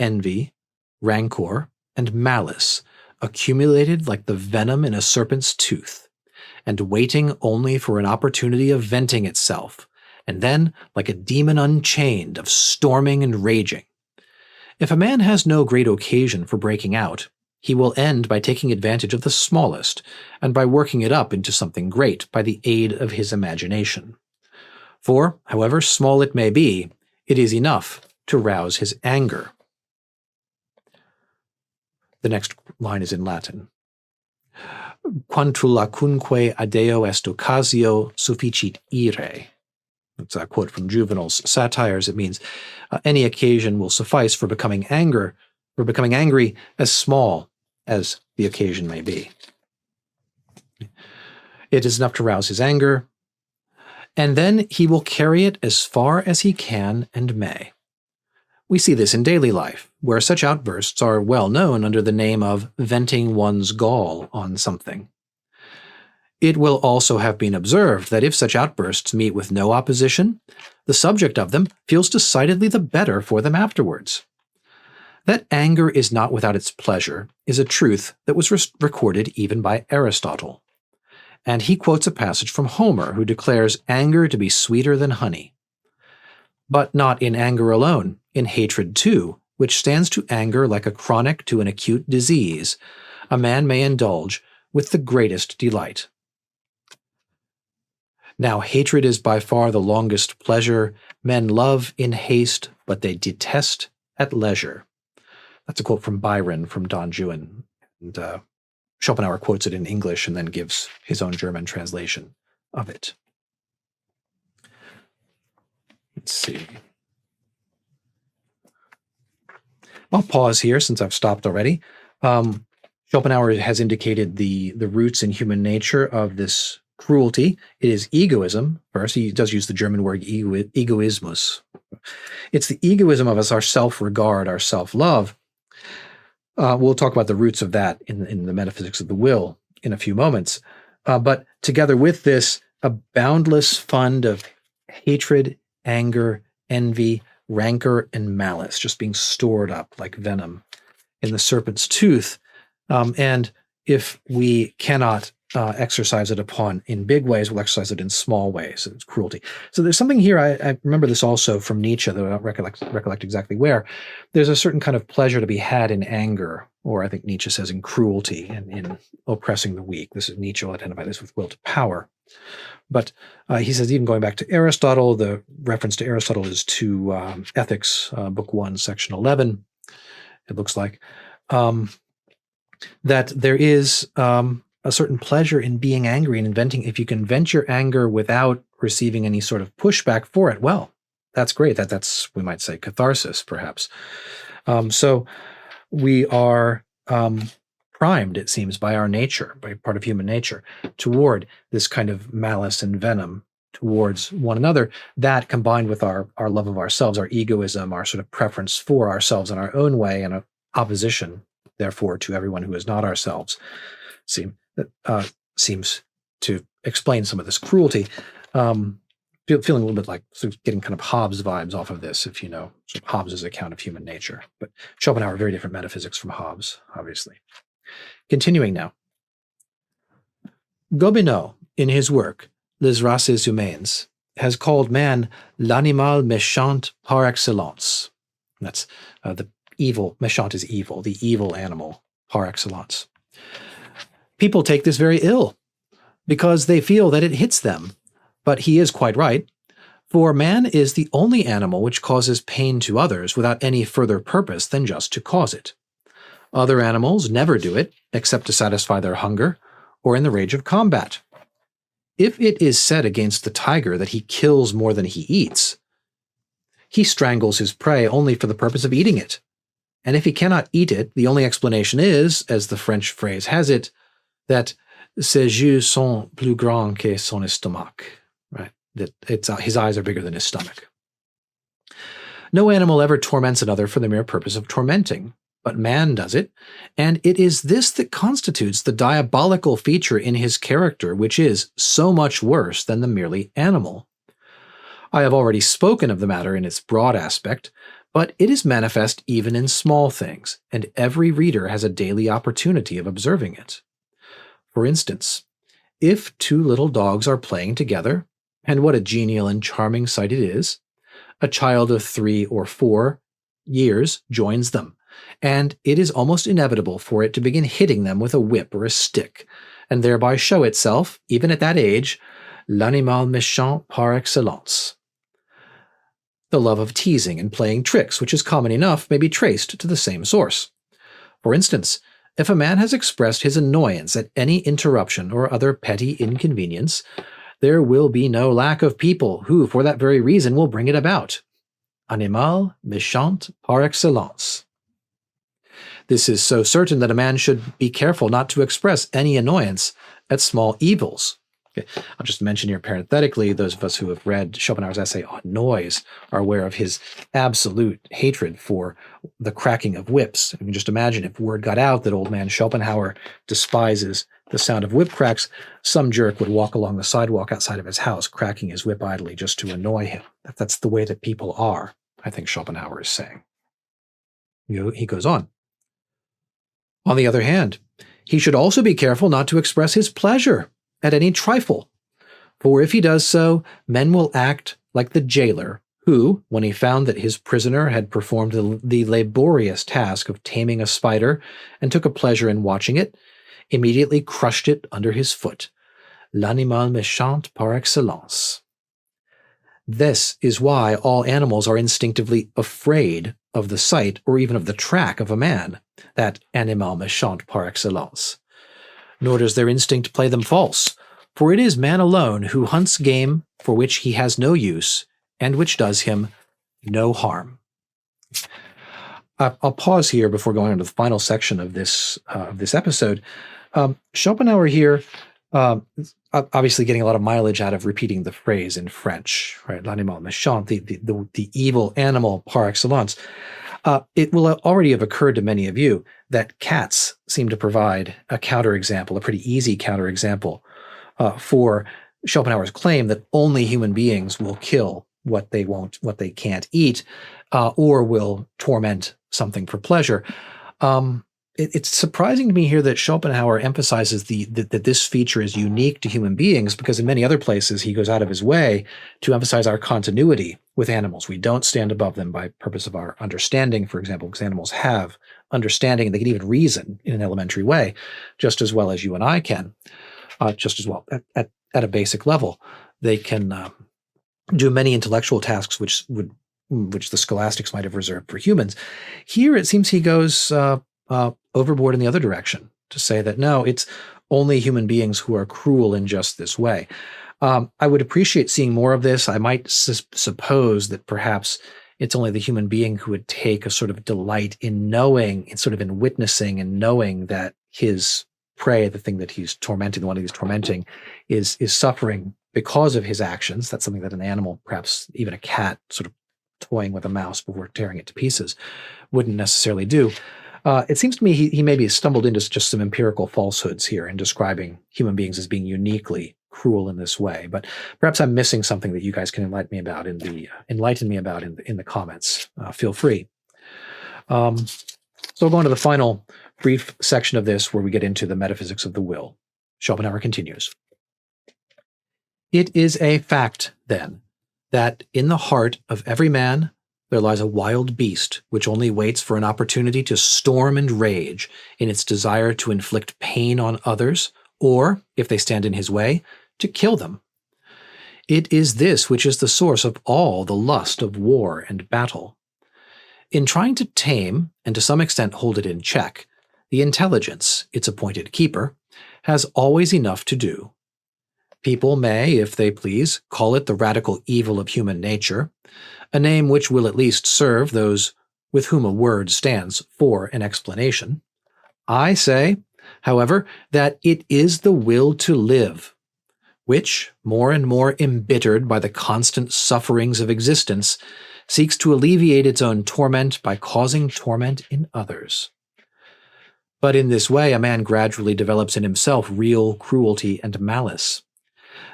envy, rancor, and malice, accumulated like the venom in a serpent's tooth, and waiting only for an opportunity of venting itself, and then, like a demon unchained, of storming and raging. If a man has no great occasion for breaking out, he will end by taking advantage of the smallest, and by working it up into something great by the aid of his imagination. For, however small it may be, it is enough to rouse his anger. The next line is in Latin. Quantulacunque adeo est occasio sufficit ire. That's a quote from Juvenal's Satires. It means any occasion will suffice for becoming angry, as small as the occasion may be. It is enough to rouse his anger, and then he will carry it as far as he can and may. We see this in daily life, where such outbursts are well known under the name of venting one's gall on something. It will also have been observed that if such outbursts meet with no opposition, the subject of them feels decidedly the better for them afterwards. That anger is not without its pleasure is a truth that was recorded even by Aristotle. And he quotes a passage from Homer, who declares anger to be sweeter than honey. but not in anger alone, in hatred too, which stands to anger like a chronic to an acute disease, a man may indulge with the greatest delight. Now hatred is by far the longest pleasure. Men love in haste, but they detest at leisure. That's a quote from Byron from Don Juan. And Schopenhauer quotes it in English and then gives his own German translation of it. Let's see. I'll pause here since I've stopped already. Schopenhauer has indicated the roots in human nature of this cruelty. It is egoism. First, he does use the German word egoismus. It's the egoism of us, our self-regard, our self-love. We'll talk about the roots of that in the metaphysics of the will in a few moments. But together with this, a boundless fund of hatred, anger, envy, rancor, and malice just being stored up like venom in the serpent's tooth. And if we cannot exercise it upon in big ways, we'll exercise it in small ways. It's cruelty. So there's something here, I remember this also from Nietzsche, though I don't recollect exactly where. There's a certain kind of pleasure to be had in anger, or I think Nietzsche says in cruelty and in oppressing the weak. This is Nietzsche will identify this with will to power. But he says, even going back to Aristotle, the reference to Aristotle is to Ethics, Book 1, Section 11, it looks like, that there is a certain pleasure in being angry and inventing. If you can vent your anger without receiving any sort of pushback for it, well, that's great. That's, we might say, catharsis, perhaps. So we are primed, it seems, by our nature, by part of human nature, toward this kind of malice and venom towards one another. That, combined with our love of ourselves, our egoism, our sort of preference for ourselves in our own way, and an opposition, therefore, to everyone who is not ourselves, seems to explain some of this cruelty. Feeling a little bit like sort of getting kind of Hobbes vibes off of this, if you know sort of Hobbes' account of human nature. But Schopenhauer, very different metaphysics from Hobbes, obviously. Continuing now. Gobineau, in his work, Les Races Humaines, has called man l'animal méchant par excellence. That's the evil, méchant is evil, the evil animal par excellence. People take this very ill because they feel that it hits them. But he is quite right, for man is the only animal which causes pain to others without any further purpose than just to cause it. Other animals never do it except to satisfy their hunger or in the rage of combat. If it is said against the tiger that he kills more than he eats, he strangles his prey only for the purpose of eating it. And if he cannot eat it, the only explanation is, as the French phrase has it, that ses yeux sont plus grands que son estomac, right? That his eyes are bigger than his stomach. No animal ever torments another for the mere purpose of tormenting, but man does it, and it is this that constitutes the diabolical feature in his character, which is so much worse than the merely animal. I have already spoken of the matter in its broad aspect, but it is manifest even in small things, and every reader has a daily opportunity of observing it. For instance, if two little dogs are playing together, and what a genial and charming sight it is, a child of 3 or 4 years joins them, and it is almost inevitable for it to begin hitting them with a whip or a stick, and thereby show itself, even at that age, l'animal méchant par excellence. The love of teasing and playing tricks, which is common enough, may be traced to the same source. For instance, if a man has expressed his annoyance at any interruption or other petty inconvenience, there will be no lack of people who, for that very reason, will bring it about. Animal méchant par excellence. This is so certain that a man should be careful not to express any annoyance at small evils. Okay. I'll just mention here parenthetically, those of us who have read Schopenhauer's essay on noise are aware of his absolute hatred for the cracking of whips. I mean, just imagine if word got out that old man Schopenhauer despises the sound of whip cracks, some jerk would walk along the sidewalk outside of his house, cracking his whip idly just to annoy him. That's the way that people are, I think Schopenhauer is saying. He goes on. On the other hand, he should also be careful not to express his pleasure at any trifle, for if he does so, men will act like the jailer who, when he found that his prisoner had performed the laborious task of taming a spider and took a pleasure in watching it, immediately crushed it under his foot. L'animal méchant par excellence. This is why all animals are instinctively afraid of the sight or even of the track of a man, that animal méchant par excellence. Nor does their instinct play them false, for it is man alone who hunts game for which he has no use and which does him no harm. I'll pause here before going on to the final section of this episode. Schopenhauer here, obviously getting a lot of mileage out of repeating the phrase in French, right? L'animal méchant, the evil animal par excellence. It will already have occurred to many of you that cats seem to provide a counterexample, a pretty easy counterexample for Schopenhauer's claim that only human beings will kill what they can't eat, or will torment something for pleasure. It's surprising to me here that Schopenhauer emphasizes that this feature is unique to human beings, because in many other places he goes out of his way to emphasize our continuity with animals. We don't stand above them by purpose of our understanding, for example, because animals have understanding and they can even reason in an elementary way, just as well as you and I can, just as well at a basic level. They can do many intellectual tasks which the scholastics might have reserved for humans. Here it seems he goes overboard in the other direction to say that no, it's only human beings who are cruel in just this way. I would appreciate seeing more of this. I might suppose that perhaps it's only the human being who would take a sort of delight in knowing, in witnessing and knowing that his prey, the thing that he's tormenting, the one he's tormenting, is suffering because of his actions. That's something that an animal, perhaps even a cat, sort of toying with a mouse before tearing it to pieces, wouldn't necessarily do. It seems to me he maybe stumbled into just some empirical falsehoods here in describing human beings as being uniquely cruel in this way. But perhaps I'm missing something that you guys can enlighten me about in the comments. Feel free. So we'll go on to the final brief section of this where we get into the metaphysics of the will. Schopenhauer continues. It is a fact, then, that in the heart of every man there lies a wild beast which only waits for an opportunity to storm and rage in its desire to inflict pain on others, or, if they stand in his way, to kill them. It is this which is the source of all the lust of war and battle. In trying to tame, and to some extent hold it in check, the intelligence, its appointed keeper, has always enough to do. People may, if they please, call it the radical evil of human nature, a name which will at least serve those with whom a word stands for an explanation. I say, however, that it is the will to live, which, more and more embittered by the constant sufferings of existence, seeks to alleviate its own torment by causing torment in others. But in this way a man gradually develops in himself real cruelty and malice.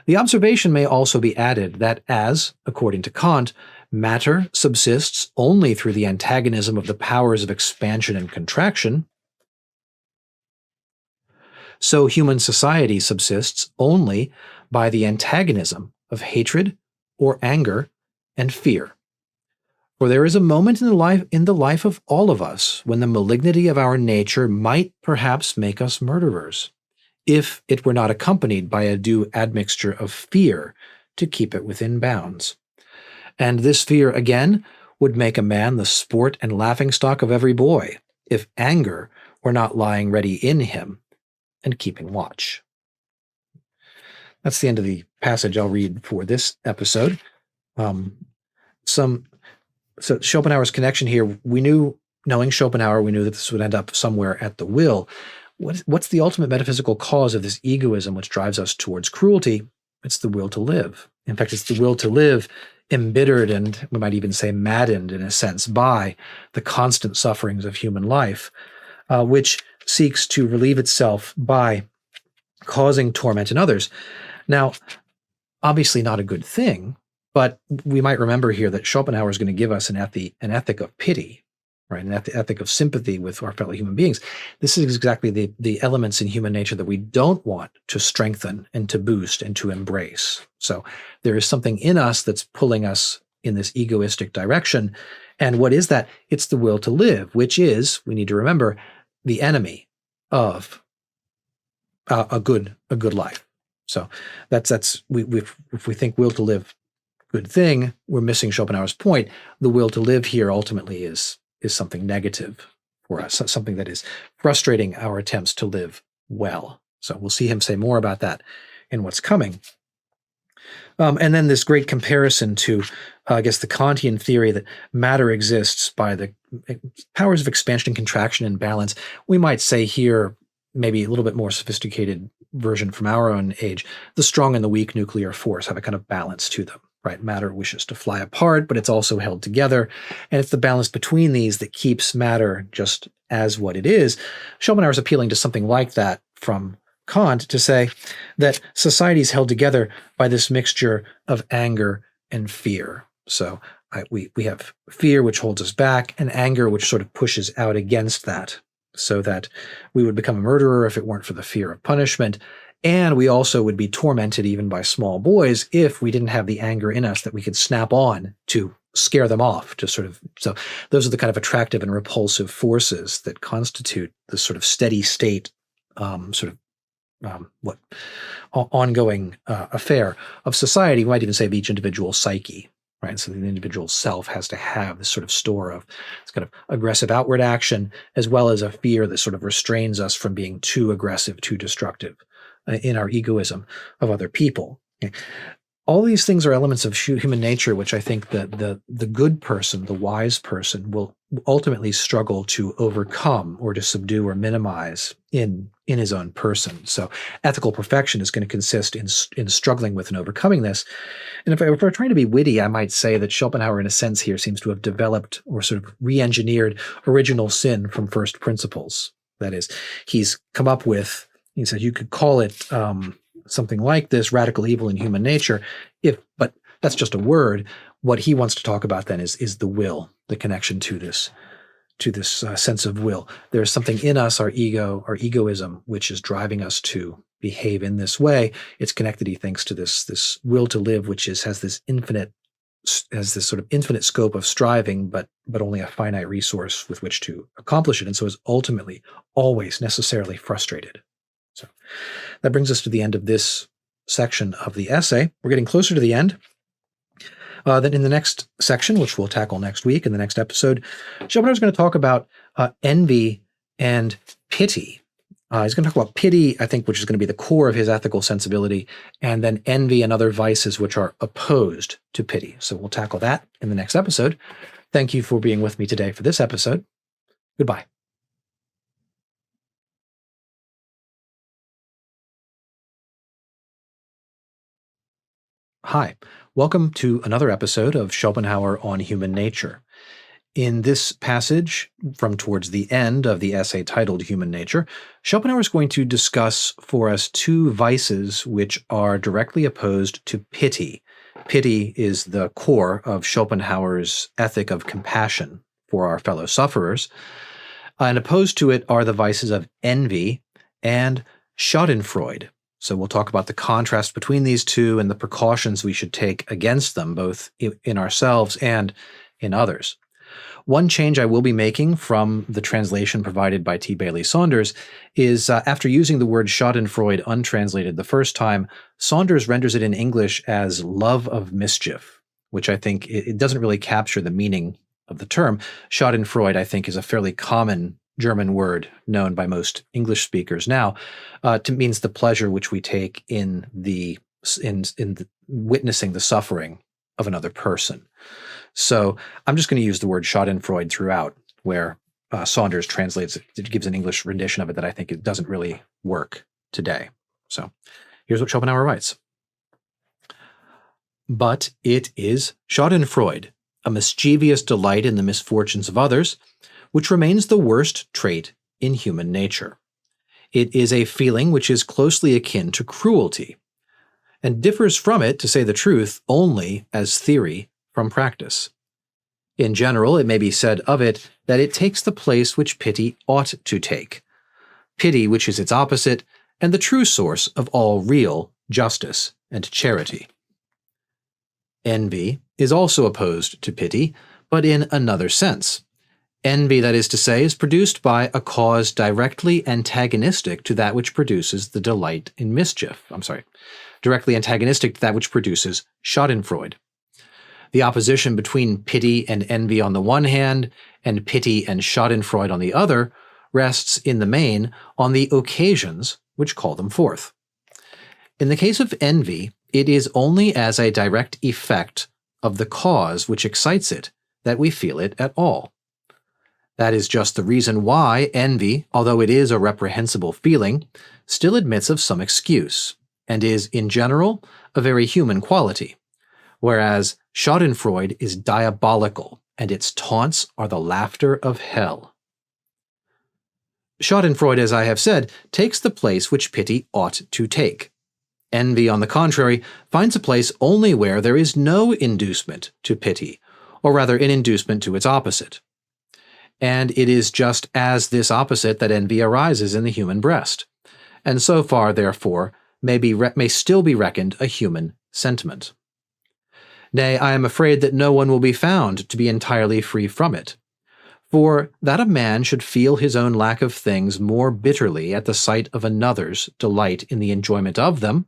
The observation may also be added that as, according to Kant, matter subsists only through the antagonism of the powers of expansion and contraction, so human society subsists only by the antagonism of hatred or anger and fear. For there is a moment in the life of all of us when the malignity of our nature might perhaps make us murderers, if it were not accompanied by a due admixture of fear to keep it within bounds. And this fear, again, would make a man the sport and laughingstock of every boy, if anger were not lying ready in him and keeping watch. That's the end of the passage I'll read for this episode. So Schopenhauer's connection here, knowing Schopenhauer, we knew that this would end up somewhere at the will. What's the ultimate metaphysical cause of this egoism which drives us towards cruelty? It's the will to live. In fact, it's the will to live embittered and we might even say maddened in a sense by the constant sufferings of human life, which seeks to relieve itself by causing torment in others. Now, obviously not a good thing, but we might remember here that Schopenhauer is going to give us an ethic of pity, right? An ethic of sympathy with our fellow human beings. This is exactly the elements in human nature that we don't want to strengthen and to boost and to embrace. So there is something in us that's pulling us in this egoistic direction. And what is that? It's the will to live, which is, we need to remember, the enemy of a good life. So if we think will to live, good thing, we're missing Schopenhauer's point. The will to live here ultimately is something negative for us, something that is frustrating our attempts to live well. So we'll see him say more about that in what's coming. And then this great comparison to, I guess, the Kantian theory that matter exists by the powers of expansion, contraction, and balance. We might say here, maybe a little bit more sophisticated version from our own age, the strong and the weak nuclear force have a kind of balance to them, right? Matter wishes to fly apart, but it's also held together. And it's the balance between these that keeps matter just as what it is. Schopenhauer is appealing to something like that from Kant to say that society is held together by this mixture of anger and fear. So we have fear, which holds us back, and anger, which sort of pushes out against that, so that we would become a murderer if it weren't for the fear of punishment. And we also would be tormented even by small boys if we didn't have the anger in us that we could snap on to scare them off, to sort of, so those are the kind of attractive and repulsive forces that constitute this sort of steady state, ongoing affair of society. We might even say of each individual psyche, right? So the individual self has to have this sort of store of this kind of aggressive outward action, as well as a fear that sort of restrains us from being too aggressive, too destructive in our egoism of other people. Okay. All these things are elements of human nature, which I think that the good person, the wise person, will ultimately struggle to overcome or to subdue or minimize in his own person. So ethical perfection is going to consist in struggling with and overcoming this. And if we're trying to be witty, I might say that Schopenhauer, in a sense here, seems to have developed or sort of re-engineered original sin from first principles. That is, he's come up with, he said you could call it something like this, radical evil in human nature, but that's just a word. What he wants to talk about then is the will, the connection to this sense of will. There's something in us, our ego, our egoism, which is driving us to behave in this way. It's connected, he thinks, to this will to live, which has this sort of infinite scope of striving, but only a finite resource with which to accomplish it, and so is ultimately always necessarily frustrated. So that brings us to the end of this section of the essay. We're getting closer to the end. Then in the next section, which we'll tackle next week in the next episode, Schopenhauer is going to talk about envy and pity. He's going to talk about pity, I think, which is going to be the core of his ethical sensibility, and then envy and other vices which are opposed to pity. So we'll tackle that in the next episode. Thank you for being with me today for this episode. Goodbye. Hi, welcome to another episode of Schopenhauer on Human Nature. In this passage, from towards the end of the essay titled Human Nature, Schopenhauer is going to discuss for us two vices which are directly opposed to pity. Pity is the core of Schopenhauer's ethic of compassion for our fellow sufferers, and opposed to it are the vices of envy and schadenfreude. So we'll talk about the contrast between these two and the precautions we should take against them, both in ourselves and in others. One change I will be making from the translation provided by T. Bailey Saunders is after using the word schadenfreude untranslated the first time, Saunders renders it in English as love of mischief, which I think it doesn't really capture the meaning of the term. Schadenfreude, I think, is a fairly common German word known by most English speakers now, means the pleasure which we take in witnessing the suffering of another person. So I'm just going to use the word schadenfreude throughout, where Saunders translates it, gives an English rendition of it that I think it doesn't really work today. So here's what Schopenhauer writes. But it is schadenfreude, a mischievous delight in the misfortunes of others, which remains the worst trait in human nature. It is a feeling which is closely akin to cruelty, and differs from it, to say the truth, only as theory from practice. In general, it may be said of it that it takes the place which pity ought to take, pity which is its opposite, and the true source of all real justice and charity. Envy is also opposed to pity, but in another sense. Envy, that is to say, is produced by a cause directly antagonistic to that which produces the delight in mischief. Directly antagonistic to that which produces Schadenfreude. The opposition between pity and envy on the one hand, and pity and Schadenfreude on the other, rests in the main on the occasions which call them forth. In the case of envy, it is only as a direct effect of the cause which excites it that we feel it at all. That is just the reason why envy, although it is a reprehensible feeling, still admits of some excuse, and is, in general, a very human quality, whereas Schadenfreude is diabolical, and its taunts are the laughter of hell. Schadenfreude, as I have said, takes the place which pity ought to take. Envy, on the contrary, finds a place only where there is no inducement to pity, or rather an inducement to its opposite. And it is just as this opposite that envy arises in the human breast, and so far, therefore, may still be reckoned a human sentiment. Nay, I am afraid that no one will be found to be entirely free from it. For that a man should feel his own lack of things more bitterly at the sight of another's delight in the enjoyment of them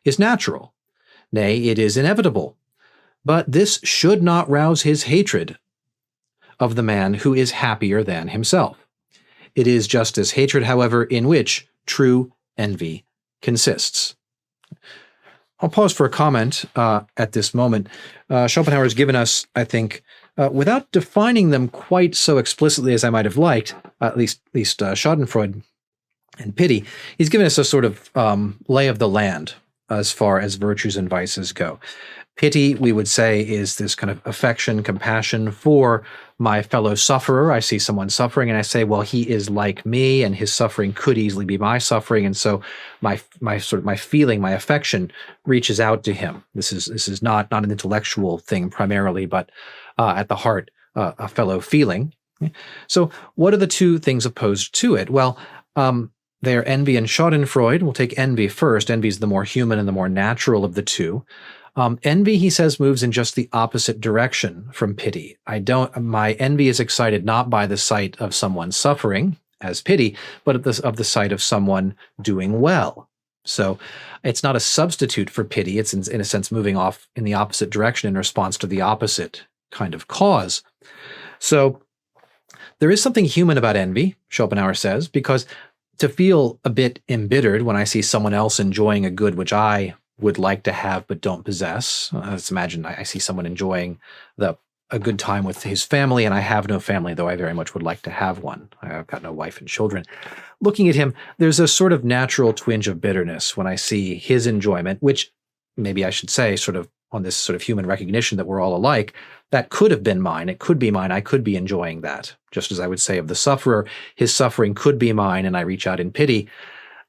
is natural. Nay, it is inevitable. But this should not rouse his hatred of the man who is happier than himself. It is just this hatred, however, in which true envy consists. I'll pause for a comment at this moment. Schopenhauer has given us, I think, without defining them quite so explicitly as I might have liked, at least Schadenfreude and pity, he's given us a sort of lay of the land as far as virtues and vices go. Pity, we would say, is this kind of affection, compassion for my fellow sufferer. I see someone suffering and I say, well, he is like me and his suffering could easily be my suffering. And so my feeling, my affection reaches out to him. This is not an intellectual thing primarily, but at the heart, a fellow feeling. So what are the two things opposed to it? Well, they are envy and Schadenfreude. We'll take envy first. Envy is the more human and the more natural of the two. Envy, he says, moves in just the opposite direction from pity. My envy is excited not by the sight of someone suffering, as pity, but of the sight of someone doing well. So it's not a substitute for pity. It's in a sense moving off in the opposite direction in response to the opposite kind of cause. So there is something human about envy, Schopenhauer says, because to feel a bit embittered when I see someone else enjoying a good which I would like to have but don't possess. Let's imagine I see someone enjoying a good time with his family, and I have no family, though I very much would like to have one. I've got no wife and children. Looking at him, there's a sort of natural twinge of bitterness when I see his enjoyment, which maybe I should say sort of on this sort of human recognition that we're all alike, that could have been mine. It could be mine. I could be enjoying that. Just as I would say of the sufferer, his suffering could be mine, and I reach out in pity.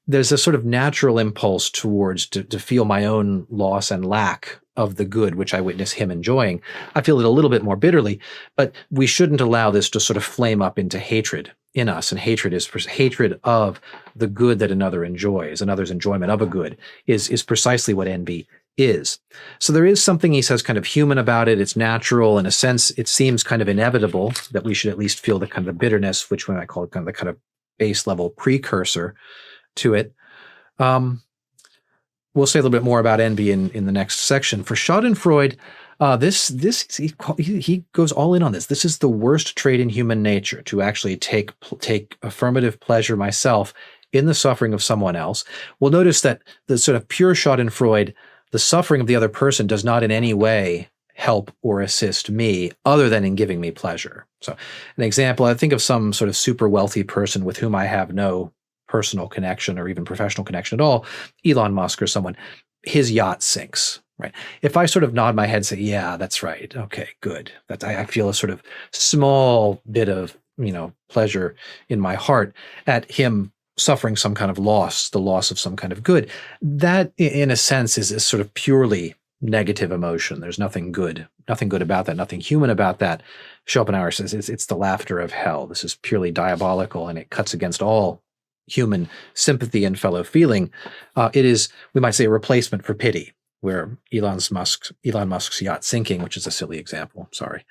There's a sort of natural impulse towards to feel my own loss and lack of the good which I witness him enjoying. I feel it a little bit more bitterly, but we shouldn't allow this to sort of flame up into hatred in us. And hatred is hatred of the good that another enjoys. Another's enjoyment of a good is precisely what envy is. So there is something, he says, kind of human about it. It's natural. In a sense, it seems kind of inevitable that we should at least feel the kind of bitterness, which we might call it kind of the kind of base level precursor to it. We'll say a little bit more about envy in the next section. For Schadenfreude, he goes all in on this. This is the worst trait in human nature, to actually take affirmative pleasure myself in the suffering of someone else. We'll notice that the sort of pure Schadenfreude, the suffering of the other person, does not in any way help or assist me other than in giving me pleasure. So an example, I think of some sort of super wealthy person with whom I have no personal connection or even professional connection at all, Elon Musk or someone, his yacht sinks, right? If I sort of nod my head and say, yeah, that's right. Okay, good. I feel a sort of small bit of, pleasure in my heart at him suffering some kind of loss, the loss of some kind of good. That, in a sense, is a sort of purely negative emotion. There's nothing good about that, nothing human about that. Schopenhauer says it's the laughter of hell. This is purely diabolical, and it cuts against all human sympathy and fellow feeling. It is, we might say, a replacement for pity, where Elon Musk's yacht sinking, which is a silly example, sorry,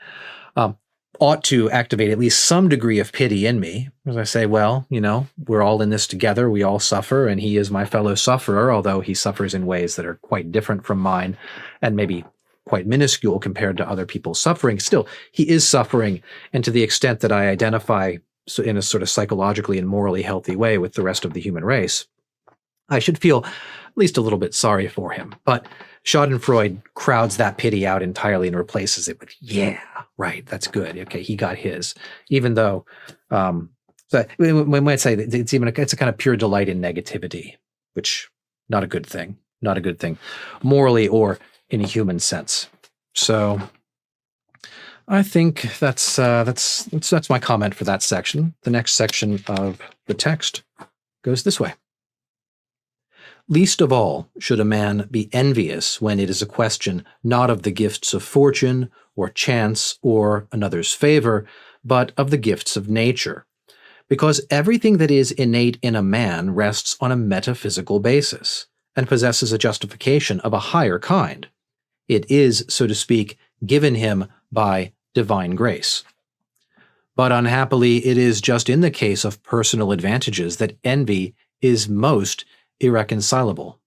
ought to activate at least some degree of pity in me, as I say, well, we're all in this together, we all suffer, and he is my fellow sufferer, although he suffers in ways that are quite different from mine, and maybe quite minuscule compared to other people's suffering. Still, he is suffering, and to the extent that I identify in a sort of psychologically and morally healthy way with the rest of the human race, I should feel at least a little bit sorry for him. But Schadenfreude crowds that pity out entirely and replaces it with, yeah, right, that's good. Okay, he got his. Even though, so we might say that it's a kind of pure delight in negativity, which not a good thing, morally or in a human sense. So I think that's my comment for that section. The next section of the text goes this way. Least of all should a man be envious when it is a question not of the gifts of fortune or chance or another's favor, but of the gifts of nature, because everything that is innate in a man rests on a metaphysical basis and possesses a justification of a higher kind. It is, so to speak, given him by divine grace. But unhappily, it is just in the case of personal advantages that envy is most irreconcilable.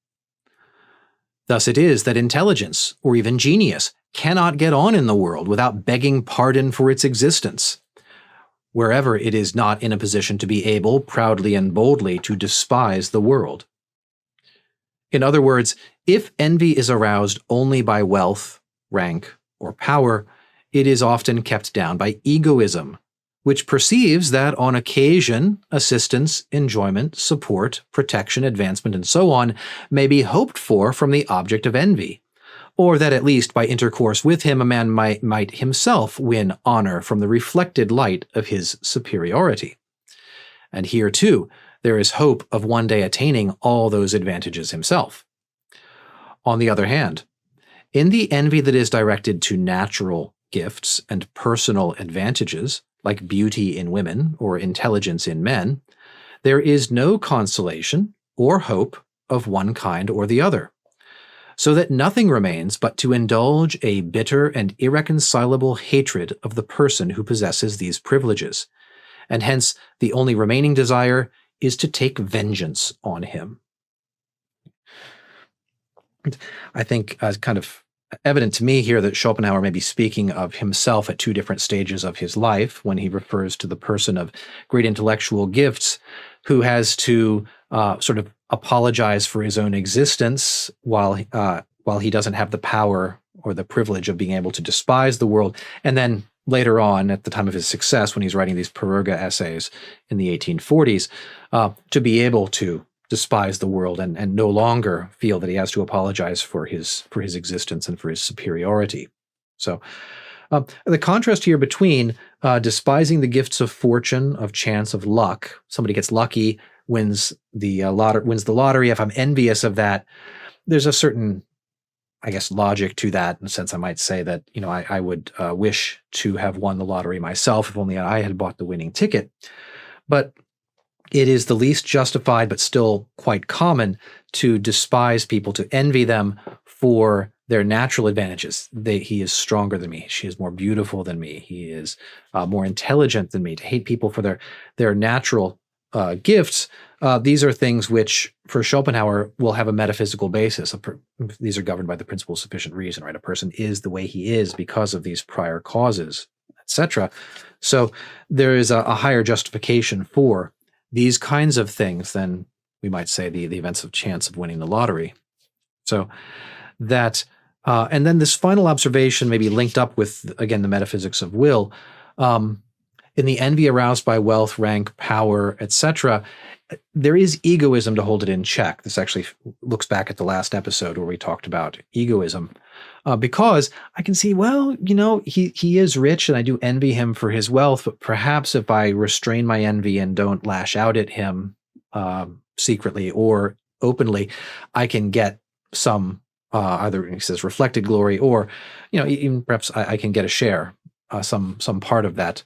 Thus it is that intelligence, or even genius, cannot get on in the world without begging pardon for its existence, wherever it is not in a position to be able, proudly and boldly, to despise the world. In other words, if envy is aroused only by wealth, rank, or power, it is often kept down by egoism, which perceives that on occasion assistance, enjoyment, support, protection, advancement, and so on may be hoped for from the object of envy, or that at least by intercourse with him a man might himself win honor from the reflected light of his superiority. And here, too, there is hope of one day attaining all those advantages himself. On the other hand, in the envy that is directed to natural gifts and personal advantages, like beauty in women or intelligence in men, there is no consolation or hope of one kind or the other, so that nothing remains but to indulge a bitter and irreconcilable hatred of the person who possesses these privileges, and hence the only remaining desire is to take vengeance on him. I think kind of evident to me here that Schopenhauer may be speaking of himself at two different stages of his life when he refers to the person of great intellectual gifts who has to sort of apologize for his own existence while he doesn't have the power or the privilege of being able to despise the world. And then later on, at the time of his success, when he's writing these Perugia essays in the 1840s, to be able to despise the world and no longer feel that he has to apologize for his existence and for his superiority. So the contrast here between despising the gifts of fortune, of chance, of luck, somebody gets lucky, wins the lottery. If I'm envious of that, there's a certain, I guess, logic to that, in the sense I might say that, I would wish to have won the lottery myself if only I had bought the winning ticket. But it is the least justified, but still quite common, to despise people, to envy them for their natural advantages. He is stronger than me. She is more beautiful than me. He is more intelligent than me. To hate people for their natural gifts, these are things which, for Schopenhauer, will have a metaphysical basis. These are governed by the principle of sufficient reason, right? A person is the way he is because of these prior causes, etc. So there is a higher justification for these kinds of things than, we might say, the events of chance of winning the lottery. So that, and then this final observation may be linked up with, again, the metaphysics of will. In the envy aroused by wealth, rank, power, etc., there is egoism to hold it in check. This actually looks back at the last episode where we talked about egoism, because I can see, well, he is rich and I do envy him for his wealth, but perhaps if I restrain my envy and don't lash out at him secretly or openly, I can get some either, he says, reflected glory, or even perhaps I can get a share, some part of that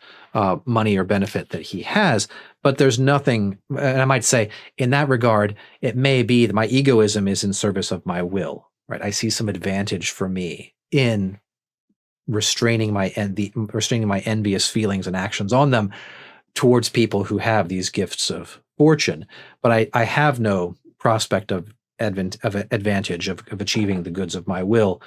money or benefit that he has. But there's nothing, and I might say, in that regard, it may be that my egoism is in service of my will, right? I see some advantage for me in restraining my envious feelings and actions on them towards people who have these gifts of fortune. But I have no prospect of advantage of achieving the goods of my will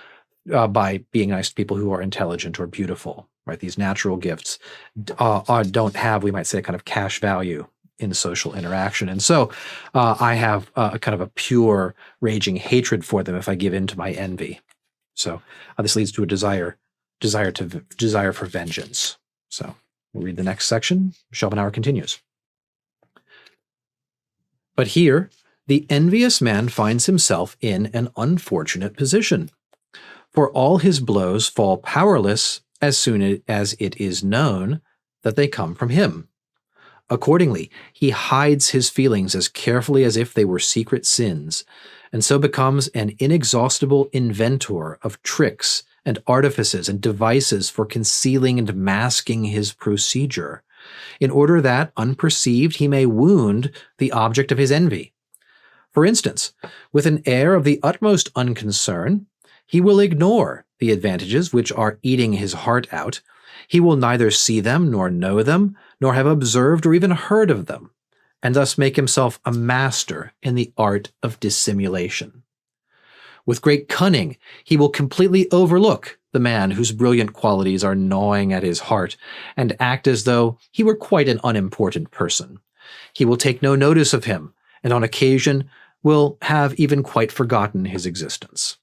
by being nice to people who are intelligent or beautiful, right? These natural gifts don't have, we might say, a kind of cash value in social interaction. And so I have a kind of a pure raging hatred for them if I give in to my envy. So this leads to a desire for vengeance. So we'll read the next section. Schopenhauer continues. But here, the envious man finds himself in an unfortunate position, for all his blows fall powerless as soon as it is known that they come from him. Accordingly, he hides his feelings as carefully as if they were secret sins, and so becomes an inexhaustible inventor of tricks and artifices and devices for concealing and masking his procedure, in order that, unperceived, he may wound the object of his envy. For instance, with an air of the utmost unconcern, he will ignore the advantages which are eating his heart out. He will neither see them, nor know them, nor have observed or even heard of them, and thus make himself a master in the art of dissimulation. With great cunning, he will completely overlook the man whose brilliant qualities are gnawing at his heart, and act as though he were quite an unimportant person. He will take no notice of him, and on occasion will have even quite forgotten his existence.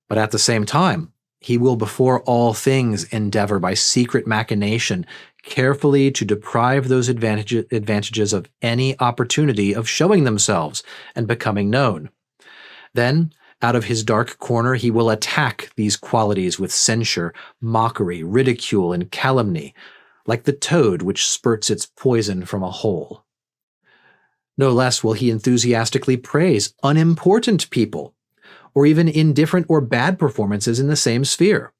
But at the same time, he will before all things endeavor by secret machination carefully to deprive those advantages of any opportunity of showing themselves and becoming known. Then, out of his dark corner, he will attack these qualities with censure, mockery, ridicule, and calumny, like the toad which spurts its poison from a hole. No less will he enthusiastically praise unimportant people, or even indifferent or bad performances in the same sphere.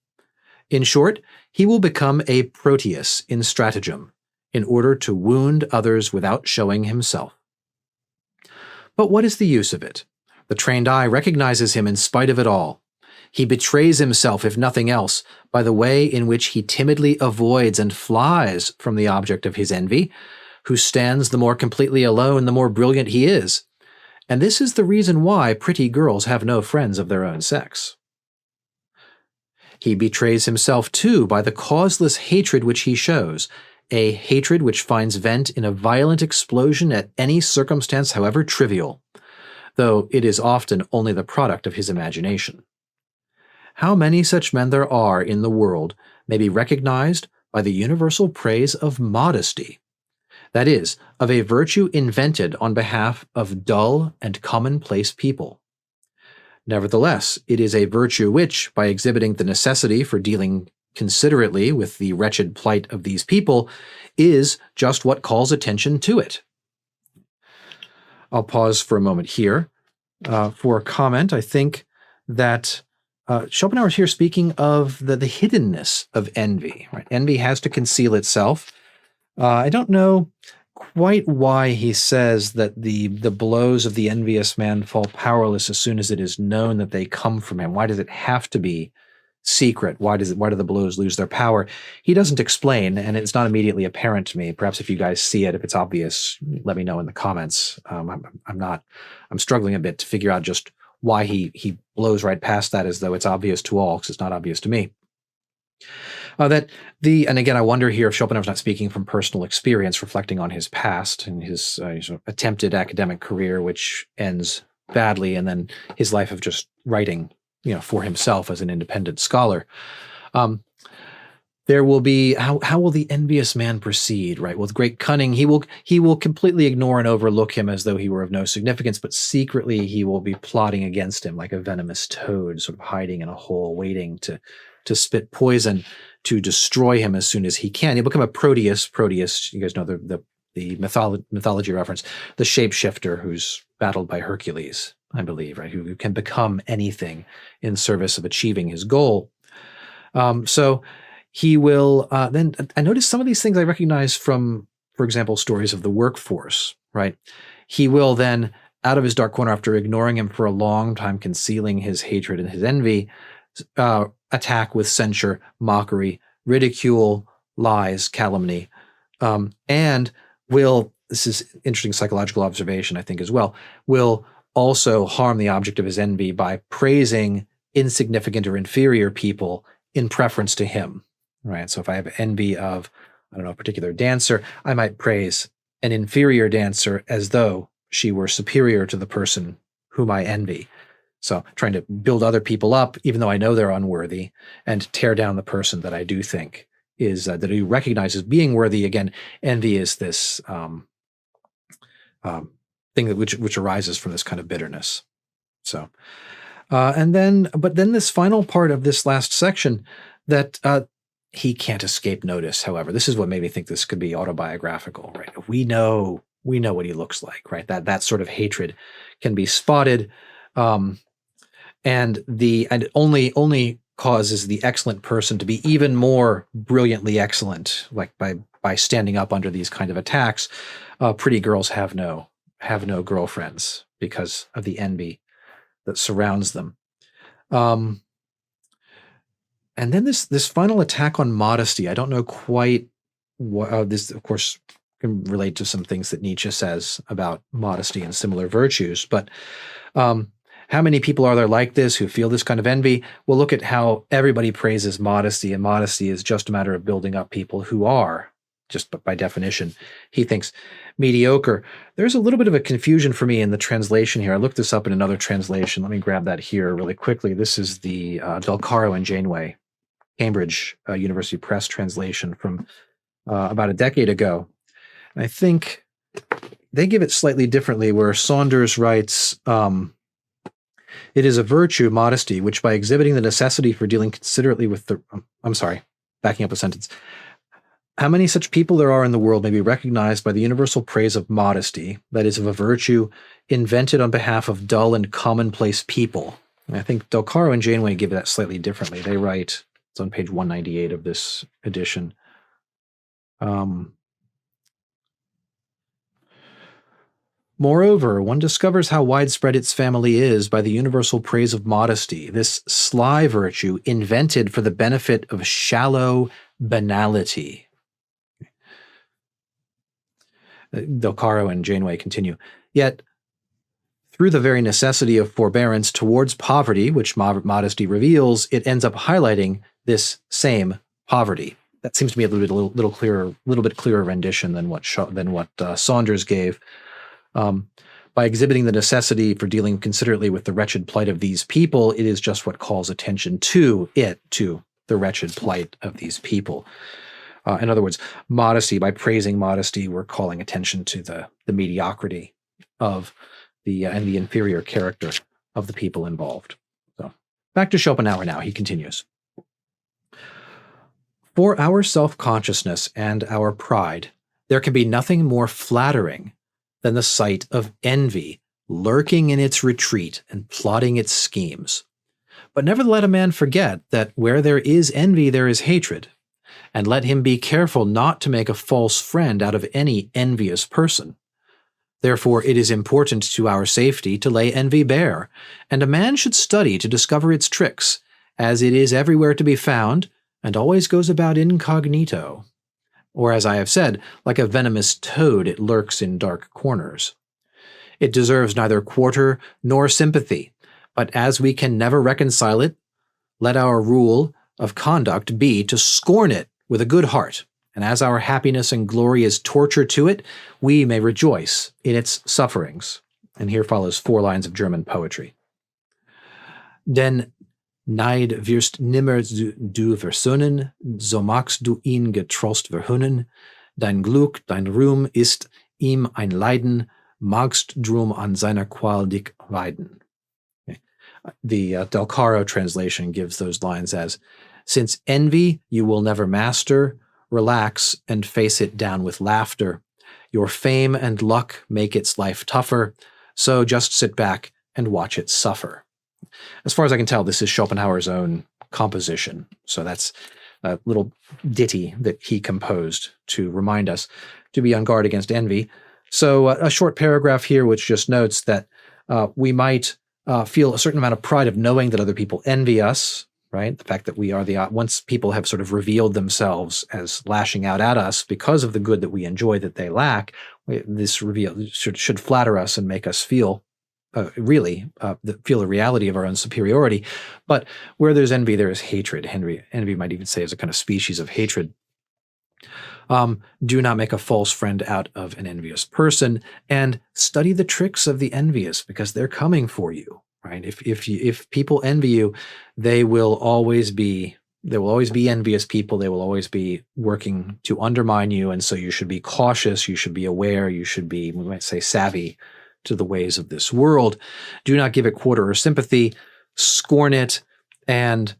In short, he will become a Proteus in stratagem, in order to wound others without showing himself. But what is the use of it? The trained eye recognizes him in spite of it all. He betrays himself, if nothing else, by the way in which he timidly avoids and flies from the object of his envy, who stands the more completely alone the more brilliant he is. And this is the reason why pretty girls have no friends of their own sex. He betrays himself, too, by the causeless hatred which he shows, a hatred which finds vent in a violent explosion at any circumstance however trivial, though it is often only the product of his imagination. How many such men there are in the world may be recognized by the universal praise of modesty, that is, of a virtue invented on behalf of dull and commonplace people. Nevertheless, it is a virtue which, by exhibiting the necessity for dealing considerately with the wretched plight of these people, is just what calls attention to it. I'll pause for a moment here for a comment. I think that Schopenhauer is here speaking of the hiddenness of envy. Right? Envy has to conceal itself. I don't know quite why he says that the blows of the envious man fall powerless as soon as it is known that they come from him. Why does it have to be secret? Why do the blows lose their power? He doesn't explain, and it's not immediately apparent to me. Perhaps if you guys see it, if it's obvious, let me know in the comments. I'm struggling a bit to figure out just why he blows right past that as though it's obvious to all, because it's not obvious to me. And again, I wonder here if Schopenhauer's not speaking from personal experience, reflecting on his past and his attempted academic career, which ends badly, and then his life of just writing, for himself as an independent scholar. There will be how will the envious man proceed? Right, with great cunning, he will completely ignore and overlook him as though he were of no significance, but secretly he will be plotting against him like a venomous toad, sort of hiding in a hole, waiting to spit poison to destroy him as soon as he can. He'll become a Proteus. Proteus, you guys know the mythology reference, the shapeshifter who's battled by Hercules, I believe, right? Who can become anything in service of achieving his goal. So he will then. I notice some of these things I recognize from, for example, stories of the workforce. Right? He will then out of his dark corner after ignoring him for a long time, concealing his hatred and his envy, attack with censure, mockery, ridicule, lies, calumny, and will, this is interesting psychological observation, I think, as well, will also harm the object of his envy by praising insignificant or inferior people in preference to him, right? So if I have envy of, I don't know, a particular dancer, I might praise an inferior dancer as though she were superior to the person whom I envy. So trying to build other people up, even though I know they're unworthy, and tear down the person that I do think is, that I recognize as being worthy. Again, envy is this thing that which arises from this kind of bitterness. So, but then this final part of this last section that he can't escape notice. However, this is what made me think this could be autobiographical, right? We know what he looks like, right? That sort of hatred can be spotted, and it only causes the excellent person to be even more brilliantly excellent, like by standing up under these kind of attacks. Pretty girls have no girlfriends because of the envy that surrounds them. And then this final attack on modesty, I don't know quite what this, of course, can relate to some things that Nietzsche says about modesty and similar virtues, but how many people are there like this who feel this kind of envy? Well, look at how everybody praises modesty, and modesty is just a matter of building up people who are, just by definition, he thinks, mediocre. There's a little bit of a confusion for me in the translation here. I looked this up in another translation. Let me grab that here really quickly. This is the Del Caro and Janeway, Cambridge University Press translation from about a decade ago. And I think they give it slightly differently, where Saunders writes, it is a virtue, modesty, which by exhibiting the necessity for dealing considerately with the... I'm sorry, backing up a sentence. How many such people there are in the world may be recognized by the universal praise of modesty, that is, of a virtue invented on behalf of dull and commonplace people. And I think Del Caro and Janeway give that slightly differently. They write, it's on page 198 of this edition. Moreover, one discovers how widespread its family is by the universal praise of modesty, this sly virtue invented for the benefit of shallow banality. Del Caro and Janeway continue. Yet, through the very necessity of forbearance towards poverty, which modesty reveals, it ends up highlighting this same poverty. That seems to me a little bit clearer rendition than what Saunders gave. By exhibiting the necessity for dealing considerately with the wretched plight of these people, it is just what calls attention to the wretched plight of these people. In other words, modesty, by praising modesty, we're calling attention to the mediocrity of and the inferior character of the people involved. So back to Schopenhauer now, he continues. For our self-consciousness and our pride, there can be nothing more flattering than the sight of envy lurking in its retreat and plotting its schemes. But never let a man forget that where there is envy, there is hatred, and let him be careful not to make a false friend out of any envious person. Therefore, it is important to our safety to lay envy bare, and a man should study to discover its tricks, as it is everywhere to be found, and always goes about incognito. Or, as I have said, like a venomous toad, it lurks in dark corners. It deserves neither quarter nor sympathy, but as we can never reconcile it, let our rule of conduct be to scorn it with a good heart, and as our happiness and glory is torture to it, we may rejoice in its sufferings. And here follows 4 lines of German poetry. Denn Neid wirst nimmer du versonnen, so magst du ihn getrost verhöhnen. Dein Glück, dein Ruhm ist ihm ein Leiden, magst drum an seiner Qual dich weiden. Okay. The Del Caro translation gives those lines as, since envy you will never master, relax and face it down with laughter. Your fame and luck make its life tougher, so just sit back and watch it suffer. As far as I can tell, this is Schopenhauer's own composition. So that's a little ditty that he composed to remind us to be on guard against envy. So a short paragraph here which just notes that We might feel a certain amount of pride of knowing that other people envy us, right? The fact that we are once people have sort of revealed themselves as lashing out at us because of the good that we enjoy that they lack, this reveal should flatter us and make us feel feel the reality of our own superiority. But where there's envy, there is hatred. Envy might even say is a kind of species of hatred. Do not make a false friend out of an envious person, and study the tricks of the envious, because they're coming for you, right? If people envy you, there will always be envious people. They will always be working to undermine you, and so you should be cautious. You should be aware. You should be, we might say, savvy to the ways of this world. Do not give it quarter or sympathy. Scorn it, and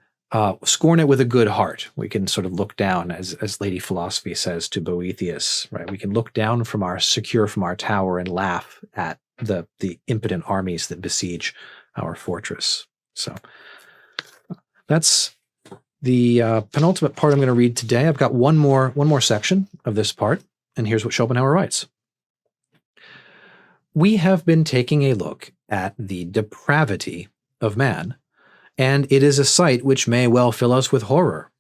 scorn it with a good heart. We can sort of look down, as Lady Philosophy says to Boethius, right? We can look down from our tower and laugh at the impotent armies that besiege our fortress. So that's the penultimate part I'm going to read today. I've got one more section of this part, and here's what Schopenhauer writes. We have been taking a look at the depravity of man, and it is a sight which may well fill us with horror.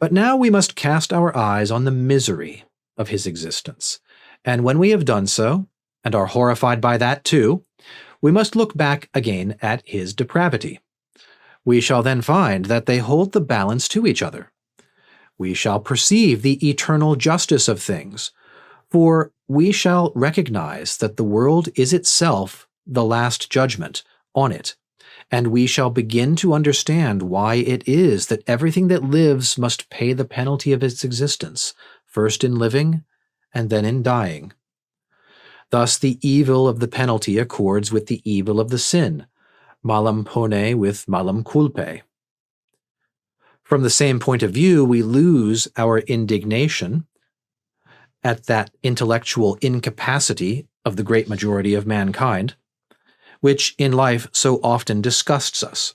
But now we must cast our eyes on the misery of his existence, and when we have done so, and are horrified by that too, we must look back again at his depravity. We shall then find that they hold the balance to each other. We shall perceive the eternal justice of things, for we shall recognize that the world is itself the last judgment on it, and we shall begin to understand why it is that everything that lives must pay the penalty of its existence, first in living and then in dying. Thus the evil of the penalty accords with the evil of the sin, malum pone with malum culpae. From the same point of view, we lose our indignation at that intellectual incapacity of the great majority of mankind, which in life so often disgusts us.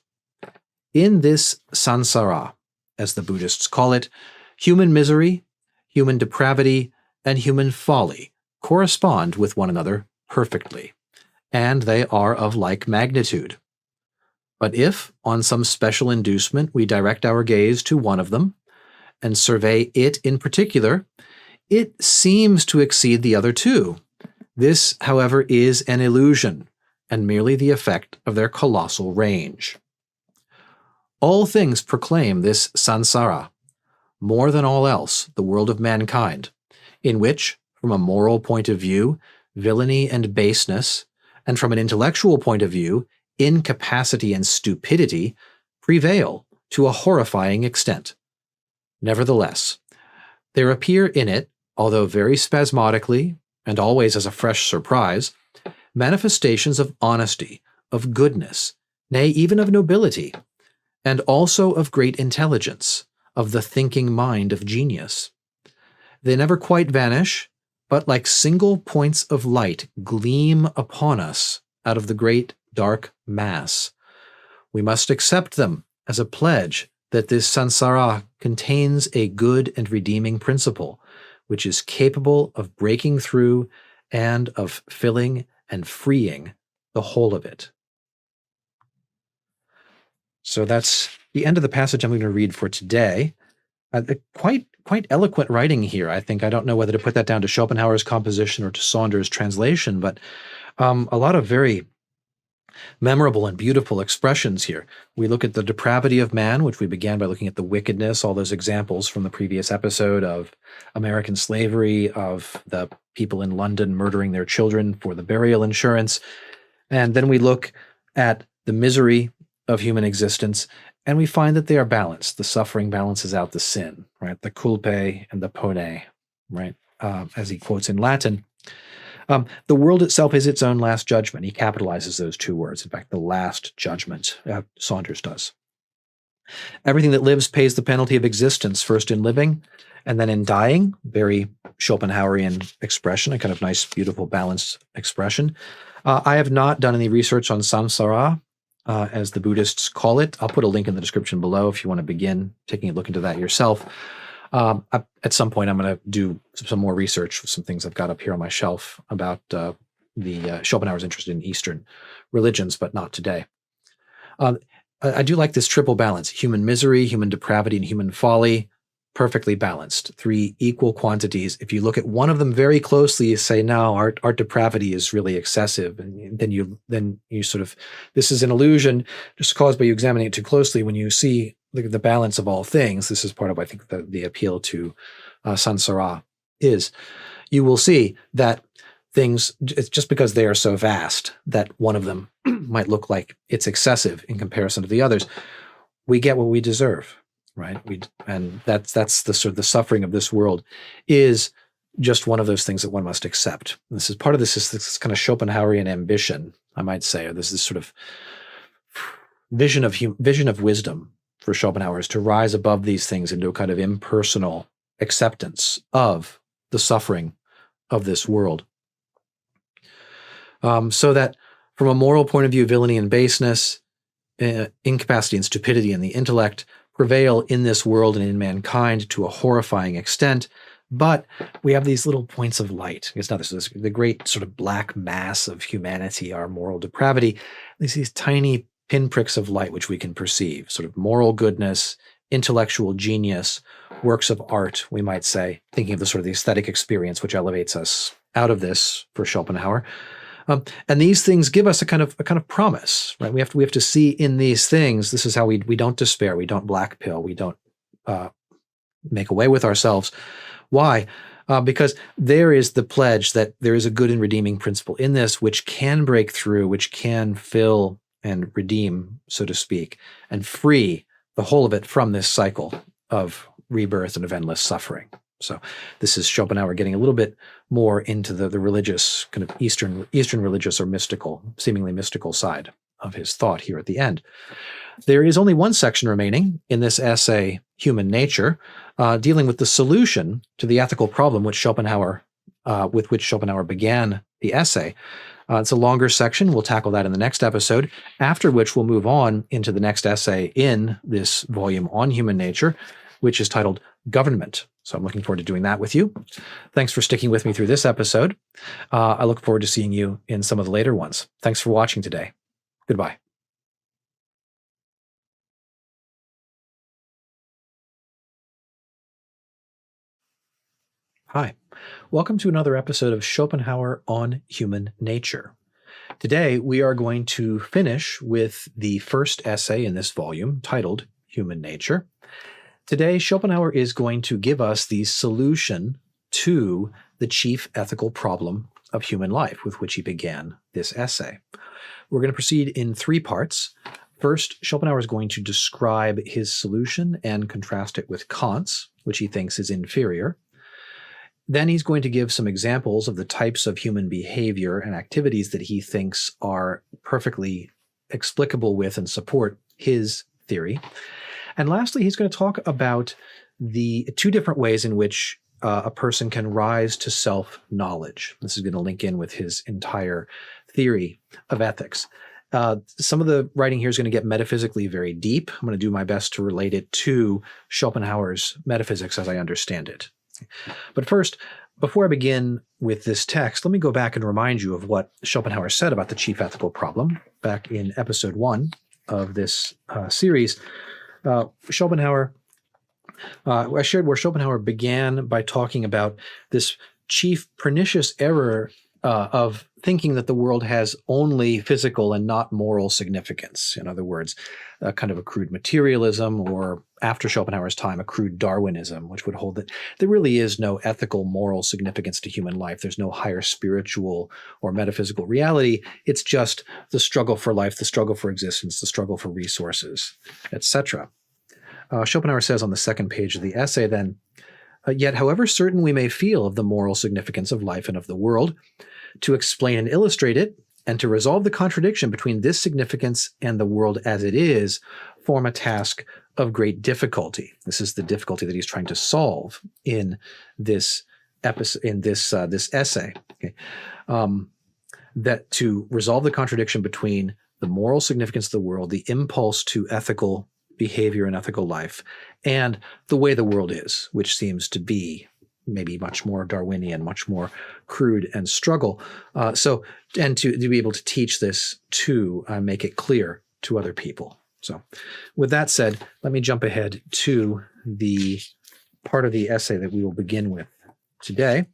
In this sansara, as the Buddhists call it, human misery, human depravity, and human folly correspond with one another perfectly, and they are of like magnitude. But if, on some special inducement, we direct our gaze to one of them, and survey it in particular, it seems to exceed the other two. This, however, is an illusion, and merely the effect of their colossal range. All things proclaim this sansara, more than all else the world of mankind, in which, from a moral point of view, villainy and baseness, and from an intellectual point of view, incapacity and stupidity, prevail to a horrifying extent. Nevertheless, there appear in it, although very spasmodically, and always as a fresh surprise, manifestations of honesty, of goodness, nay, even of nobility, and also of great intelligence, of the thinking mind of genius. They never quite vanish, but like single points of light gleam upon us out of the great dark mass. We must accept them as a pledge that this sansara contains a good and redeeming principle, which is capable of breaking through and of filling and freeing the whole of it. So that's the end of the passage I'm going to read for today. Quite eloquent writing here, I think. I don't know whether to put that down to Schopenhauer's composition or to Saunders' translation, but a lot of very memorable and beautiful expressions here. We look at the depravity of man, which we began by looking at the wickedness, all those examples from the previous episode of American slavery, of the people in London murdering their children for the burial insurance. And then we look at the misery of human existence, and we find that they are balanced. The suffering balances out the sin, right? The culpae and the pone, right? As he quotes in Latin. The world itself is its own last judgment. He capitalizes those two words. In fact, the last judgment, Saunders does. Everything that lives pays the penalty of existence, first in living and then in dying. Very Schopenhauerian expression, a kind of nice, beautiful, balanced expression. I have not done any research on samsara, as the Buddhists call it. I'll put a link in the description below if you want to begin taking a look into that yourself. At some point, I'm going to do some more research with some things I've got up here on my shelf about Schopenhauer's interested in Eastern religions, but not today. I do like this triple balance: human misery, human depravity, and human folly. Perfectly balanced, three equal quantities. If you look at one of them very closely, you say, no, our depravity is really excessive. And then you sort of, this is an illusion just caused by you examining it too closely. When you see the balance of all things, this is part of, I think, the appeal to Sansara is, you will see that things, it's just because they are so vast that one of them might look like it's excessive in comparison to the others. We get what we deserve. Right, and that's the sort of the suffering of this world is just one of those things that one must accept. This is part of this kind of Schopenhauerian ambition, I might say, or this sort of vision of wisdom for Schopenhauer, is to rise above these things into a kind of impersonal acceptance of the suffering of this world, so that from a moral point of view, villainy and baseness, incapacity and stupidity in the intellect prevail in this world and in mankind to a horrifying extent, but we have these little points of light. It's not this the great sort of black mass of humanity, our moral depravity. There's these tiny pinpricks of light which we can perceive, sort of moral goodness, intellectual genius, works of art, we might say, thinking of the sort of the aesthetic experience which elevates us out of this for Schopenhauer. And these things give us a kind of promise, right? We have to see in these things. This is how we don't despair, we don't black pill, we don't make away with ourselves. Why? Because there is the pledge that there is a good and redeeming principle in this, which can break through, which can fill and redeem, so to speak, and free the whole of it from this cycle of rebirth and of endless suffering. So this is Schopenhauer getting a little bit more into the religious, kind of Eastern religious or mystical, seemingly mystical side of his thought here at the end. There is only one section remaining in this essay, Human Nature, dealing with the solution to the ethical problem with which Schopenhauer began the essay. It's a longer section. We'll tackle that in the next episode, after which we'll move on into the next essay in this volume on human nature, which is titled Government. So I'm looking forward to doing that with you. Thanks for sticking with me through this episode. I look forward to seeing you in some of the later ones. Thanks for watching today. Goodbye. Hi, welcome to another episode of Schopenhauer on Human Nature. Today, we are going to finish with the first essay in this volume titled Human Nature. Today, Schopenhauer is going to give us the solution to the chief ethical problem of human life with which he began this essay. We're going to proceed in three parts. First, Schopenhauer is going to describe his solution and contrast it with Kant's, which he thinks is inferior. Then he's going to give some examples of the types of human behavior and activities that he thinks are perfectly explicable with and support his theory. And lastly, he's going to talk about the two different ways in which a person can rise to self-knowledge. This is going to link in with his entire theory of ethics. Some of the writing here is going to get metaphysically very deep. I'm going to do my best to relate it to Schopenhauer's metaphysics as I understand it. But first, before I begin with this text, let me go back and remind you of what Schopenhauer said about the chief ethical problem back in episode 1 of this series. Schopenhauer, I shared where Schopenhauer began by talking about this chief pernicious error of thinking that the world has only physical and not moral significance. In other words, a kind of a crude materialism, or after Schopenhauer's time, a crude Darwinism, which would hold that there really is no ethical, moral significance to human life. There's no higher spiritual or metaphysical reality. It's just the struggle for life, the struggle for existence, the struggle for resources, etc. Schopenhauer says on the second page of the essay then, yet however certain we may feel of the moral significance of life and of the world, to explain and illustrate it, and to resolve the contradiction between this significance and the world as it is, form a task of great difficulty. This is the difficulty that he's trying to solve in this episode, in this essay. Okay. That to resolve the contradiction between the moral significance of the world, the impulse to ethical behavior and ethical life, and the way the world is, which seems to be maybe much more Darwinian, much more crude and struggle. And to be able to teach this to make it clear to other people. So with that said, let me jump ahead to the part of the essay that we will begin with today.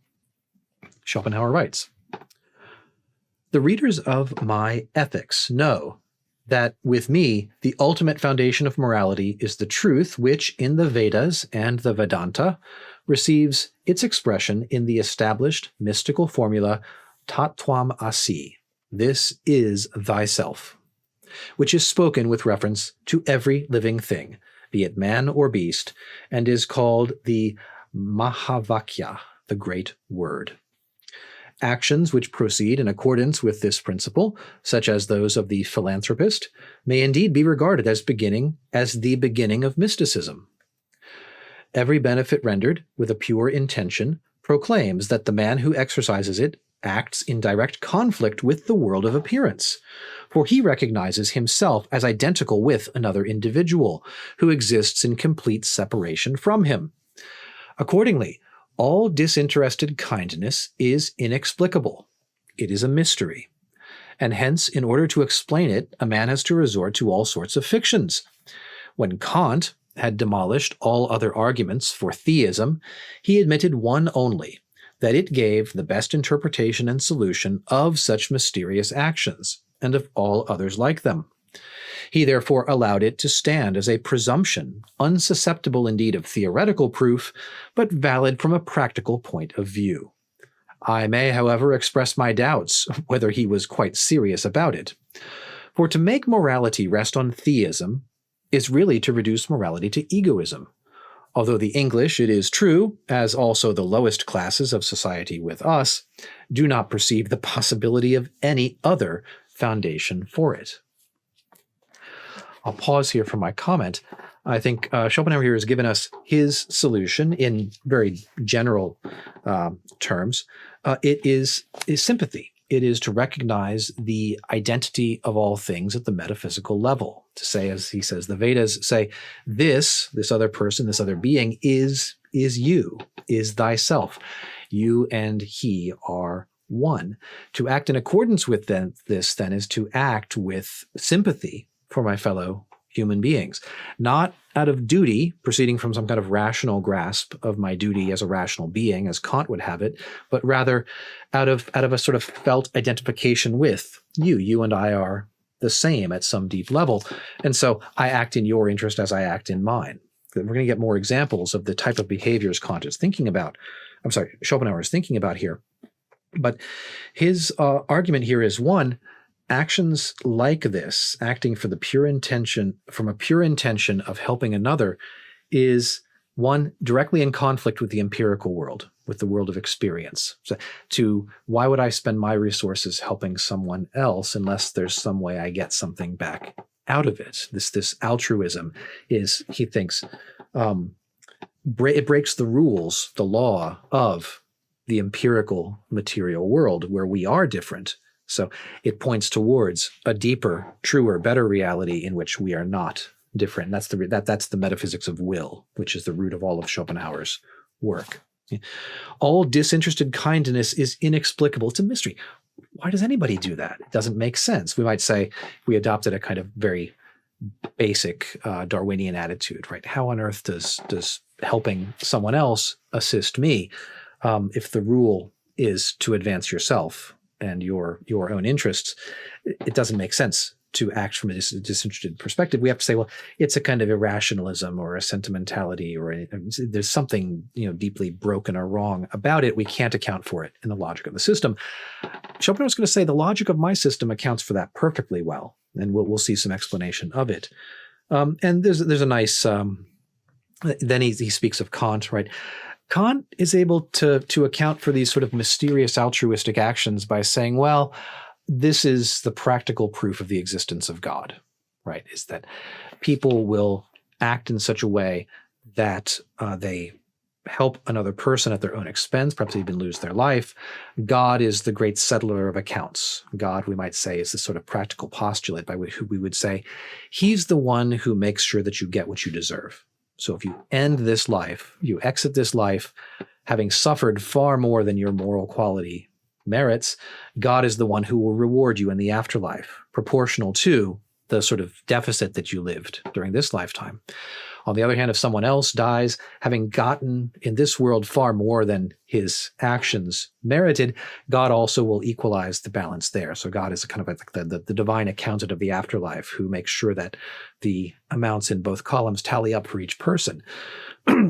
Schopenhauer writes, "The readers of my Ethics know that with me, the ultimate foundation of morality is the truth which in the Vedas and the Vedanta receives its expression in the established mystical formula Tattvam Asi, this is thyself, which is spoken with reference to every living thing, be it man or beast, and is called the Mahavakya, the great word. Actions which proceed in accordance with this principle, such as those of the philanthropist, may indeed be regarded as the beginning of mysticism. Every benefit rendered with a pure intention proclaims that the man who exercises it acts in direct conflict with the world of appearance, for he recognizes himself as identical with another individual who exists in complete separation from him. Accordingly, all disinterested kindness is inexplicable. It is a mystery. And hence, in order to explain it, a man has to resort to all sorts of fictions. When Kant had demolished all other arguments for theism, he admitted one only, that it gave the best interpretation and solution of such mysterious actions, and of all others like them. He therefore allowed it to stand as a presumption, unsusceptible indeed of theoretical proof, but valid from a practical point of view. I may, however, express my doubts whether he was quite serious about it. For to make morality rest on theism is really to reduce morality to egoism. Although the English, it is true, as also the lowest classes of society with us, do not perceive the possibility of any other foundation for it." I'll pause here for my comment. I think Schopenhauer here has given us his solution in very general terms. It is sympathy. It is to recognize the identity of all things at the metaphysical level. To say, as he says, the Vedas say, this other person, this other being is you, is thyself. You and he are one. To act in accordance with this is to act with sympathy for my fellow human beings, not out of duty, proceeding from some kind of rational grasp of my duty as a rational being, as Kant would have it, but rather out of a sort of felt identification with you. You and I are the same at some deep level, and so I act in your interest as I act in mine. We're going to get more examples of the type of behaviors Schopenhauer is thinking about here. But his argument here is, one, actions like this, acting for the pure intention, from a pure intention of helping another, is one, directly in conflict with the empirical world, with the world of experience. So why would I spend my resources helping someone else unless there's some way I get something back out of it? This altruism is, he thinks, it breaks the rules, the law of the empirical material world where we are different. So it points towards a deeper, truer, better reality in which we are not different. That's the metaphysics of will, which is the root of all of Schopenhauer's work. All disinterested kindness is inexplicable. It's a mystery. Why does anybody do that? It doesn't make sense. We might say we adopted a kind of very basic Darwinian attitude, right? How on earth does helping someone else assist me if the rule is to advance yourself and your own interests? It doesn't make sense to act from a disinterested perspective. We have to say, well, it's a kind of irrationalism or a sentimentality, or there's something deeply broken or wrong about it. We can't account for it in the logic of the system. Schopenhauer is going to say the logic of my system accounts for that perfectly well, and we'll see some explanation of it. And there's a nice. Then he speaks of Kant, right? Kant is able to account for these sort of mysterious altruistic actions by saying, well, this is the practical proof of the existence of God, right? Is that people will act in such a way that they help another person at their own expense, perhaps even lose their life. God is the great settler of accounts. God, we might say, is the sort of practical postulate by which we would say, he's the one who makes sure that you get what you deserve. So if you end this life, you exit this life, having suffered far more than your moral quality merits, God is the one who will reward you in the afterlife, proportional to the sort of deficit that you lived during this lifetime. On the other hand, if someone else dies, having gotten in this world far more than his actions merited, God also will equalize the balance there. So God is kind of like the divine accountant of the afterlife who makes sure that the amounts in both columns tally up for each person.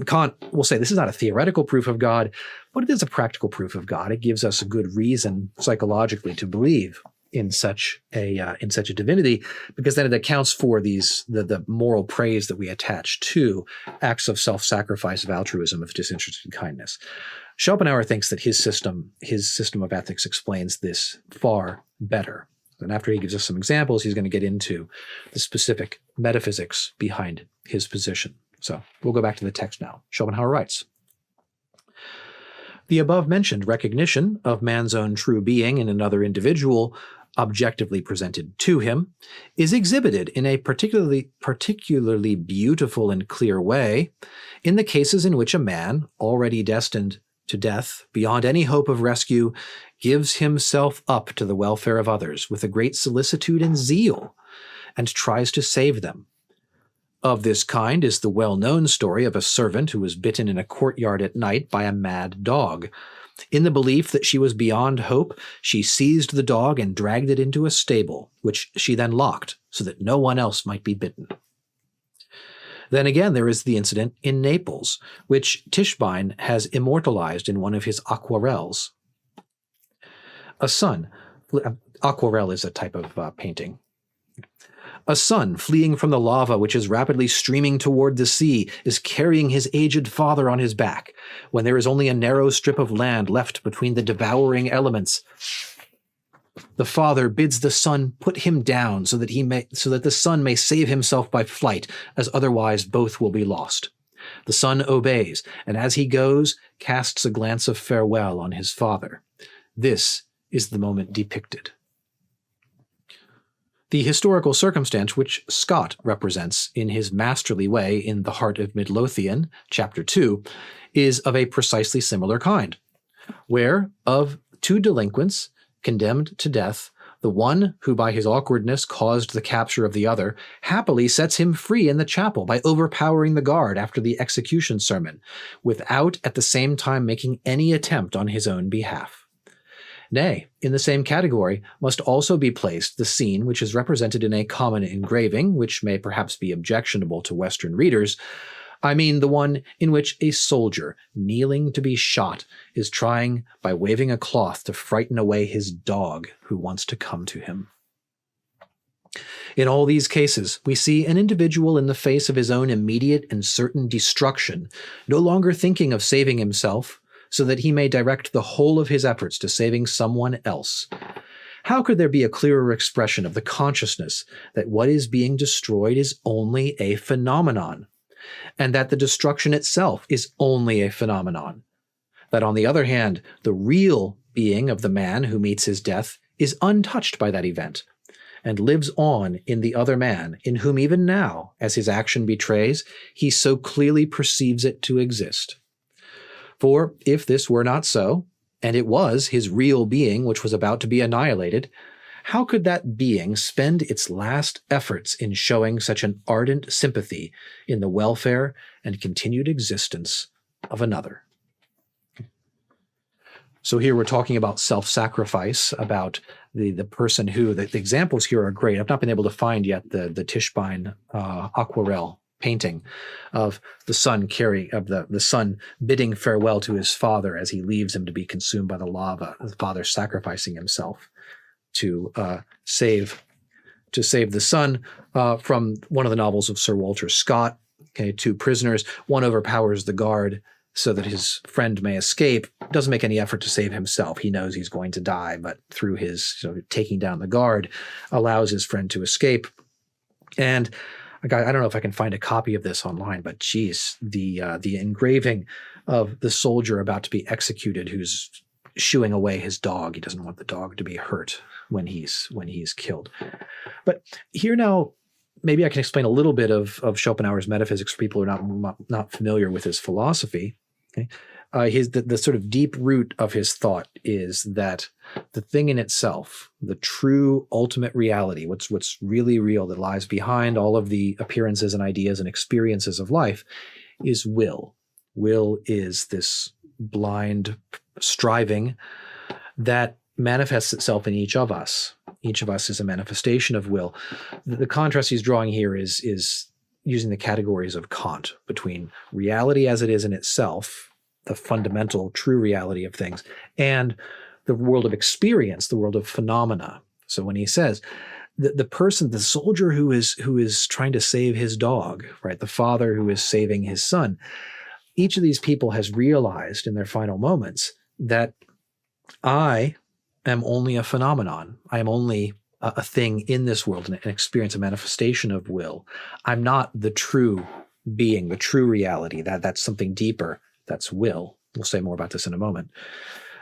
Kant will say this is not a theoretical proof of God, but it is a practical proof of God. It gives us a good reason psychologically to believe in such a divinity, because then it accounts for the moral praise that we attach to acts of self-sacrifice, of altruism, of disinterested kindness. Schopenhauer thinks that his system of ethics explains this far better. And after he gives us some examples, he's going to get into the specific metaphysics behind his position. So we'll go back to the text now. Schopenhauer writes, "The above-mentioned recognition of man's own true being in another individual, objectively presented to him, is exhibited in a particularly beautiful and clear way in the cases in which a man, already destined to death beyond any hope of rescue, gives himself up to the welfare of others with a great solicitude and zeal, and tries to save them. Of this kind is the well-known story of a servant who was bitten in a courtyard at night by a mad dog. In the belief that she was beyond hope, she seized the dog and dragged it into a stable, which she then locked so that no one else might be bitten." Then again, there is the incident in Naples, which Tischbein has immortalized in one of his aquarelles. Aquarelle is a type of painting. "A son, fleeing from the lava which is rapidly streaming toward the sea, is carrying his aged father on his back, when there is only a narrow strip of land left between the devouring elements. The father bids the son put him down so that the son may save himself by flight, as otherwise both will be lost. The son obeys, and as he goes, casts a glance of farewell on his father. This is the moment depicted." The historical circumstance which Scott represents in his masterly way in The Heart of Midlothian, Chapter 2, is of a precisely similar kind, where, of two delinquents condemned to death, the one who by his awkwardness caused the capture of the other happily sets him free in the chapel by overpowering the guard after the execution sermon, without at the same time making any attempt on his own behalf. Nay, in the same category must also be placed the scene which is represented in a common engraving, which may perhaps be objectionable to Western readers. I mean the one in which a soldier, kneeling to be shot, is trying, by waving a cloth, to frighten away his dog who wants to come to him. In all these cases, we see an individual in the face of his own immediate and certain destruction, no longer thinking of saving himself, so that he may direct the whole of his efforts to saving someone else. How could there be a clearer expression of the consciousness that what is being destroyed is only a phenomenon, and that the destruction itself is only a phenomenon? That, on the other hand, the real being of the man who meets his death is untouched by that event, and lives on in the other man, in whom even now, as his action betrays, he so clearly perceives it to exist. For if this were not so, and it was his real being which was about to be annihilated, how could that being spend its last efforts in showing such an ardent sympathy in the welfare and continued existence of another? So here we're talking about self-sacrifice, about the person who, the examples here are great. I've not been able to find yet the Tischbein aquarelle painting of the son the son bidding farewell to his father as he leaves him to be consumed by the lava, the father sacrificing himself to save the son. From one of the novels of Sir Walter Scott, two prisoners, one overpowers the guard so that his friend may escape, doesn't make any effort to save himself. He knows he's going to die, but through his taking down the guard, allows his friend to escape. And I don't know if I can find a copy of this online, but geez, the engraving of the soldier about to be executed who's shooing away his dog. He doesn't want the dog to be hurt when he's killed. But here now, maybe I can explain a little bit of Schopenhauer's metaphysics for people who are not familiar with his philosophy. Okay? the sort of deep root of his thought is that the thing in itself, the true ultimate reality, what's really real that lies behind all of the appearances and ideas and experiences of life, is will. Will is this blind striving that manifests itself in each of us. Each of us is a manifestation of will. The contrast he's drawing here is using the categories of Kant between reality as it is in itself, the fundamental true reality of things, and the world of experience, the world of phenomena. So when he says the person, the soldier who is trying to save his dog, right, the father who is saving his son, each of these people has realized in their final moments that I am only a phenomenon. I am only a thing in this world, an experience, a manifestation of will. I'm not the true being, the true reality. That's something deeper. That's will. We'll say more about this in a moment.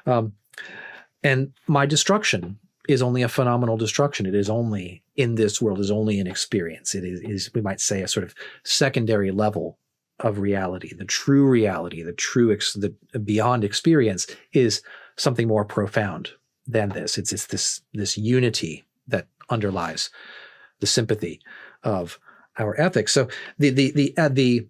And my destruction is only a phenomenal destruction. It is only in this world, is only an experience. It is, we might say, a sort of secondary level of reality. The true reality, the beyond experience is something more profound than this. It's this unity that underlies the sympathy of our ethics. So the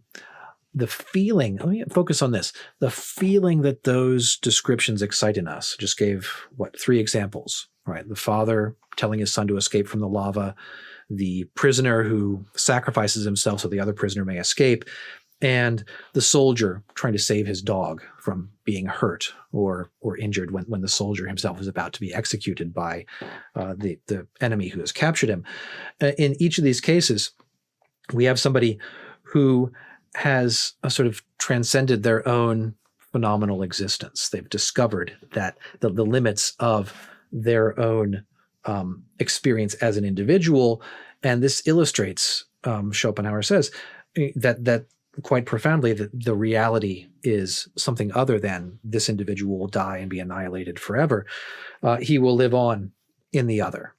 feeling, let me focus on this, the feeling that those descriptions excite in us. Just gave, 3 examples, right? The father telling his son to escape from the lava, the prisoner who sacrifices himself so the other prisoner may escape, and the soldier trying to save his dog from being hurt or injured when the soldier himself is about to be executed by the enemy who has captured him. In each of these cases, we have somebody who has sort of transcended their own phenomenal existence. They've discovered that the limits of their own experience as an individual, and this illustrates, Schopenhauer says, that quite profoundly, that the reality is something other than this individual will die and be annihilated forever. He will live on in the other.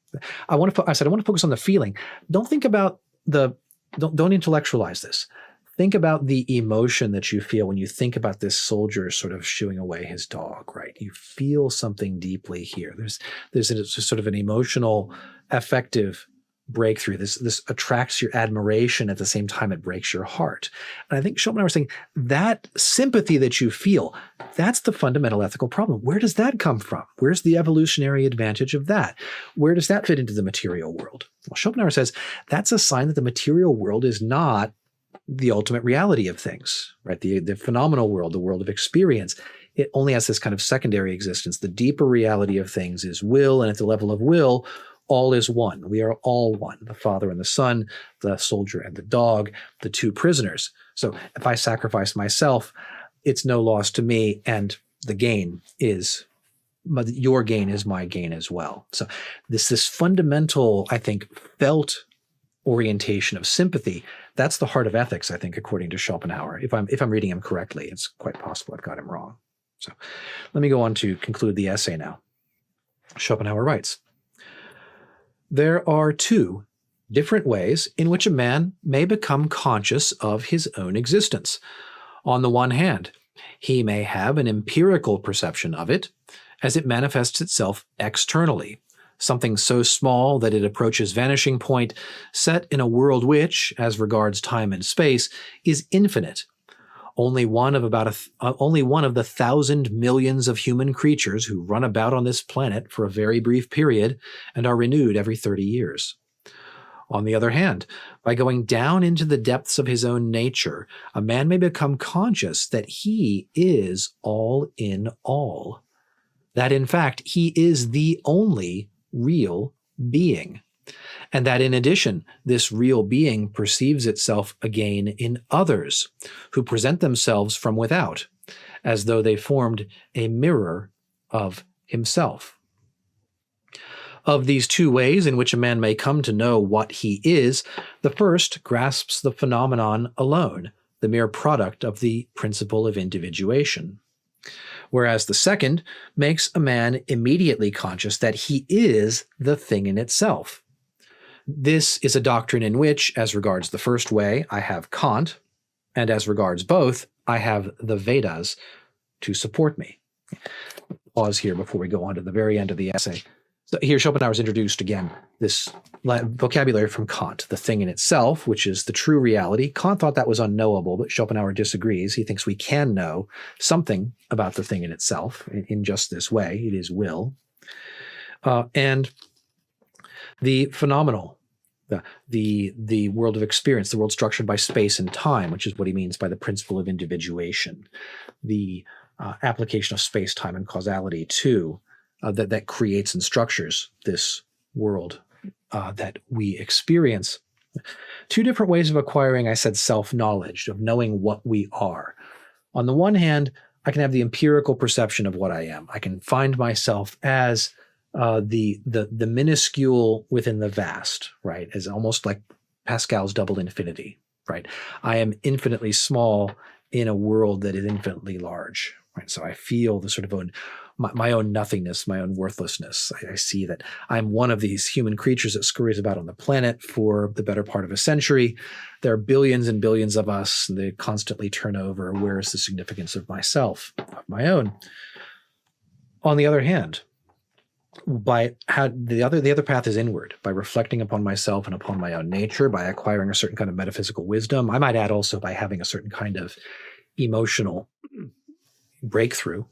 I want to focus on the feeling. Don't think about don't intellectualize this. Think about the emotion that you feel when you think about this soldier sort of shooing away his dog, right? You feel something deeply here. There's a sort of an emotional, affective breakthrough. This attracts your admiration at the same time it breaks your heart. And I think Schopenhauer was saying that sympathy that you feel, that's the fundamental ethical problem. Where does that come from? Where's the evolutionary advantage of that? Where does that fit into the material world? Well, Schopenhauer says that's a sign that the material world is not the ultimate reality of things, right? The phenomenal world, the world of experience, it only has this kind of secondary existence. The deeper reality of things is will, and at the level of will, all is one. We are all one. The father and the son, the soldier and the dog, the 2 prisoners. So if I sacrifice myself, it's no loss to me, and the gain is, your gain is my gain as well. So this fundamental, I think, felt orientation of sympathy, that's the heart of ethics, I think, according to Schopenhauer. If I'm reading him correctly, it's quite possible I've got him wrong. So let me go on to conclude the essay now. Schopenhauer writes, there are 2 different ways in which a man may become conscious of his own existence. On the one hand, he may have an empirical perception of it as it manifests itself externally, something so small that it approaches vanishing point, set in a world which, as regards time and space, is infinite. Only one of the 1,000 millions of human creatures who run about on this planet for a very brief period and are renewed every 30 years. On the other hand, by going down into the depths of his own nature, a man may become conscious that he is all in all, that in fact he is the only real being, and that in addition, this real being perceives itself again in others who present themselves from without, as though they formed a mirror of himself. Of these 2 ways in which a man may come to know what he is, the first grasps the phenomenon alone, the mere product of the principle of individuation, whereas the second makes a man immediately conscious that he is the thing in itself. This is a doctrine in which, as regards the first way, I have Kant, and as regards both, I have the Vedas to support me. Pause here before we go on to the very end of the essay. So here Schopenhauer's introduced again this vocabulary from Kant, the thing in itself, which is the true reality. Kant thought that was unknowable, but Schopenhauer disagrees. He thinks we can know something about the thing in itself in just this way. It is will. And the phenomenal, the world of experience, the world structured by space and time, which is what he means by the principle of individuation, the application of space, time, and causality to that creates and structures this world that we experience. Two different ways of acquiring, I said, self-knowledge, of knowing what we are. On the one hand, I can have the empirical perception of what I am. I can find myself as the minuscule within the vast, right? As almost like Pascal's double infinity, right? I am infinitely small in a world that is infinitely large, right? So I feel the sort of my own nothingness, my own worthlessness. I see that I'm one of these human creatures that scurries about on the planet for the better part of a century. There are billions and billions of us. They constantly turn over. Where is the significance of myself, of my own? On the other hand, the other path is inward, by reflecting upon myself and upon my own nature, by acquiring a certain kind of metaphysical wisdom. I might add also by having a certain kind of emotional breakthrough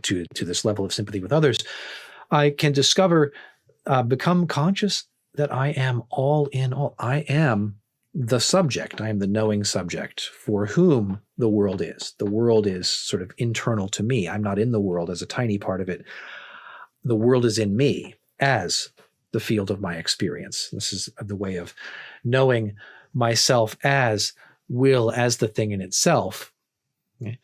to this level of sympathy with others. I can become conscious that I am all in all. I am the subject. I am the knowing subject for whom the world is. The world is sort of internal to me. I'm not in the world as a tiny part of it. The world is in me as the field of my experience. This is the way of knowing myself as will, as the thing in itself. Okay.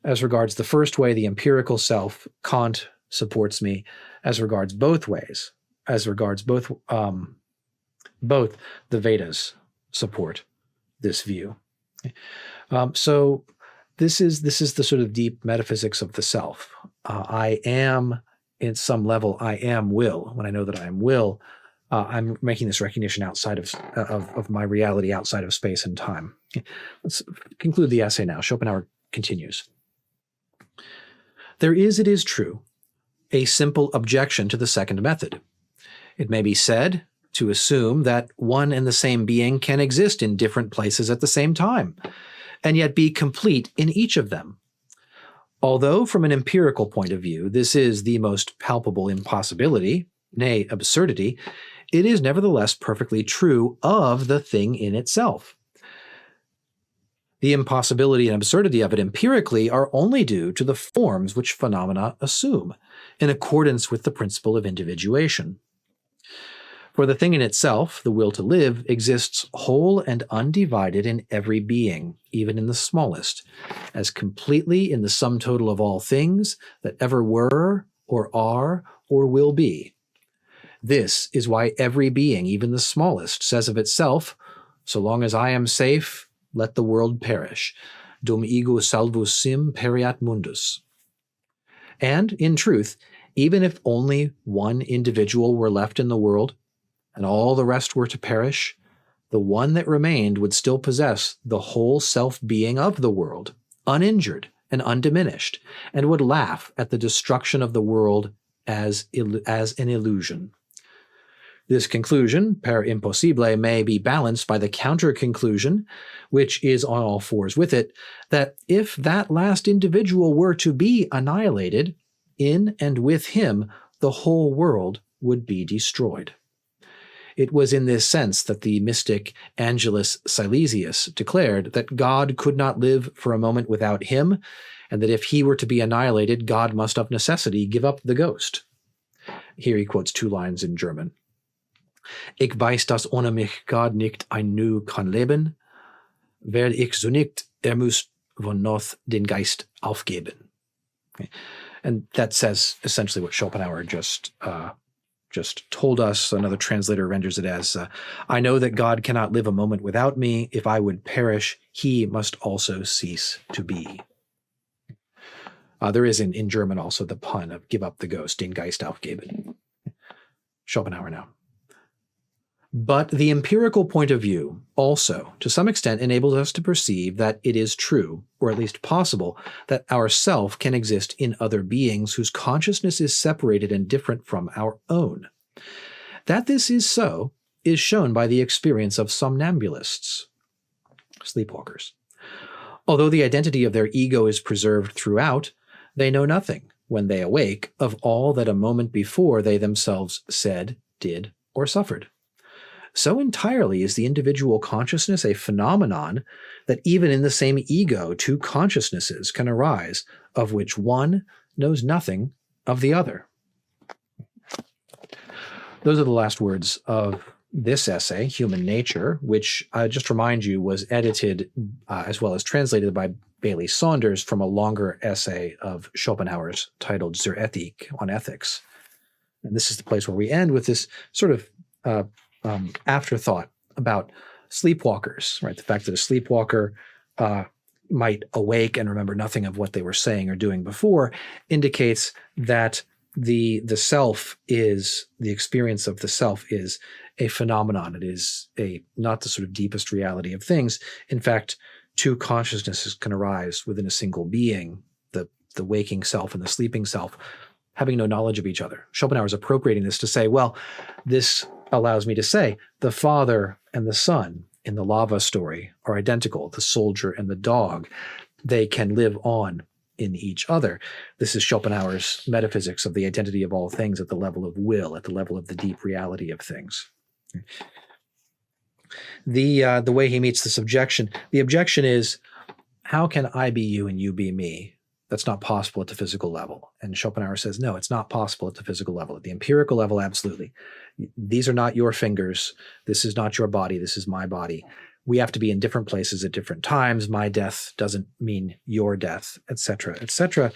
As regards the first way, the empirical self, Kant supports me. As regards both ways, as regards both the Vedas support this view. So this is the sort of deep metaphysics of the self. I am, in some level, I am will. When I know that I am will, I'm making this recognition outside of my reality, outside of space and time. Let's conclude the essay now. Schopenhauer continues. There is, it is true, a simple objection to the second method. It may be said to assume that one and the same being can exist in different places at the same time, and yet be complete in each of them. Although, from an empirical point of view, this is the most palpable impossibility, nay, absurdity, it is nevertheless perfectly true of the thing in itself. The impossibility and absurdity of it empirically are only due to the forms which phenomena assume, in accordance with the principle of individuation. For the thing in itself, the will to live, exists whole and undivided in every being, even in the smallest, as completely in the sum total of all things that ever were, or are, or will be. This is why every being, even the smallest, says of itself, so long as I am safe, let the world perish. Dum ego salvus sim periat mundus. And, in truth, even if only one individual were left in the world, and all the rest were to perish, the one that remained would still possess the whole self-being of the world, uninjured and undiminished, and would laugh at the destruction of the world as an illusion. This conclusion, per impossibile, may be balanced by the counter-conclusion, which is on all fours with it, that if that last individual were to be annihilated, in and with him the whole world would be destroyed. It was in this sense that the mystic Angelus Silesius declared that God could not live for a moment without him, and that if he were to be annihilated, God must of necessity give up the ghost. Here he quotes two lines in German. Ich weiß, dass ohne mich Gott nicht ein Nu kann leben, werde ich so nicht, muss von noch den Geist aufgeben. Okay. And that says essentially what Schopenhauer just told us. Another translator renders it as, I know that God cannot live a moment without me. If I would perish, he must also cease to be. There is in German also the pun of give up the ghost, den Geist aufgeben. Schopenhauer now. But the empirical point of view also, to some extent, enables us to perceive that it is true, or at least possible, that our self can exist in other beings whose consciousness is separated and different from our own. That this is so is shown by the experience of somnambulists, sleepwalkers. Although the identity of their ego is preserved throughout, they know nothing, when they awake, of all that a moment before they themselves said, did, or suffered. So entirely is the individual consciousness a phenomenon that even in the same ego, two consciousnesses can arise, of which one knows nothing of the other. Those are the last words of this essay, Human Nature, which, just to remind you, was edited as well as translated by Bailey Saunders from a longer essay of Schopenhauer's titled Zur Ethik, on ethics. And this is the place where we end with this sort of afterthought about sleepwalkers, right? The fact that a sleepwalker might awake and remember nothing of what they were saying or doing before indicates that the self is, the experience of the self is a phenomenon. It is not the sort of deepest reality of things. In fact, two consciousnesses can arise within a single being, the waking self and the sleeping self, having no knowledge of each other. Schopenhauer is appropriating this to say, well, this allows me to say the father and the son in the lava story are identical, the soldier and the dog. They can live on in each other. This is Schopenhauer's metaphysics of the identity of all things at the level of will, at the level of the deep reality of things. The way he meets this objection, the objection is, how can I be you and you be me? That's not possible at the physical level. And Schopenhauer says, no, it's not possible at the physical level. At the empirical level, absolutely. These are not your fingers. This is not your body. This is my body. We have to be in different places at different times. My death doesn't mean your death, etc., etc.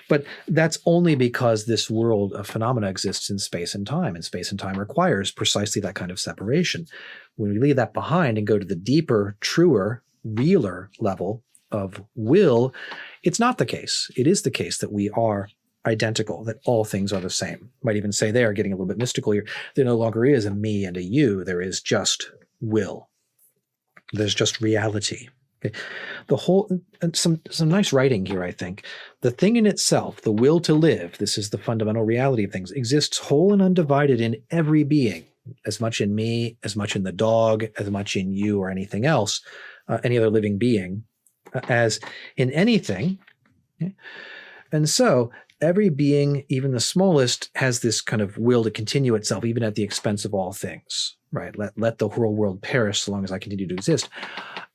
But that's only because this world of phenomena exists in space and time, and space and time requires precisely that kind of separation. When we leave that behind and go to the deeper, truer, realer level of will, it's not the case. It is the case that we are identical, that all things are the same. Might even say they are getting a little bit mystical here. There no longer is a me and a you. There is just will. There's just reality. Okay. The whole, and some nice writing here, I think. The thing in itself, the will to live, this is the fundamental reality of things, exists whole and undivided in every being, as much in me, as much in the dog, as much in you or anything else, any other living being, as in anything. Okay. And so every being, even the smallest, has this kind of will to continue itself, even at the expense of all things, right? Let the whole world perish so long as I continue to exist.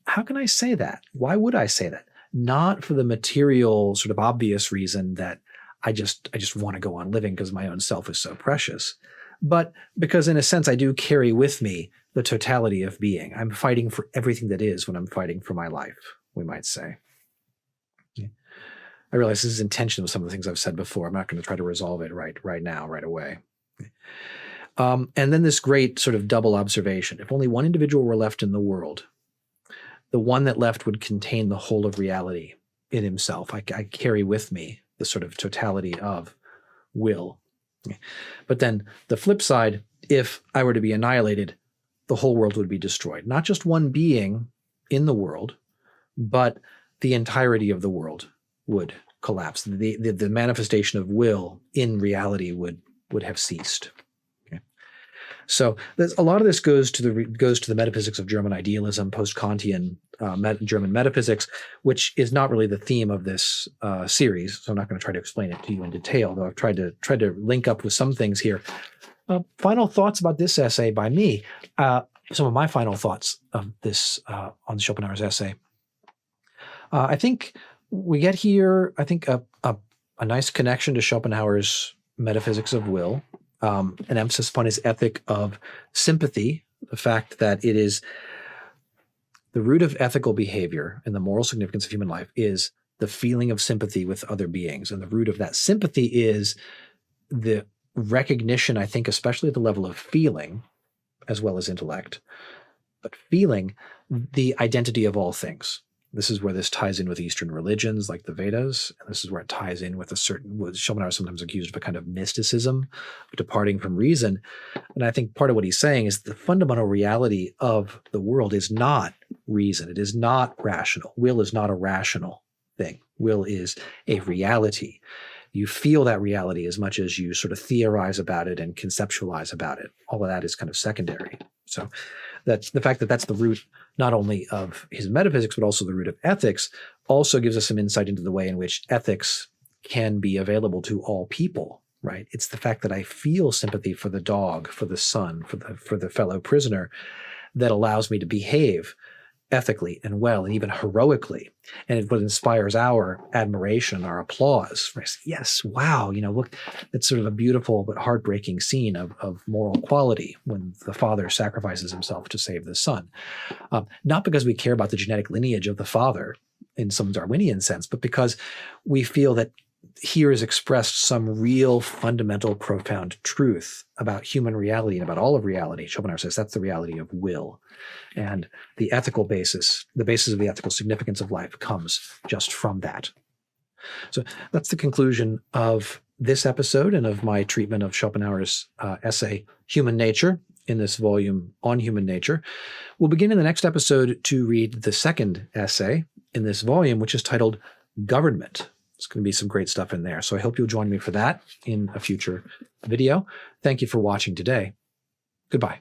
How can I say that? Why would I say that? Not for the material sort of obvious reason that I just want to go on living because my own self is so precious, but because in a sense I do carry with me the totality of being. I'm fighting for everything that is when I'm fighting for my life, we might say. I realize this is in tension with some of the things I've said before. I'm not going to try to resolve it right now, right away. And then this great sort of double observation. If only one individual were left in the world, the one that left would contain the whole of reality in himself. I carry with me the sort of totality of will. But then the flip side, if I were to be annihilated, the whole world would be destroyed. Not just one being in the world, but the entirety of the world would collapse. The manifestation of will in reality would have ceased. Okay. So a lot of this goes to the metaphysics of German idealism, post-Kantian German metaphysics, which is not really the theme of this series. So I'm not going to try to explain it to you in detail, though I've tried to link up with some things here. Final thoughts about this essay by me. Some of my final thoughts of this on Schopenhauer's essay. I think we get here, I think, a nice connection to Schopenhauer's metaphysics of will, an emphasis upon his ethic of sympathy, the fact that it is the root of ethical behavior and the moral significance of human life is the feeling of sympathy with other beings. And the root of that sympathy is the recognition, I think, especially at the level of feeling, as well as intellect, but feeling the identity of all things. This is where this ties in with Eastern religions like the Vedas. And this is where it ties in with what Schopenhauer is sometimes accused of a kind of mysticism, of departing from reason. And I think part of what he's saying is the fundamental reality of the world is not reason. It is not rational. Will is not a rational thing. Will is a reality. You feel that reality as much as you sort of theorize about it and conceptualize about it. All of that is kind of secondary. So that's the fact that that's the root not only of his metaphysics, but also the root of ethics, also gives us some insight into the way in which ethics can be available to all people, right? It's the fact that I feel sympathy for the dog, for the son, for the fellow prisoner that allows me to behave ethically and well and even heroically. And it what inspires our admiration, our applause. Yes, wow, look, it's sort of a beautiful but heartbreaking scene of moral quality when the father sacrifices himself to save the son. Not because we care about the genetic lineage of the father in some Darwinian sense, but because we feel that here is expressed some real fundamental profound truth about human reality and about all of reality. Schopenhauer says that's the reality of will. And the ethical basis, the basis of the ethical significance of life comes just from that. So that's the conclusion of this episode and of my treatment of Schopenhauer's essay, Human Nature, in this volume on human nature. We'll begin in the next episode to read the second essay in this volume, which is titled Government. It's going to be some great stuff in there. So I hope you'll join me for that in a future video. Thank you for watching today. Goodbye.